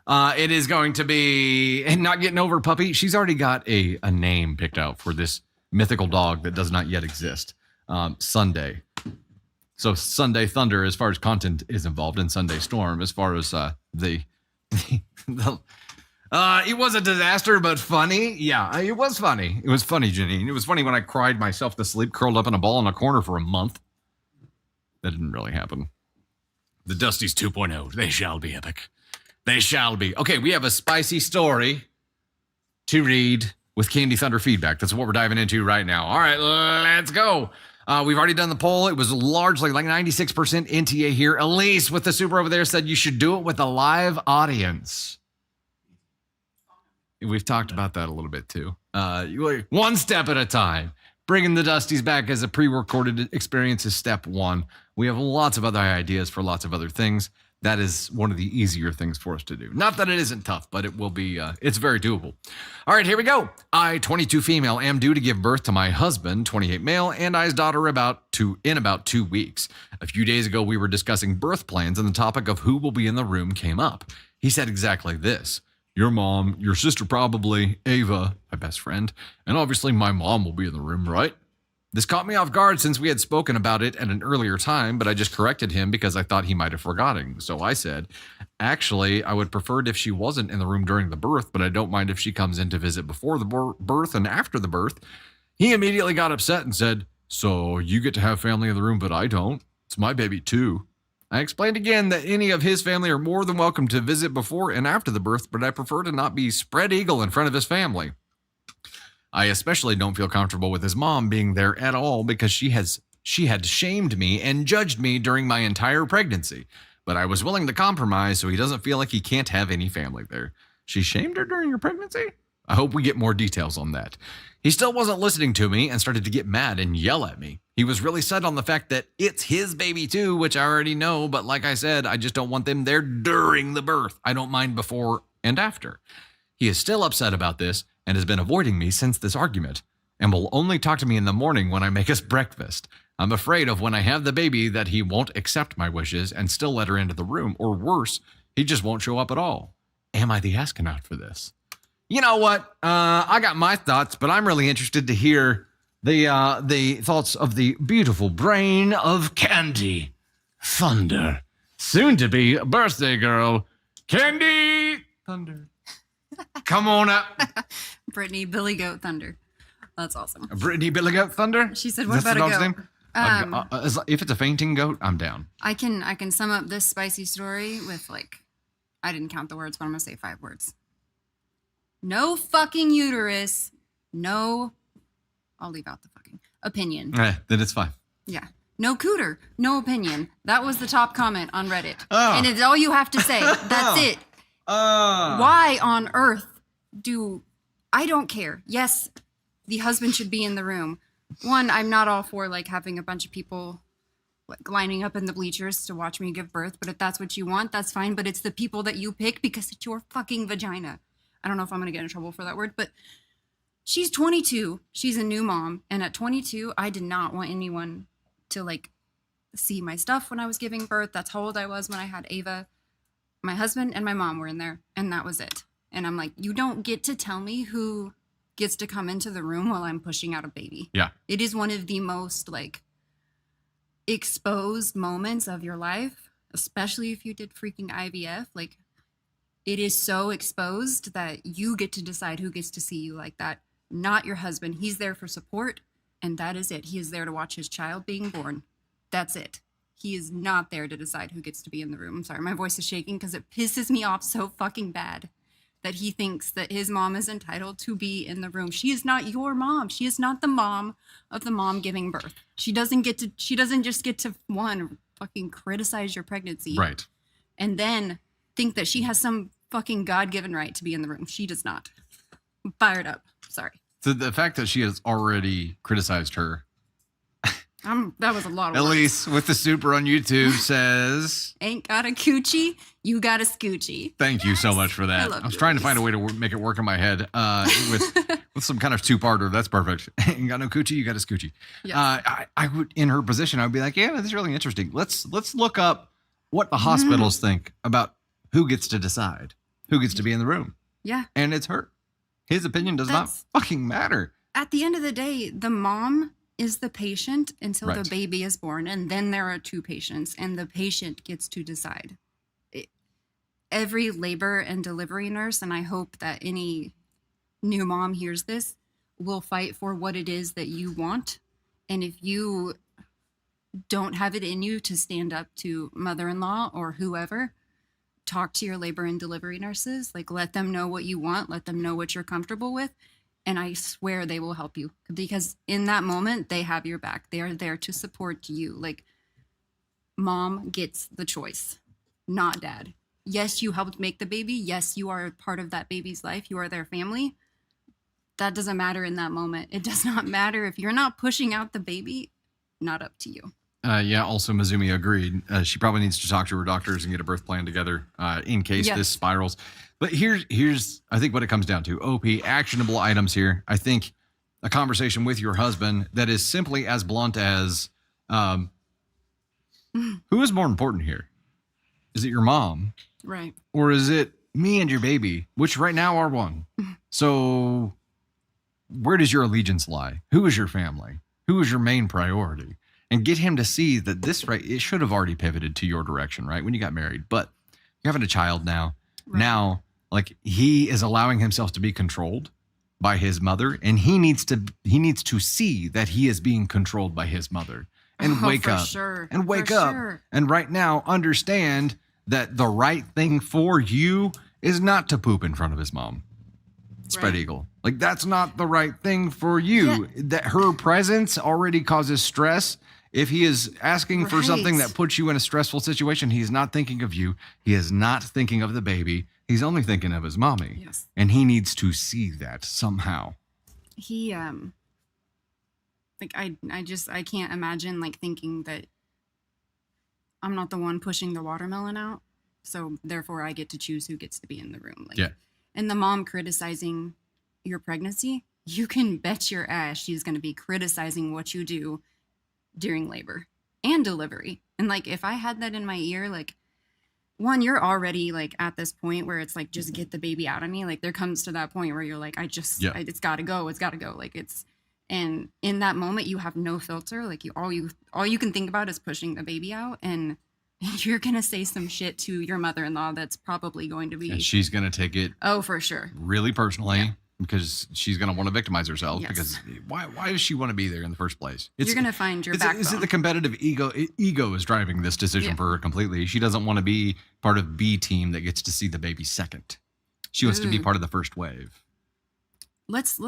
It is going to be Not Getting Over Puppy. She's already got a name picked out for this mythical dog that does not yet exist. Sunday. So Sunday Thunder as far as content is involved, and Sunday Storm as far as it was a disaster, but funny. Yeah, it was funny. It was funny, Janine. It was funny when I cried myself to sleep, curled up in a ball in a corner for a month. That didn't really happen. The Dusties 2.0. They shall be epic. They shall be. Okay, we have a spicy story to read with Candy Thunder feedback. That's what we're diving into right now. All right, let's go. We've already done the poll. It was largely like 96% NTA here. Elise with the super over there said you should do it with a live audience. We've talked about that a little bit too. One step at a time. Bringing the Dusties back as a pre-recorded experience is step one. We have lots of other ideas for lots of other things. That is one of the easier things for us to do. Not that it isn't tough, but it will be, it's very doable. All right, here we go. I, 22 female, am due to give birth to my husband, 28 male, and I's daughter in about 2 weeks. A few days ago, we were discussing birth plans and the topic of who will be in the room came up. He said exactly this. your mom, your sister probably, Ava, my best friend, and obviously my mom will be in the room, right? This caught me off guard since we had spoken about it at an earlier time, but I just corrected him because I thought he might have forgotten. So I said, actually, I would prefer it if she wasn't in the room during the birth, but I don't mind if she comes in to visit before the birth and after the birth. He immediately got upset and said, so you get to have family in the room, but I don't. It's my baby too. I explained again that any of his family are more than welcome to visit before and after the birth, but I prefer to not be spread eagle in front of his family. I especially don't feel comfortable with his mom being there at all because she had shamed me and judged me during my entire pregnancy. But I was willing to compromise so he doesn't feel like he can't have any family there. She shamed her during your pregnancy? I hope we get more details on that. He still wasn't listening to me and started to get mad and yell at me. He was really set on the fact that it's his baby too, which I already know, but like I said, I just don't want them there during the birth. I don't mind before and after. He is still upset about this and has been avoiding me since this argument and will only talk to me in the morning when I make us breakfast. I'm afraid of when I have the baby that he won't accept my wishes and still let her into the room, or worse, he just won't show up at all. Am I the astronaut for this? You know what? I got my thoughts, but I'm really interested to hear the thoughts of the beautiful brain of Candy Thunder, soon to be birthday girl, Candy Thunder. Come on up. Brittany, Billy Goat Thunder. That's awesome. Brittany Billy Goat Thunder? She said, what about a goat? If it's a fainting goat, I'm down. I can sum up this spicy story with I didn't count the words, but I'm going to say 5 words. No fucking uterus. No, I'll leave out the fucking opinion. Then it's fine. Yeah. No cooter. No opinion. That was the top comment on Reddit. Oh. And it's all you have to say. That's it. Why on earth I don't care. Yes, the husband should be in the room. One, I'm not all for having a bunch of people lining up in the bleachers to watch me give birth, but if that's what you want, that's fine. But it's the people that you pick because it's your fucking vagina. I don't know if I'm going to get in trouble for that word, but she's 22. She's a new mom. And at 22, I did not want anyone to see my stuff when I was giving birth. That's how old I was when I had Ava. My husband and my mom were in there, and that was it. And I'm like, you don't get to tell me who gets to come into the room while I'm pushing out a baby. Yeah. It is one of the most exposed moments of your life, especially if you did freaking IVF. It is so exposed that you get to decide who gets to see you like that, not your husband. He's there for support, and that is it. He is there to watch his child being born. That's it. He is not there to decide who gets to be in the room. I'm sorry, my voice is shaking because it pisses me off so fucking bad that he thinks that his mom is entitled to be in the room. She is not your mom. She is not the mom of the mom giving birth. She doesn't just get to fucking criticize your pregnancy. Right. And then think that she has some fucking God-given right to be in the room. She does not. I'm fired up. Sorry. So the fact that she has already criticized her, that was a lot of words. Elise with the super on YouTube says, ain't got a coochie, you got a scoochie. Thank you so much for that. I was trying to find a way to make it work in my head with some kind of two-parter. That's perfect. Ain't got no coochie, you got a scoochie. Yes. I would, in her position, I would be like, yeah, this is really interesting. Let's look up what the hospitals think about who gets to decide who gets to be in the room. Yeah. And it's her. His opinion does not fucking matter. At the end of the day, the mom is the patient until Right. the baby is born. And then there are 2 patients, and the patient gets to decide. Every labor and delivery nurse, and I hope that any new mom hears this, will fight for what it is that you want. And if you don't have it in you to stand up to mother-in-law or whoever, talk to your labor and delivery nurses. Let them know what you want. Let them know what you're comfortable with. And I swear they will help you, because in that moment, they have your back. They are there to support you. Mom gets the choice, not dad. Yes, you helped make the baby. Yes, you are a part of that baby's life. You are their family. That doesn't matter in that moment. It does not matter if you're not pushing out the baby, not up to you. Yeah, also Mizumi agreed. She probably needs to talk to her doctors and get a birth plan together in case this spirals. But here's I think what it comes down to. OP, actionable items here. I think a conversation with your husband that is simply as blunt as, who is more important here? Is it your mom? Right. Or is it me and your baby, which right now are one. So where does your allegiance lie? Who is your family? Who is your main priority? And get him to see that it should have already pivoted to your direction, right? When you got married, but you're having a child now. Right. Now, like, he is allowing himself to be controlled by his mother, and he needs to see that he is being controlled by his mother and wake for up sure. and wake For up. sure. And right now, understand that the right thing for you is not to poop in front of his mom. Spread Right. eagle. Like, that's not the right thing for you. That her presence already causes stress. If he is asking for something Right. that puts you in a stressful situation, he's not thinking of you. He is not thinking of the baby. He's only thinking of his mommy. Yes. And he needs to see that somehow. He like I can't imagine like thinking that I'm not the one pushing the watermelon out, so therefore I get to choose who gets to be in the room. Like, Yeah. And the mom criticizing your pregnancy, you can bet your ass she's going to be criticizing what you do during labor and delivery. And like, if I had that in my ear, like, one, you're already like at this point where it's like, just get the baby out of me. Like, there comes to that point where you're like, it's gotta go. It's gotta go. Like, and in that moment you have no filter. Like, all you can think about is pushing the baby out, and you're going to say some shit to your mother-in-law that's probably going to be, And she's going to take it oh, for sure. really personally because she's going to want to victimize herself. Yes. Because why does she want to be there in the first place? You're going to find your backbone. Is it the competitive ego? Ego is driving this decision Yeah. for her completely. She doesn't want to be part of B team that gets to see the baby second. She wants to be Ooh. part of the first wave. Let's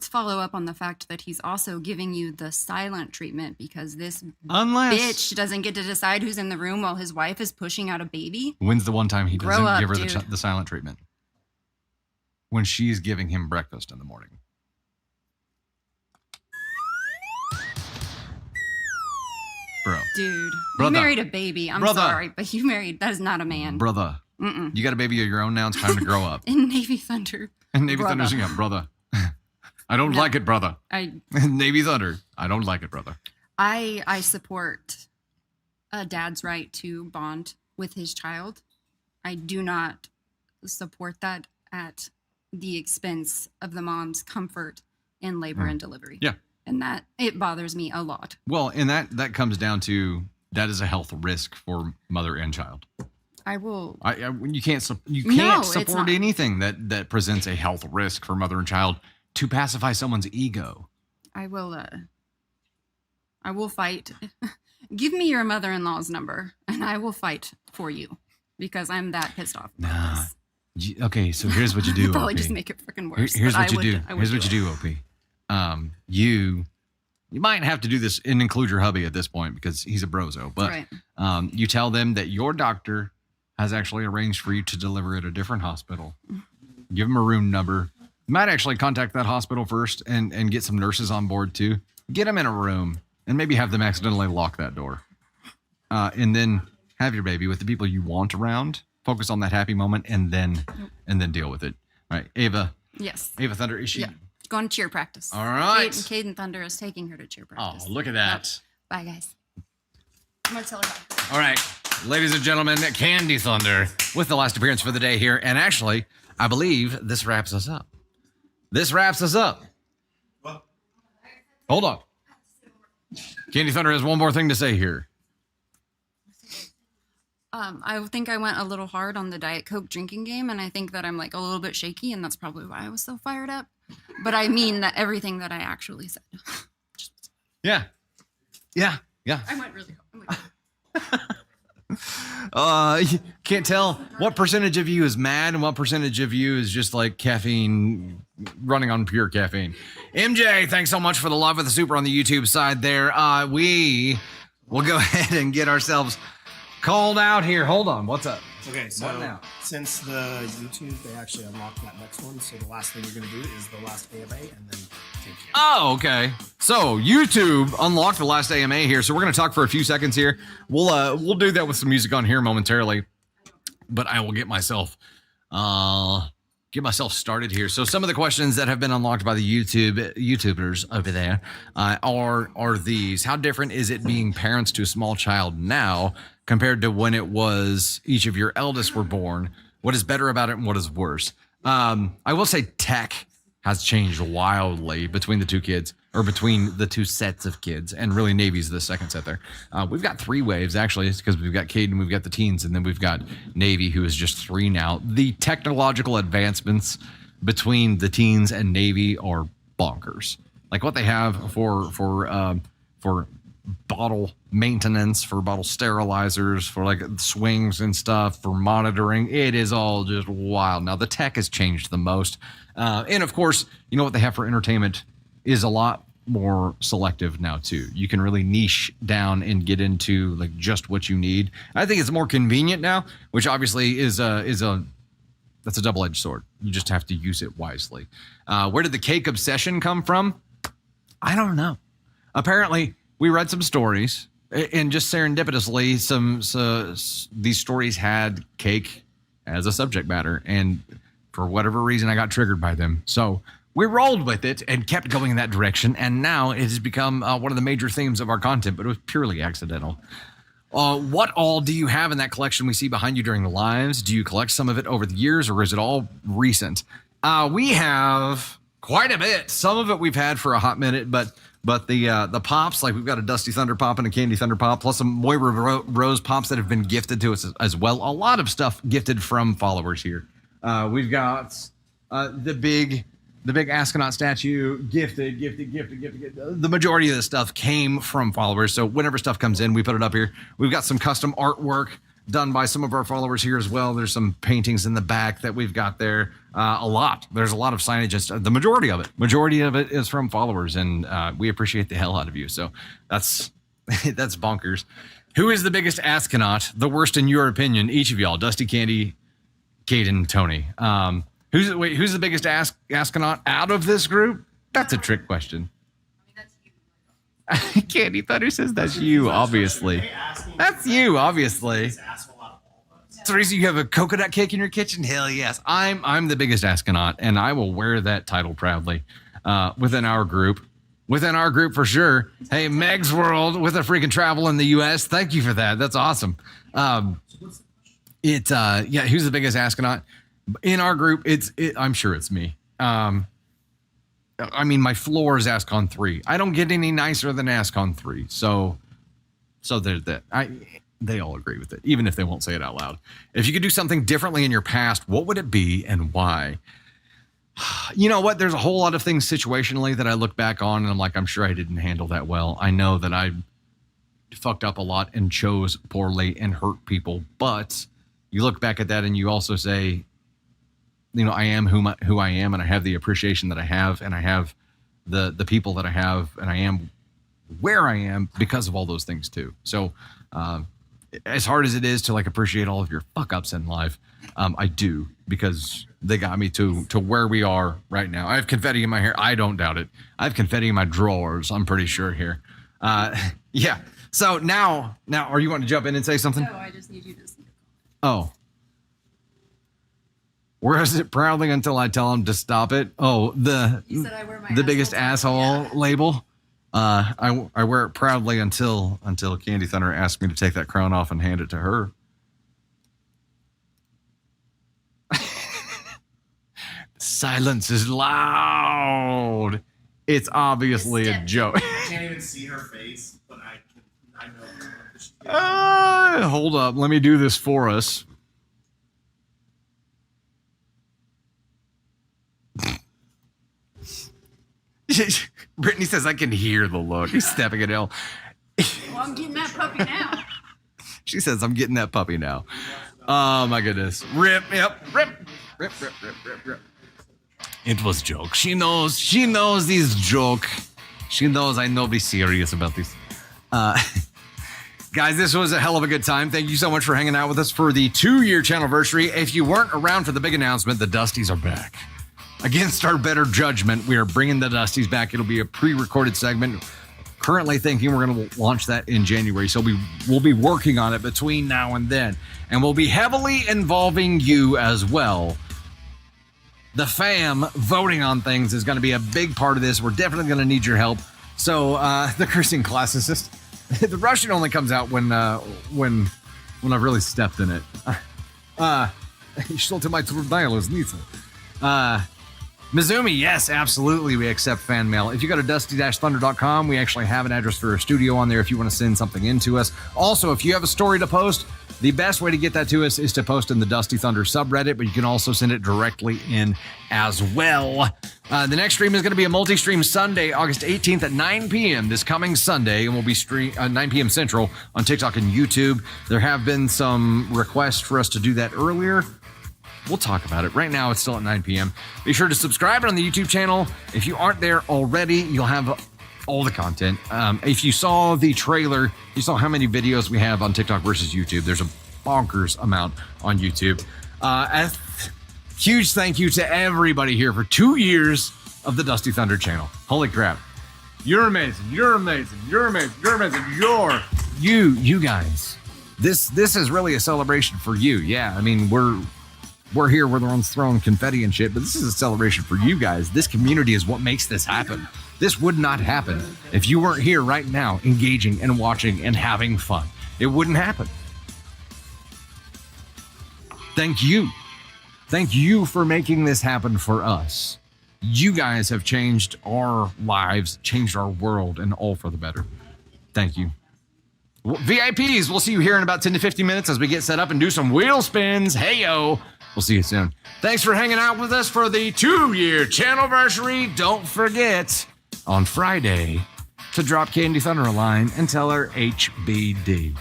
follow up on the fact that he's also giving you the silent treatment because this Unless bitch doesn't get to decide who's in the room while his wife is pushing out a baby. when's the one time he Grow doesn't up, give her dude. the silent treatment? When she's giving him breakfast in the morning. Bro. Dude, Brother. you married a baby. I'm Brother. sorry, but you married, that is not a man. Brother. Mm-mm. You got a baby of your own now. It's time to grow up. In Navy Thunder. And Navy Brother. Thunder's yeah, brother. I don't No. like it, brother. I Navy Thunder. I don't like it, brother. I support a dad's right to bond with his child. I do not support that at the expense of the mom's comfort in labor and delivery. Yeah. And that it bothers me a lot. Well, and that comes down to that is a health risk for mother and child. I will You can't No, it's support not. anything that presents a health risk for mother and child to pacify someone's ego. I will fight. Give me your mother-in-law's number and I will fight for you because I'm that pissed off about Nah. this. Okay, so here's what you do. Probably OP. just make it freaking worse. Here's but what you I do. would Here's what you do, OP. You might have to do this and include your hubby at this point because he's a brozo. But Right. you tell them that your doctor has actually arranged for you to deliver at a different hospital. Give them a room number. You might actually contact that hospital first and get some nurses on board too. Get them in a room and maybe have them accidentally lock that door. And then have your baby with the people you want around. Focus on that happy moment and then deal with it. All right, Ava. Yes. Ava Thunder, is she? Yeah. Going to cheer practice. All right. Kaden Thunder is taking her to cheer Oh, practice. look at that. Bye, guys. I'm going to tell her bye. All right, ladies and gentlemen, Candy Thunder with the last appearance for the day here. And actually, I believe this wraps us up. Hold on. Candy Thunder has one more thing to say here. I think I went a little hard on the Diet Coke drinking game, and I think that I'm like a little bit shaky, and that's probably why I was so fired up. But I mean that everything that I actually said. Yeah. I went really hard. You can't tell what percentage of you is mad and what percentage of you is just like caffeine, running on pure caffeine. MJ, thanks so much for the love with the super on the YouTube side there. We will go ahead and get ourselves called out here. Hold on. What's up? Okay, What so now? since the YouTube, they actually unlocked that next one. So the last thing you're going to do is the last AMA and then take care. Oh, okay. So YouTube unlocked the last AMA here. So we're going to talk for a few seconds here. We'll do that with some music on here momentarily, but I will get myself started here. So some of the questions that have been unlocked by the YouTubers over there are these: how different is it being parents to a small child now compared to when it was each of your eldest were born? what is better about it and what is worse. I will say tech has changed wildly between the two kids, or between the two sets of kids, and really Navy's the second set there. We've got 3 waves, actually. It's because we've got Kaden, we've got the teens, and then we've got Navy, who is just 3 now. The technological advancements between the teens and Navy are bonkers. Like what they have for bottle maintenance, for bottle sterilizers, for like swings and stuff, for monitoring. It is all just wild. Now the tech has changed the most. And of course, you know what they have for entertainment is a lot more selective now too. You can really niche down and get into like just what you need. I think it's more convenient now, which obviously is that's a double-edged sword. You just have to use it wisely. Where did the cake obsession come from? I don't know. Apparently, we read some stories, and just serendipitously, these stories had cake as a subject matter, and for whatever reason, I got triggered by them. So we rolled with it and kept going in that direction, and now it has become one of the major themes of our content, but it was purely accidental. What all do you have in that collection we see behind you during the lives? Do you collect some of it over the years, or is it all recent? We have quite a bit. Some of it we've had for a hot minute, but the pops, like we've got a Dusty Thunder Pop and a Candy Thunder Pop, plus some Moira Rose Pops that have been gifted to us as well. A lot of stuff gifted from followers here. We've got the big astronaut statue gifted. The majority of the stuff came from followers. So whenever stuff comes in, we put it up here. We've got some custom artwork done by some of our followers here as well. There's some paintings in the back that we've got there. There's a lot of signage and stuff. The majority of it is from followers, and we appreciate the hell out of you. So that's bonkers. Who is the biggest astronaut? The worst in your opinion, each of y'all? Dusty, Candy, Kaden, Tony. Who's the biggest astronaut out of this group? That's a trick question. Candy Thunder says that's you, obviously. That's you, obviously. Teresa, you have a coconut cake in your kitchen? Hell yes. I'm the biggest astronaut, and I will wear that title proudly within our group. Within our group, for sure. Hey, Meg's World with a freaking travel in the U.S. Thank you for that. That's awesome. Who's the biggest astronaut? In our group, I'm sure it's me. My floor is ASCON 3. I don't get any nicer than ASCON 3. So there's that. They all agree with it, even if they won't say it out loud. If you could do something differently in your past, what would it be and why? You know what? There's a whole lot of things situationally that I look back on and I'm like, I'm sure I didn't handle that well. I know that I fucked up a lot and chose poorly and hurt people. But you look back at that and you also say, you know, I am who I am, and I have the appreciation that I have, and I have the people that I have, and I am where I am because of all those things too. So as hard as it is to like appreciate all of your fuck ups in life, I do, because they got me to where we are right now. I have confetti in my hair. I don't doubt it. I have confetti in my drawers. I'm pretty sure here. Yeah. So now, are you wanting to jump in and say something? No, I just need you to see. Oh. Wears it proudly until I tell him to stop it. Oh, You said I wear my the biggest asshole label. I wear it proudly until Candy Thunder asked me to take that crown off and hand it to her. Silence is loud. It's obviously a joke. I can't even see her face, but I know. Hold up. Let me do this for us. Brittany says, I can hear the look. He's stepping at L. Well, I'm getting that puppy now. She says, I'm getting that puppy now. Oh, my goodness. Rip. Yep. Rip. It was joke. She knows these joke. She knows I know be serious about these. Guys, this was a hell of a good time. Thank you so much for hanging out with us for the 2-year Channelversary. If you weren't around for the big announcement, the Dusties are back. Against our better judgment, we are bringing the Dusties back. It'll be a pre-recorded segment. Currently thinking we're going to launch that in January. So we'll be working on it between now and then. And we'll be heavily involving you as well. The fam voting on things is going to be a big part of this. We're definitely going to need your help. So the cursing classicist, the Russian only comes out when I've really stepped in it. Ich sollte my true dialers nicht. Mizumi, yes, absolutely. We accept fan mail. If you go to dusty-thunder.com, we actually have an address for a studio on there if you want to send something in to us. Also, if you have a story to post, the best way to get that to us is to post in the Dusty Thunder subreddit, but you can also send it directly in as well. The next stream is going to be a multi-stream Sunday, August 18th at 9 p.m. this coming Sunday, and we'll be 9 p.m. Central on TikTok and YouTube. There have been some requests for us to do that earlier. We'll talk about it. Right now, it's still at 9 p.m. Be sure to subscribe on the YouTube channel. If you aren't there already, you'll have all the content. If you saw the trailer, you saw how many videos we have on TikTok versus YouTube. There's a bonkers amount on YouTube. A huge thank you to everybody here for 2 years of the Dusty Thunder channel. Holy crap. You're amazing. You're amazing. You're amazing. You're amazing. You guys. This is really a celebration for you. Yeah, I mean, we're here, we're the ones throwing confetti and shit, but this is a celebration for you guys. This community is what makes this happen. This would not happen if you weren't here right now engaging and watching and having fun. It wouldn't happen. Thank you. Thank you for making this happen for us. You guys have changed our lives, changed our world, and all for the better. Thank you. VIPs, we'll see you here in about 10 to 15 minutes as we get set up and do some wheel spins. Hey-yo. We'll see you soon. Thanks for hanging out with us for the 2-year Channelversary. Don't forget, on Friday, to drop Candy Thunder a line and tell her HBD.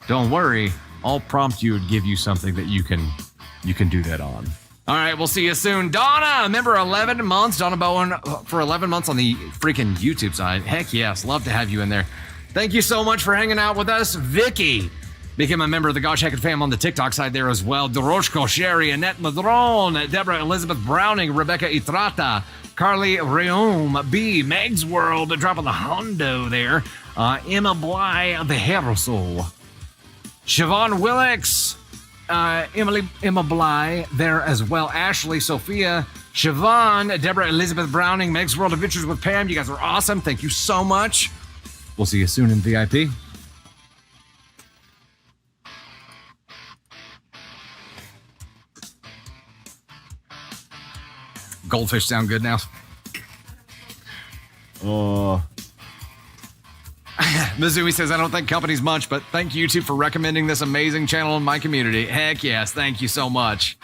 Don't worry, I'll prompt you and give you something that you can do that on. All right, we'll see you soon. Donna, remember 11 months? Donna Bowen for 11 months on the freaking YouTube side. Heck yes, love to have you in there. Thank you so much for hanging out with us. Vicky became a member of the Gosh Hecked fam on the TikTok side there as well. Doroshko, Sherry, Annette Madron, Deborah Elizabeth Browning, Rebecca Itrata, Carly Reum, B, Meg's World, dropping the hundo there. Emma Bly, the Herosol. Siobhan Willix, Emma Bly there as well. Ashley, Sophia, Siobhan, Deborah Elizabeth Browning, Meg's World Adventures with Pam. You guys are awesome. Thank you so much. We'll see you soon in VIP. Goldfish sound good now? Oh. Mizumi says, I don't think companies much, but thank you two for recommending this amazing channel in my community. Heck yes, thank you so much.